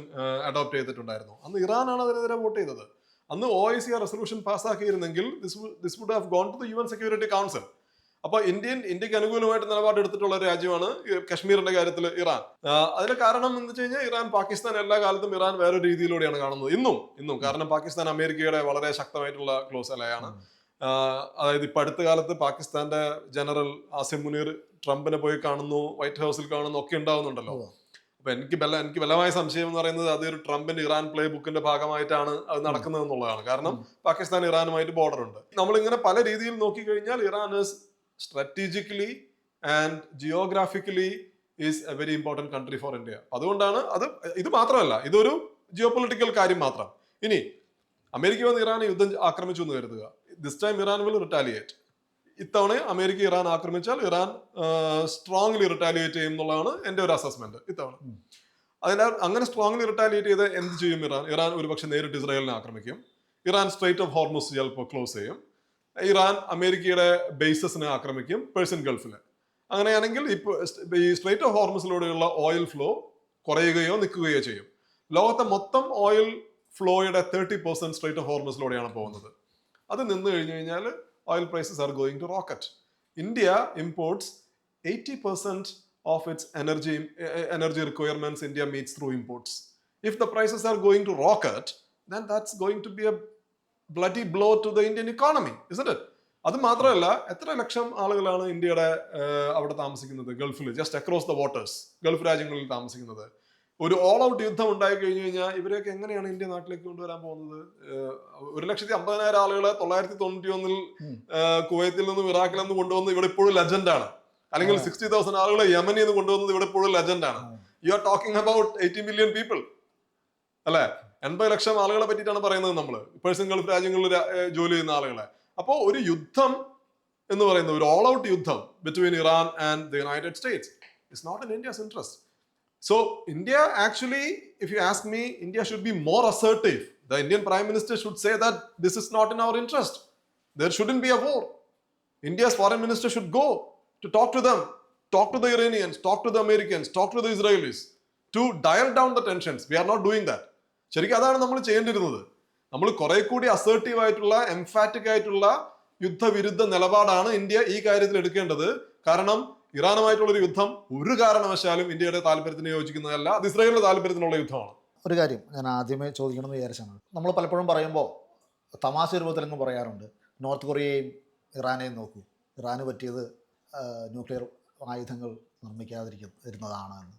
അഡോപ്റ്റ് ചെയ്തിട്ടുണ്ടായിരുന്നു. അന്ന് ഇറാനാണ് അതിനെതിരെ വോട്ട് ചെയ്തത്. അന്ന് OIC ആ റെസൊല്യൂഷൻ പാസ്സാക്കിയിരുന്നെങ്കിൽ this would have gone to the UN security council. അപ്പോൾ ഇന്ത്യക്ക് അനുകൂലമായിട്ട് നിലപാട് എടുത്തിട്ടുള്ള ഒരു രാജ്യമാണ് കശ്മീരിന്റെ കാര്യത്തിൽ ഇറാൻ. അതിന് കാരണം എന്ന് വെച്ച് കഴിഞ്ഞാൽ ഇറാൻ പാകിസ്ഥാൻ എല്ലാ കാലത്തും ഇറാൻ വേറൊരു രീതിയിലൂടെയാണ് കാണുന്നത് ഇന്നും. കാരണം പാകിസ്ഥാൻ അമേരിക്കയുടെ വളരെ ശക്തമായിട്ടുള്ള ക്ലോസ് അലയാണ്. അതായത് ഇപ്പൊ അടുത്ത കാലത്ത് പാകിസ്ഥാന്റെ ജനറൽ ആസിം മുനീർ ട്രംപിനെ പോയി കാണുന്നു, വൈറ്റ് ഹൗസിൽ കാണുന്നു, ഒക്കെ ഉണ്ടാവുന്നുണ്ടല്ലോ. അപ്പൊ എനിക്ക് ബലമായ സംശയം എന്ന് പറയുന്നത് അതൊരു ട്രംപിന്റെ ഇറാൻ പ്ലേ ബുക്കിന്റെ ഭാഗമായിട്ടാണ് അത് നടക്കുന്നത് എന്നുള്ളതാണ്. കാരണം പാകിസ്ഥാൻ ഇറാനുമായിട്ട് ബോർഡർ ഉണ്ട്. നമ്മളിങ്ങനെ പല രീതിയിൽ നോക്കിക്കഴിഞ്ഞാൽ Iran is strategically and geographically is A very important country for India. അതുകൊണ്ടാണ് ഇത് മാത്രമല്ല, ഇതൊരു ജിയോ പൊളിറ്റിക്കൽ കാര്യം മാത്രം. ഇനി അമേരിക്ക വന്ന് ഇറാനെ യുദ്ധം ആക്രമിച്ചു എന്ന് കരുതുക. This time Iran will retaliate. ഇത്തവണ അമേരിക്ക ഇറാൻ ആക്രമിച്ചാൽ ഇറാൻ സ്ട്രോങ്ലി റിട്ടാലിയേറ്റ് ചെയ്യും എന്നുള്ളതാണ് എൻ്റെ ഒരു അസസ്മെന്റ് ഇത്തവണ. അതിനാൽ അങ്ങനെ സ്ട്രോങ്ലി റിട്ടാലിയേറ്റ് ചെയ്ത് എന്ത് ചെയ്യും? ഇറാൻ ഒരുപക്ഷെ നേരിട്ട് ഇസ്രായേലിനെ ആക്രമിക്കും. ഇറാൻ സ്ട്രൈറ്റ് ഓഫ് ഹോർമുസ് ചിലപ്പോൾ ക്ലോസ് ചെയ്യും. ഇറാൻ അമേരിക്കയുടെ ബേസസിനെ ആക്രമിക്കും പേഴ്ഷ്യൻ ഗൾഫിൽ. അങ്ങനെയാണെങ്കിൽ ഇപ്പോൾ ഈ സ്ട്രൈറ്റ് ഓഫ് ഹോർമുസിലൂടെയുള്ള ഓയിൽ ഫ്ലോ കുറയുകയോ നിൽക്കുകയോ ചെയ്യും. ലോകത്തെ മൊത്തം ഓയിൽ ഫ്ലോയുടെ 30% സ്ട്രൈറ്റ് ഓഫ് ഹോർമുസിലൂടെയാണ് പോകുന്നത്. അത് നിന്ന് കഴിഞ്ഞു കഴിഞ്ഞാൽ oil prices are going to rocket. India imports 80% of its energy requirements. India meets through imports. If the prices are going to rocket, then that's going to be a bloody blow to the Indian economy, isn't it? അത് മാത്രമല്ല, എത്ര ലക്ഷം ആളുകളാണ് ഇന്ത്യയുടെ അവിടെ താമസിക്കുന്നത് ഗൾഫിൽ, just across the waters, Gulf രാജ്യങ്ങളിൽ താമസിക്കുന്നത്. ഒരു ഓൾ ഔട്ട് യുദ്ധം ഉണ്ടായി കഴിഞ്ഞു കഴിഞ്ഞാൽ ഇവരെയൊക്കെ എങ്ങനെയാണ് ഇന്ത്യ നാട്ടിലേക്ക് കൊണ്ടുവരാൻ പോകുന്നത്? 1,50,000 ആളുകളെ 1991 കുവൈത്തിൽ നിന്നും ഇറാഖിൽ നിന്നും കൊണ്ടുവന്ന് ഇവിടെ ഇപ്പോഴും ലെജൻഡാണ്. അല്ലെങ്കിൽ 60,000 ആളുകളെ യമനിൽ നിന്ന് കൊണ്ടുവന്നത് ഇവിടെ ഇപ്പോഴും ലെജൻഡാണ്. You are talking about 80 million people, അല്ലെ? 80 ലക്ഷം ആളുകളെ പറ്റിയിട്ടാണ് പറയുന്നത് നമ്മൾ, പേഴ്സൺ ഗൾഫ് രാജ്യങ്ങളിൽ ജോലി ചെയ്യുന്ന ആളുകളെ. അപ്പോൾ ഒരു യുദ്ധം എന്ന് പറയുന്നത്, ഒരു ഓൾ ഔട്ട് യുദ്ധം between Iran and the United States is not in India's interest. So India actually, if you ask me, India should be more assertive. The Indian Prime Minister should say that this is not in our interest. There shouldn't be a war. India's foreign minister should go to talk to them, talk to the Iranians, talk to the Americans, talk to the Israelis, to dial down the tensions. We are not doing that. ശരിക്കും അതാണ് നമ്മൾ ചെയ്യേണ്ടിരുന്നത്. നമ്മൾ കുറെ കൂടി assertive ആയിട്ടുള്ള, emphatic ആയിട്ടുള്ള യുദ്ധവിരുദ്ധ നിലപാടാണ് India ഈ കാര്യത്തിൽ എടുക്കേണ്ടത്. കാരണം ഇറാനുമായിട്ടുള്ളൊരു യുദ്ധം ഒരു കാരണവശാലും ഇന്ത്യയുടെ താല്പര്യത്തിന് യോജിക്കുന്നതല്ല, അത് ഇസ്രായേലിന്റെ താല്പര്യത്തിനുള്ള യുദ്ധമാണ്. ഒരു കാര്യം ഞാൻ ആദ്യമേ ചോദിക്കണമെന്ന് വിചാരിച്ചാണ്. നമ്മൾ പലപ്പോഴും പറയുമ്പോൾ തമാശ രൂപത്തിലെങ്കിലും പറയാറുണ്ട്, നോർത്ത് കൊറിയയും ഇറാനെയും നോക്കൂ, ഇറാന് പറ്റിയത് ന്യൂക്ലിയർ ആയുധങ്ങൾ നിർമ്മിക്കാതിരുന്നതാണ് എന്ന്.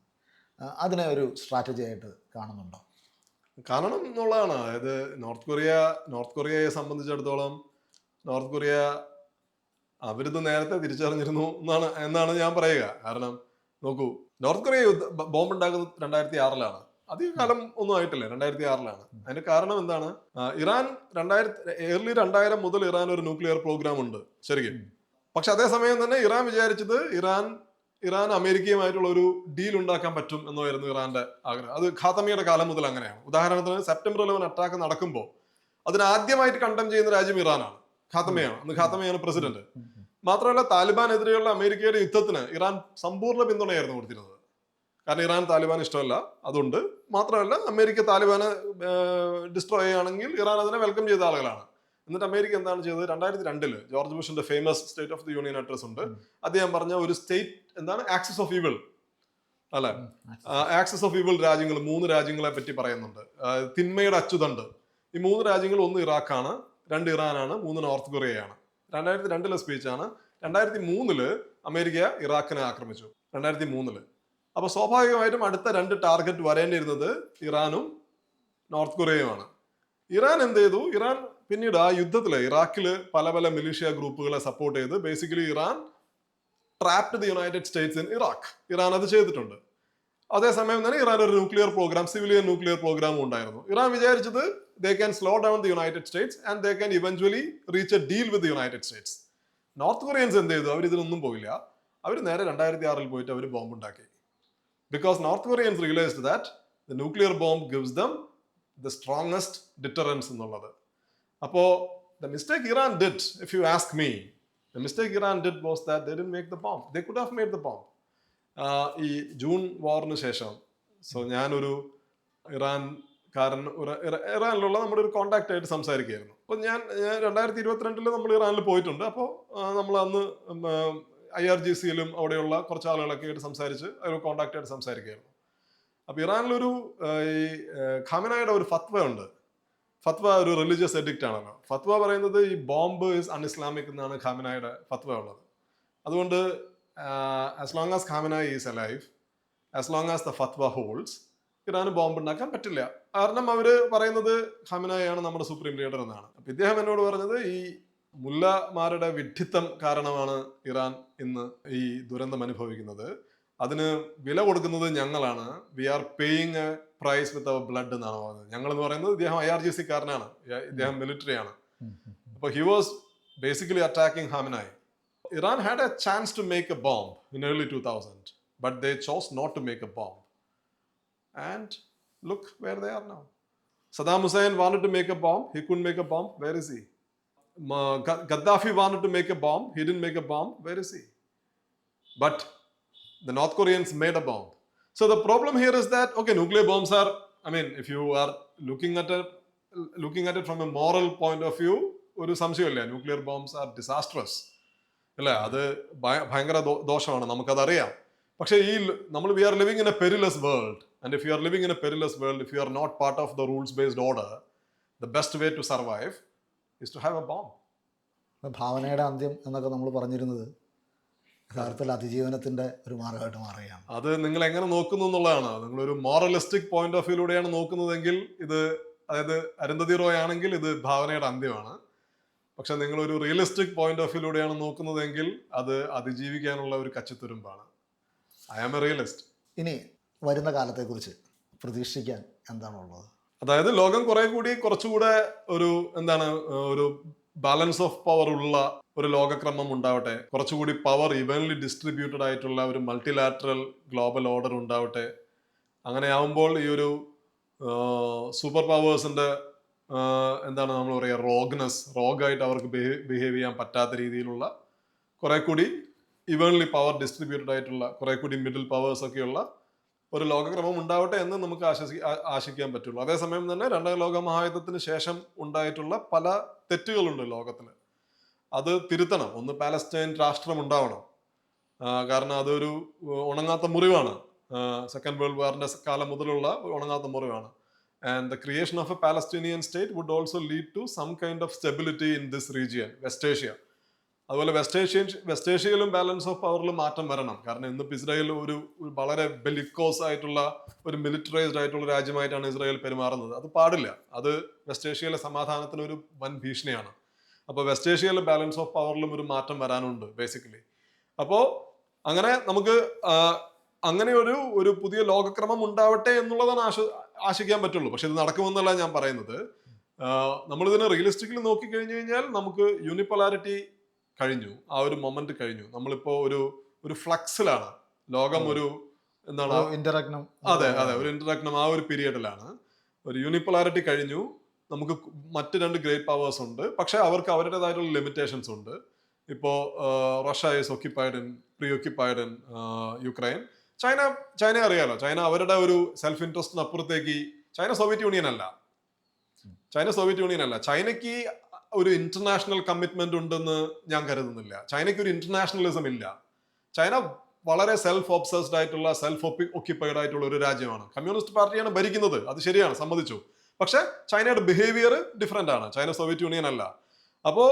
അതിനെ ഒരു സ്ട്രാറ്റജി ആയിട്ട് കാണുന്നുണ്ടോ? കാണണം എന്നുള്ളതാണ്. അതായത് നോർത്ത് കൊറിയയെ സംബന്ധിച്ചിടത്തോളം നോർത്ത് കൊറിയ അവരിത് നേരത്തെ തിരിച്ചറിഞ്ഞിരുന്നു എന്നാണ് ഞാൻ പറയുക. കാരണം നോക്കൂ, നോർത്ത് കൊറിയ ബോംബ് ഉണ്ടാക്കുന്നത് 2006 അധിക കാലം ഒന്നും ആയിട്ടില്ല, 2006. അതിന്റെ കാരണം എന്താണ്? ഇറാൻ early 2000 മുതൽ ഇറാൻ ഒരു ന്യൂക്ലിയർ പ്രോഗ്രാം ഉണ്ട് ശരിക്കും. പക്ഷെ അതേസമയം തന്നെ ഇറാൻ വിചാരിച്ചത് ഇറാൻ അമേരിക്കയുമായിട്ടുള്ള ഒരു ഡീൽ ഉണ്ടാക്കാൻ പറ്റും എന്നായിരുന്നു ഇറാന്റെ ആഗ്രഹം. അത് ഖാത്തമിയുടെ കാലം മുതൽ അങ്ങനെയാണ്. ഉദാഹരണത്തിന് September 11 അറ്റാക്ക് നടക്കുമ്പോൾ അതിനാദ്യമായിട്ട് കണ്ടം ചെയ്യുന്ന രാജ്യം ഇറാനാണ്, ഖാത്തമയാണ്. അന്ന് ഖാത്തമയാണ് പ്രസിഡന്റ്. മാത്രമല്ല, താലിബാനെതിരെയുള്ള അമേരിക്കയുടെ യുദ്ധത്തിന് ഇറാൻ സമ്പൂർണ്ണ പിന്തുണയായിരുന്നു കൊടുത്തിരുന്നത്. കാരണം ഇറാൻ താലിബാൻ ഇഷ്ടമല്ല, അതുകൊണ്ട്. മാത്രമല്ല, അമേരിക്ക താലിബാനെ ഡിസ്ട്രോയ് ചെയ്യുകയാണെങ്കിൽ ഇറാൻ അതിനെ വെൽക്കം ചെയ്ത ആളുകളാണ്. എന്നിട്ട് അമേരിക്ക എന്താണ് ചെയ്തത്? 2002 ജോർജ് ബുഷിന്റെ famous State of the Union address ഉണ്ട്. അദ്ദേഹം പറഞ്ഞ ഒരു സ്റ്റേറ്റ് എന്താണ്, ആക്സിസ് ഓഫ് ഈവിൾ അല്ലെ, ആക്സിസ് ഓഫ് ഈവിൾ രാജ്യങ്ങൾ, 3 രാജ്യങ്ങളെ പറ്റി പറയുന്നുണ്ട്. തിന്മയുടെ അച്ചുതണ്ട്. ഈ 3 രാജ്യങ്ങൾ, 1 ഇറാഖാണ്, 2 ഇറാനാണ്, 3 നോർത്ത് കൊറിയയാണ്. 2002 സ്പീച്ചാണ്. 2003 അമേരിക്ക ഇറാഖിനെ ആക്രമിച്ചു, 2003. അപ്പൊ സ്വാഭാവികമായിട്ടും അടുത്ത 2 ടാർഗറ്റ് വരേണ്ടിയിരുന്നത് ഇറാനും നോർത്ത് കൊറിയയുമാണ്. ഇറാൻ എന്ത് ചെയ്തു? ഇറാൻ പിന്നീട് ആ യുദ്ധത്തില് ഇറാഖില് പല പല മിലിഷ്യ ഗ്രൂപ്പുകളെ സപ്പോർട്ട് ചെയ്ത് basically Iran trapped the United States in Iraq. Iran അത് ചെയ്തിട്ടുണ്ട്. അതേസമയം തന്നെ ഇറാൻ ഒരു nuclear programme, civilian nuclear programme ഉണ്ടായിരുന്നു. ഇറാൻ വിചാരിച്ചത് they can slow down the United States and they can eventually reach a deal with the United States. North Koreans എന്ത് ചെയ്തു? അവർ ഇതിനൊന്നും പോയില്ല. അവർ നേരെ 2006 പോയിട്ട് അവർ ബോംബ് ഉണ്ടാക്കി. Because North Koreans realised that the nuclear bomb gives them the strongest deterrence എന്നുള്ളത്. അപ്പോൾ the mistake Iran did, if you ask me, the mistake Iran did was that they didn't make the bomb. They could have made the bomb. ഈ June വാറിന് ശേഷം, so ഞാനൊരു ഇറാനിലുള്ള നമ്മുടെ ഒരു contact ആയിട്ട് സംസാരിക്കുകയായിരുന്നു. അപ്പോൾ ഞാൻ 2022 നമ്മൾ ഇറാനിൽ പോയിട്ടുണ്ട്. അപ്പോൾ നമ്മൾ അന്ന് IRGCയിലും അവിടെയുള്ള കുറച്ച് ആളുകളൊക്കെ ആയിട്ട് സംസാരിച്ച് ഒരു കോണ്ടാക്ട് ആയിട്ട് സംസാരിക്കുകയായിരുന്നു. അപ്പോൾ ഇറാനിലൊരു ഈ ഖാമിനായുടെ ഒരു ഫത്വ ഉണ്ട്. ഫത്വ ഒരു റിലീജിയസ് എഡിക്റ്റ് ആണല്ലോ. ഫത്വ പറയുന്നത് ഈ ബോംബ് ഇസ് അൺഇസ്ലാമിക് എന്നാണ് ഖാമിനായുടെ ഫത്വ ഉള്ളത്. അതുകൊണ്ട് as long as Khamenei is alive, as long as the fatwa holds, ഇറാന് ബോംബ് ഉണ്ടാക്കാൻ പറ്റില്ല. കാരണം അവർ പറയുന്നത് ഖാമിനായാണ് നമ്മുടെ സുപ്രീം ലീഡർ എന്നാണ്. അപ്പം ഇദ്ദേഹം എന്നോട് പറഞ്ഞത് ഈ മുല്ലമാരുടെ വിഡ്ഢിത്തം കാരണമാണ് ഇറാൻ ഇന്ന് ഈ ദുരന്തം അനുഭവിക്കുന്നത്. അതിന് വില കൊടുക്കുന്നത് ഞങ്ങളാണ്. We are paying a price with our blood എന്നാണ് പറഞ്ഞത്. ഞങ്ങൾ എന്ന് പറയുന്നത് ഇദ്ദേഹം IRGC കാരനാണ്, ഇദ്ദേഹം മിലിറ്ററി ആണ്. അപ്പോൾ he was basically attacking Khamenei. Iran had a chance to make a bomb in early 2000, but they chose not to make a bomb. And look where they are now. Saddam Hussein wanted to make a bomb, he couldn't make a bomb, where is he? Gaddafi wanted to make a bomb, he didn't make a bomb, where is he? But the North Koreans made a bomb. So the problem here is that, okay, nuclear bombs are, I mean, if you are looking at it from a moral point of view, ഒരു സംശയമില്ല, nuclear bombs R disastrous അല്ലേ, അത് ഭയങ്കര ദോഷമാണ്, നമുക്കതറിയാം. പക്ഷേ ഈ we are living in a perilous world, and if you are living in a perilous world, if you are not part of the rules based order, the best way to survive is to have a bomb. ഭാവനയുടെ അന്ത്യം എന്നൊക്കെ നമ്മൾ പറഞ്ഞിരുന്നത് യഥാർത്ഥത്തിൽ അതിജീവനത്തിന്റെ ഒരു മാർഗമായിട്ട് മാറുകയാണ്. അത് നിങ്ങൾ എങ്ങനെ നോക്കുന്നു എന്നുള്ളതാണ്. നിങ്ങളൊരു മോറലിസ്റ്റിക് പോയിന്റ് ഓഫ് വ്യൂയിലൂടെയാണ് നോക്കുന്നതെങ്കിൽ ഇത്, അതായത് അരുന്ധതി റോയ് ആണെങ്കിൽ ഇത് ഭാവനയുടെ അന്ത്യമാണ്. പക്ഷെ നിങ്ങളൊരു റിയലിസ്റ്റിക് പോയിന്റ് ഓഫ് വ്യൂയിലൂടെയാണ് നോക്കുന്നതെങ്കിൽ അത് അതിജീവിക്കാനുള്ള ഒരു കച്ചിത്തുരുമ്പാണ്. I am a realist. ഇനി വരുന്ന കാലത്തെക്കുറിച്ച് പ്രതീക്ഷിക്കാൻ എന്താണുള്ളത്? അതായത് ലോകം കുറച്ചുകൂടെ ഒരു ഒരു ബാലൻസ് ഓഫ് പവർ ഉള്ള ഒരു ലോകക്രമം ഉണ്ടാവട്ടെ, കുറച്ചുകൂടി പവർ ഇവൻലി ഡിസ്ട്രിബ്യൂട്ടഡ് ആയിട്ടുള്ള ഒരു മൾട്ടിലാറ്ററൽ ഗ്ലോബൽ ഓർഡർ ഉണ്ടാവട്ടെ. അങ്ങനെ ആവുമ്പോൾ ഈ ഒരു സൂപ്പർ പവേഴ്സിന്റെ നമ്മൾ പറയുക റോഗായിട്ട് അവർക്ക് ബിഹേവ് ചെയ്യാൻ പറ്റാത്ത രീതിയിലുള്ള കുറെ കൂടി ഇവൻലി പവർ ഡിസ്ട്രിബ്യൂട്ടഡ് ആയിട്ടുള്ള കുറെ കൂടി മിഡിൽ പവേഴ്സ് ഒക്കെയുള്ള ഒരു ലോകക്രമം ഉണ്ടാവട്ടെ എന്ന് നമുക്ക് ആശിക്കാൻ പറ്റുള്ളൂ. അതേസമയം തന്നെ 2ാം ലോക മഹായുദ്ധത്തിന് ശേഷം ഉണ്ടായിട്ടുള്ള പല തെറ്റുകളുണ്ട് ലോകത്തിൽ. അത് തിരുത്തണം. ഒന്ന്, പാലസ്തീൻ രാഷ്ട്രം ഉണ്ടാവണം. കാരണം അതൊരു ഉണങ്ങാത്ത മുറിവാണ്. സെക്കൻഡ് വേൾഡ് വാറിന്റെ കാലം മുതലുള്ള ഉണങ്ങാത്ത മുറിവാണ്. And the creation of a Palestinian state would also lead to some kind of stability in this region, West Asia. അതുപോലെ വെസ്റ്റ് ഏഷ്യയിലും ബാലൻസ് ഓഫ് പവറിൽ മാറ്റം വരണം. കാരണം ഇന്നിപ്പോൾ ഇസ്രായേൽ ഒരു വളരെ ബെലിക്കോസ് ആയിട്ടുള്ള ഒരു മിലിറ്ററൈസ്ഡ് ആയിട്ടുള്ള രാജ്യമായിട്ടാണ് ഇസ്രായേൽ പെരുമാറുന്നത്. അത് പാടില്ല. അത് വെസ്റ്റ് ഏഷ്യയിലെ സമാധാനത്തിന് ഒരു വൻ ഭീഷണിയാണ്. അപ്പോൾ വെസ്റ്റ് ഏഷ്യയിലെ ബാലൻസ് ഓഫ് പവറിലും ഒരു മാറ്റം വരാനുണ്ട് ബേസിക്കലി. അപ്പോൾ അങ്ങനെ നമുക്ക് അങ്ങനെ ഒരു പുതിയ ലോകക്രമം ഉണ്ടാവട്ടെ എന്നുള്ളതാണ് ആശിക്കാൻ പറ്റുള്ളൂ. പക്ഷെ ഇത് നടക്കുമെന്നല്ല ഞാൻ പറയുന്നത്. നമ്മളിതിനെ റിയലിസ്റ്റിക്കലി നോക്കിക്കഴിഞ്ഞു കഴിഞ്ഞാൽ നമുക്ക് യൂണിപോളാരിറ്റി കഴിഞ്ഞു, ആ ഒരു മൊമെന്റ് കഴിഞ്ഞു. നമ്മളിപ്പോ ഒരു ഫ്ലക്സിലാണ്. ലോകം ഒരു ഇന്ററാക്നം, അതെ, ഒരു ഇന്ററാക്നം ആ ഒരു പീരിയഡിലാണ്. ഒരു യൂണിപോളാരിറ്റി കഴിഞ്ഞു. നമുക്ക് മറ്റ് 2 ഗ്രേറ്റ് പവേഴ്സ് ഉണ്ട്, പക്ഷെ അവർക്ക് അവരുടേതായിട്ടുള്ള ലിമിറ്റേഷൻസ് ഉണ്ട്. ഇപ്പോൾ Russia is pre occupied in Ukraine. China അറിയാലോ, ചൈന അവരുടെ ഒരു സെൽഫ് ഇൻട്രസ്റ്റിന് അപ്പുറത്തേക്ക്, ചൈന സോവിയറ്റ് യൂണിയൻ അല്ല. ചൈനയ്ക്ക് ഒരു ഇന്റർനാഷണൽ കമ്മിറ്റ്മെന്റ് ഉണ്ടെന്ന് ഞാൻ കരുതുന്നില്ല. ചൈനയ്ക്ക് ഒരു ഇന്റർനാഷണലിസം ഇല്ല. ചൈന വളരെ സെൽഫ് ഒബ്സസ്ഡ് ആയിട്ടുള്ള സെൽഫ് ഒക്യുപ്പൈഡ് ആയിട്ടുള്ള ഒരു രാജ്യമാണ്. കമ്മ്യൂണിസ്റ്റ് പാർട്ടിയാണ് ഭരിക്കുന്നത്, അത് ശരിയാണ്, സമ്മതിച്ചു. പക്ഷെ ചൈനയുടെ ബിഹേവിയർ ഡിഫറെന്റ് ആണ്. ചൈന സോവിയറ്റ് യൂണിയൻ അല്ല. അപ്പോ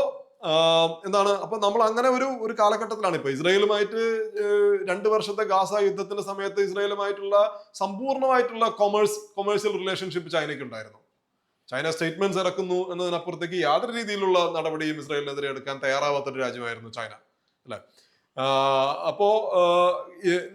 എന്താണ്, അപ്പൊ നമ്മൾ അങ്ങനെ ഒരു കാലഘട്ടത്തിലാണ് ഇപ്പൊ ഇസ്രായേലുമായിട്ട് 2 വർഷത്തെ ഗാസ യുദ്ധത്തിന്റെ സമയത്ത് ഇസ്രായേലുമായിട്ടുള്ള സമ്പൂർണ്ണമായിട്ടുള്ള കൊമേഴ്സ്യൽ റിലേഷൻഷിപ്പ് ചൈനയ്ക്ക് ഉണ്ടായിരുന്നു. ചൈന സ്റ്റേറ്റ്മെന്റ്സ് ഇറക്കുന്നു എന്നതിനപ്പുറത്തേക്ക് യാതൊരു രീതിയിലുള്ള നടപടിയും ഇസ്രായേലിനെതിരെ എടുക്കാൻ തയ്യാറാവാത്തൊരു രാജ്യമായിരുന്നു ചൈന, അല്ലെ? അപ്പോ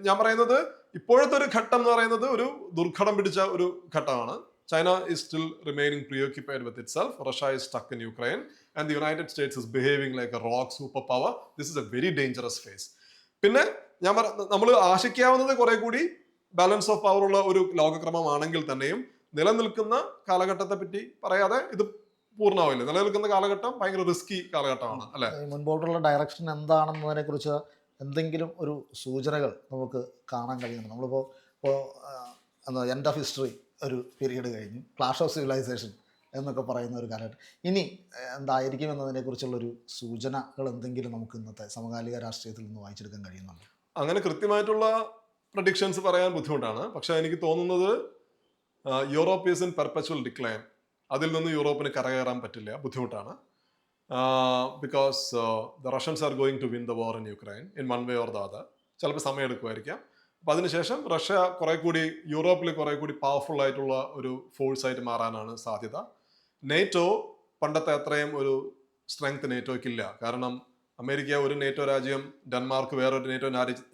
ഞാൻ പറയുന്നത് ഇപ്പോഴത്തെ ഒരു ഘട്ടം എന്ന് പറയുന്നത് ഒരു ദുർഘടം പിടിച്ച ഒരു ഘട്ടമാണ്. China is still remaining preoccupied with itself. Russia is stuck in Ukraine and the United States is behaving like a rogue superpower. This is a very dangerous phase. പിന്നെ നമ്മൾ ആശിക്കാവുന്നത് കുറെ കൂടി ബാലൻസ് ഓഫ് പവർ ഉള്ള ഒരു ലോകക്രമമാണെങ്കിൽ തന്നെയും നിലനിൽക്കുന്ന കാലഘട്ടത്തെ പറ്റി പറയാതെ ഇത് പൂർണ്ണമാവില്ല. നിലനിൽക്കുന്ന കാലഘട്ടം ഭയങ്കര റിസ്കി കാലഘട്ടമാണ്, അല്ലെ? മുൻപോട്ടുള്ള ഡയറക്ഷൻ എന്താണെന്നതിനെ കുറിച്ച് എന്തെങ്കിലും ഒരു സൂചനകൾ നമുക്ക് കാണാൻ കഴിയുന്നുണ്ട്. നമ്മളിപ്പോൾ എന്താ എൻഡ് ഓഫ് ഹിസ്റ്ററി ഒരു പീരീഡ് കഴിഞ്ഞു, ക്ലാഷ് ഓഫ് സിവിലൈസേഷൻ എന്നൊക്കെ പറയുന്ന ഒരു കാലഘട്ടം. ഇനി എന്തായിരിക്കും എന്നതിനെക്കുറിച്ചുള്ളൊരു സൂചനകൾ എന്തെങ്കിലും നമുക്ക് ഇന്നത്തെ സമകാലിക രാഷ്ട്രീയത്തിൽ നിന്ന് വായിച്ചെടുക്കാൻ കഴിയുന്നുണ്ട്? അങ്ങനെ കൃത്യമായിട്ടുള്ള പ്രഡിക്ഷൻസ് പറയാൻ ബുദ്ധിമുട്ടാണ്. പക്ഷെ എനിക്ക് തോന്നുന്നത് Europe is in perpetual decline. അതിൽ നിന്ന് യൂറോപ്പിന് കരകയറാൻ പറ്റില്ല, ബുദ്ധിമുട്ടാണ്. Because the Russians are going to win the war in Ukraine in one way or the other. ചിലപ്പോൾ സമയം എടുക്കുമായിരിക്കാം. അപ്പം അതിനുശേഷം റഷ്യ കുറെ കൂടി യൂറോപ്പിൽ കുറെ കൂടി പവർഫുൾ ആയിട്ടുള്ള ഒരു ഫോഴ്സ് ആയിട്ട് മാറാനാണ് സാധ്യത. നേറ്റോ പണ്ടത്തെ അത്രയും ഒരു സ്ട്രെങ്ത് നേറ്റോയ്ക്കില്ല. കാരണം അമേരിക്ക ഒരു നേറ്റോ രാജ്യം, ഡെൻമാർക്ക് വേറൊരു നേറ്റോ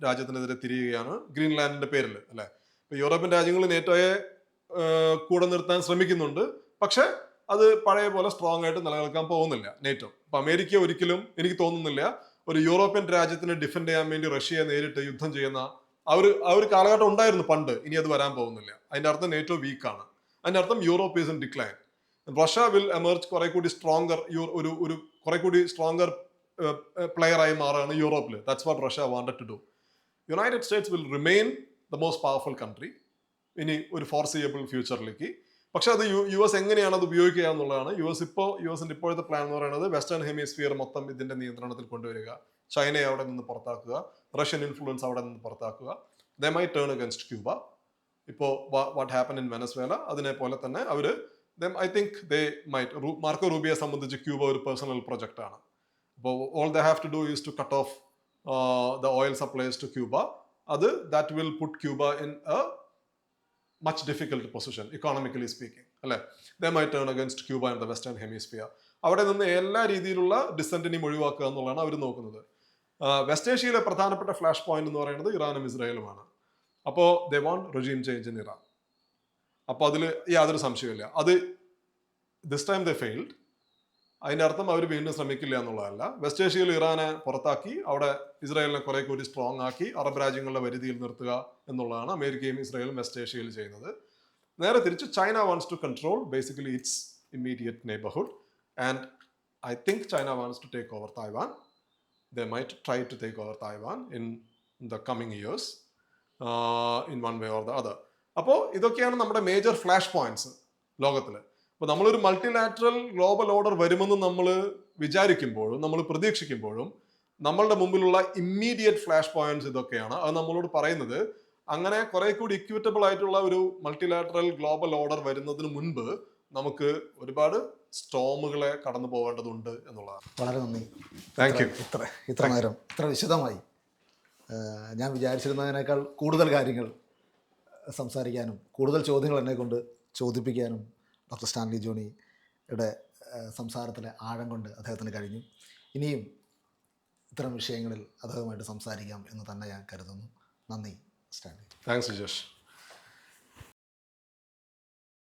രാജ്യത്തിനെതിരെ തിരിയുകയാണ് ഗ്രീൻലാൻഡിന്റെ പേരിൽ, അല്ലെ? ഇപ്പൊ യൂറോപ്യൻ രാജ്യങ്ങൾ നേറ്റോയെ കൂടെ നിർത്താൻ ശ്രമിക്കുന്നുണ്ട്. പക്ഷെ അത് പഴയ പോലെ സ്ട്രോങ് ആയിട്ട് നിലനിൽക്കാൻ പോകുന്നില്ല നേറ്റോ. അപ്പൊ അമേരിക്ക ഒരിക്കലും, എനിക്ക് തോന്നുന്നില്ല, ഒരു യൂറോപ്യൻ രാജ്യത്തിനെ ഡിഫെൻഡ് ചെയ്യാൻ വേണ്ടി റഷ്യയെ നേരിട്ട് യുദ്ധം ചെയ്യുന്ന ആ ഒരു കാലഘട്ടം ഉണ്ടായിരുന്നു പണ്ട്. ഇനി അത് വരാൻ പോകുന്നില്ല. അതിന്റെ അർത്ഥം നേറ്റോ വീക്കാണ്. അതിന്റെ അർത്ഥം Europe is in decline. Russia will emerge കുറെ കൂടി സ്ട്രോങ്ങർ, ഒരു കുറെ കൂടി സ്ട്രോങ്ങർ പ്ലെയർ ആയി മാറുകയാണ് യൂറോപ്പിൽ. That's what Russia wanted to do. United States will remain the most powerful country ഇനി ഒരു ഫോർസിയബിൾ ഫ്യൂച്ചറിലേക്ക്. പക്ഷെ അത് യു എസ് എങ്ങനെയാണ് അത് ഉപയോഗിക്കുക എന്നുള്ളതാണ്. യുഎസിന്റെ ഇപ്പോഴത്തെ പ്ലാൻ എന്ന് പറയുന്നത് വെസ്റ്റേൺ ഹെമിസ്ഫിയർ മൊത്തം ഇതിന്റെ നിയന്ത്രണത്തിൽ കൊണ്ടുവരിക, ചൈനയെ അവിടെ നിന്ന് പുറത്താക്കുക, റഷ്യൻ ഇൻഫ്ലുവൻസ് അവിടെ നിന്ന് പുറത്താക്കുക. They might turn against Cuba. ഇപ്പോൾ വാട്ട് ഹാപ്പൻ ഇൻ വെനസ്വേല, അതിനെ പോലെ തന്നെ I think they might. Marco റൂബിയെ സംബന്ധിച്ച് ക്യൂബ ഒരു പേഴ്സണൽ പ്രൊജക്റ്റ് ആണ്. അപ്പോൾ all they have to do is to cut off the oil supplies to Cuba. That will put Cuba in a much difficult position economically speaking, അല്ലെ? They might turn against Cuba in the western hemisphere. അവിടെ നിന്ന് എല്ലാ രീതിയിലുള്ള ഡിസെന്റിനെയും ഒഴിവാക്കുക എന്നുള്ളതാണ് അവർ നോക്കുന്നത്. West ഏഷ്യയിലെ പ്രധാനപ്പെട്ട ഫ്ലാഷ് പോയിന്റ് എന്ന് പറയുന്നത് ഇറാനും ഇസ്രായേലുമാണ്. അപ്പോൾ they want regime change in Iran. അപ്പോൾ അതിൽ യാതൊരു സംശയമില്ല. അത് ദിസ് ടൈം ദേ ഫെയിൽഡ്. അതിൻ്റെ അർത്ഥം അവർ വീണ്ടും ശ്രമിക്കില്ല എന്നുള്ളതല്ല. വെസ്റ്റ് ഏഷ്യയിൽ ഇറാനെ പുറത്താക്കി അവിടെ ഇസ്രായേലിനെ കുറെ കൂടി സ്ട്രോങ് ആക്കി അറബ് രാജ്യങ്ങളുടെ വരുതിയിൽ നിർത്തുക എന്നുള്ളതാണ് അമേരിക്കയും ഇസ്രായേലും വെസ്റ്റ് ഏഷ്യയിൽ ചെയ്യുന്നത്. നേരെ തിരിച്ച് China wants to control basically its immediate neighbourhood. And I think China wants to take over Taiwan. They might try to take over Taiwan in the coming years in one way or the other. അപ്പോൾ ഇതൊക്കെയാണ് നമ്മുടെ major flash points ലോകത്തിൽ. അപ്പോൾ നമ്മളൊരു multilateral global order വരുമെന്ന് നമ്മൾ വിചാരിക്കുമ്പോഴും നമ്മൾ പ്രതീക്ഷിക്കുമ്പോഴും നമ്മളുടെ മുമ്പിലുള്ള ഇമ്മീഡിയറ്റ് ഫ്ലാഷ് പോയിന്റ്സ് ഇതൊക്കെയാണ്. അത് നമ്മളോട് പറയുന്നത് അങ്ങനെ കുറെ കൂടി ഇക്വിറ്റബിൾ ആയിട്ടുള്ള ഒരു മൾട്ടിലാറ്ററൽ ഗ്ലോബൽ ഓർഡർ വരുന്നതിന് മുൻപ് നമുക്ക് ഒരുപാട് സ്റ്റോമുകളെ കടന്നു പോകേണ്ടതുണ്ട് എന്നുള്ളതാണ്. വളരെ നന്ദി. Thank you. ഇത്ര നേരം ഇത്ര വിശദമായി ഞാൻ വിചാരിച്ചിരുന്നതിനേക്കാൾ കൂടുതൽ കാര്യങ്ങൾ സംസാരിക്കാനും കൂടുതൽ ചോദ്യങ്ങൾ എന്നെ കൊണ്ട് ചോദിപ്പിക്കാനും ഡോക്ടർ സ്റ്റാൻലി ജോണിയുടെ സംസാരത്തിലെ ആഴം കൊണ്ട് അദ്ദേഹത്തിന് കഴിഞ്ഞു. ഇനിയും ഇത്തരം വിഷയങ്ങളിൽ അദ്ദേഹവുമായിട്ട് സംസാരിക്കാം എന്ന് തന്നെ ഞാൻ കരുതുന്നു. നന്ദി സ്റ്റാൻലി. താങ്ക്സ് വിജേഷ്.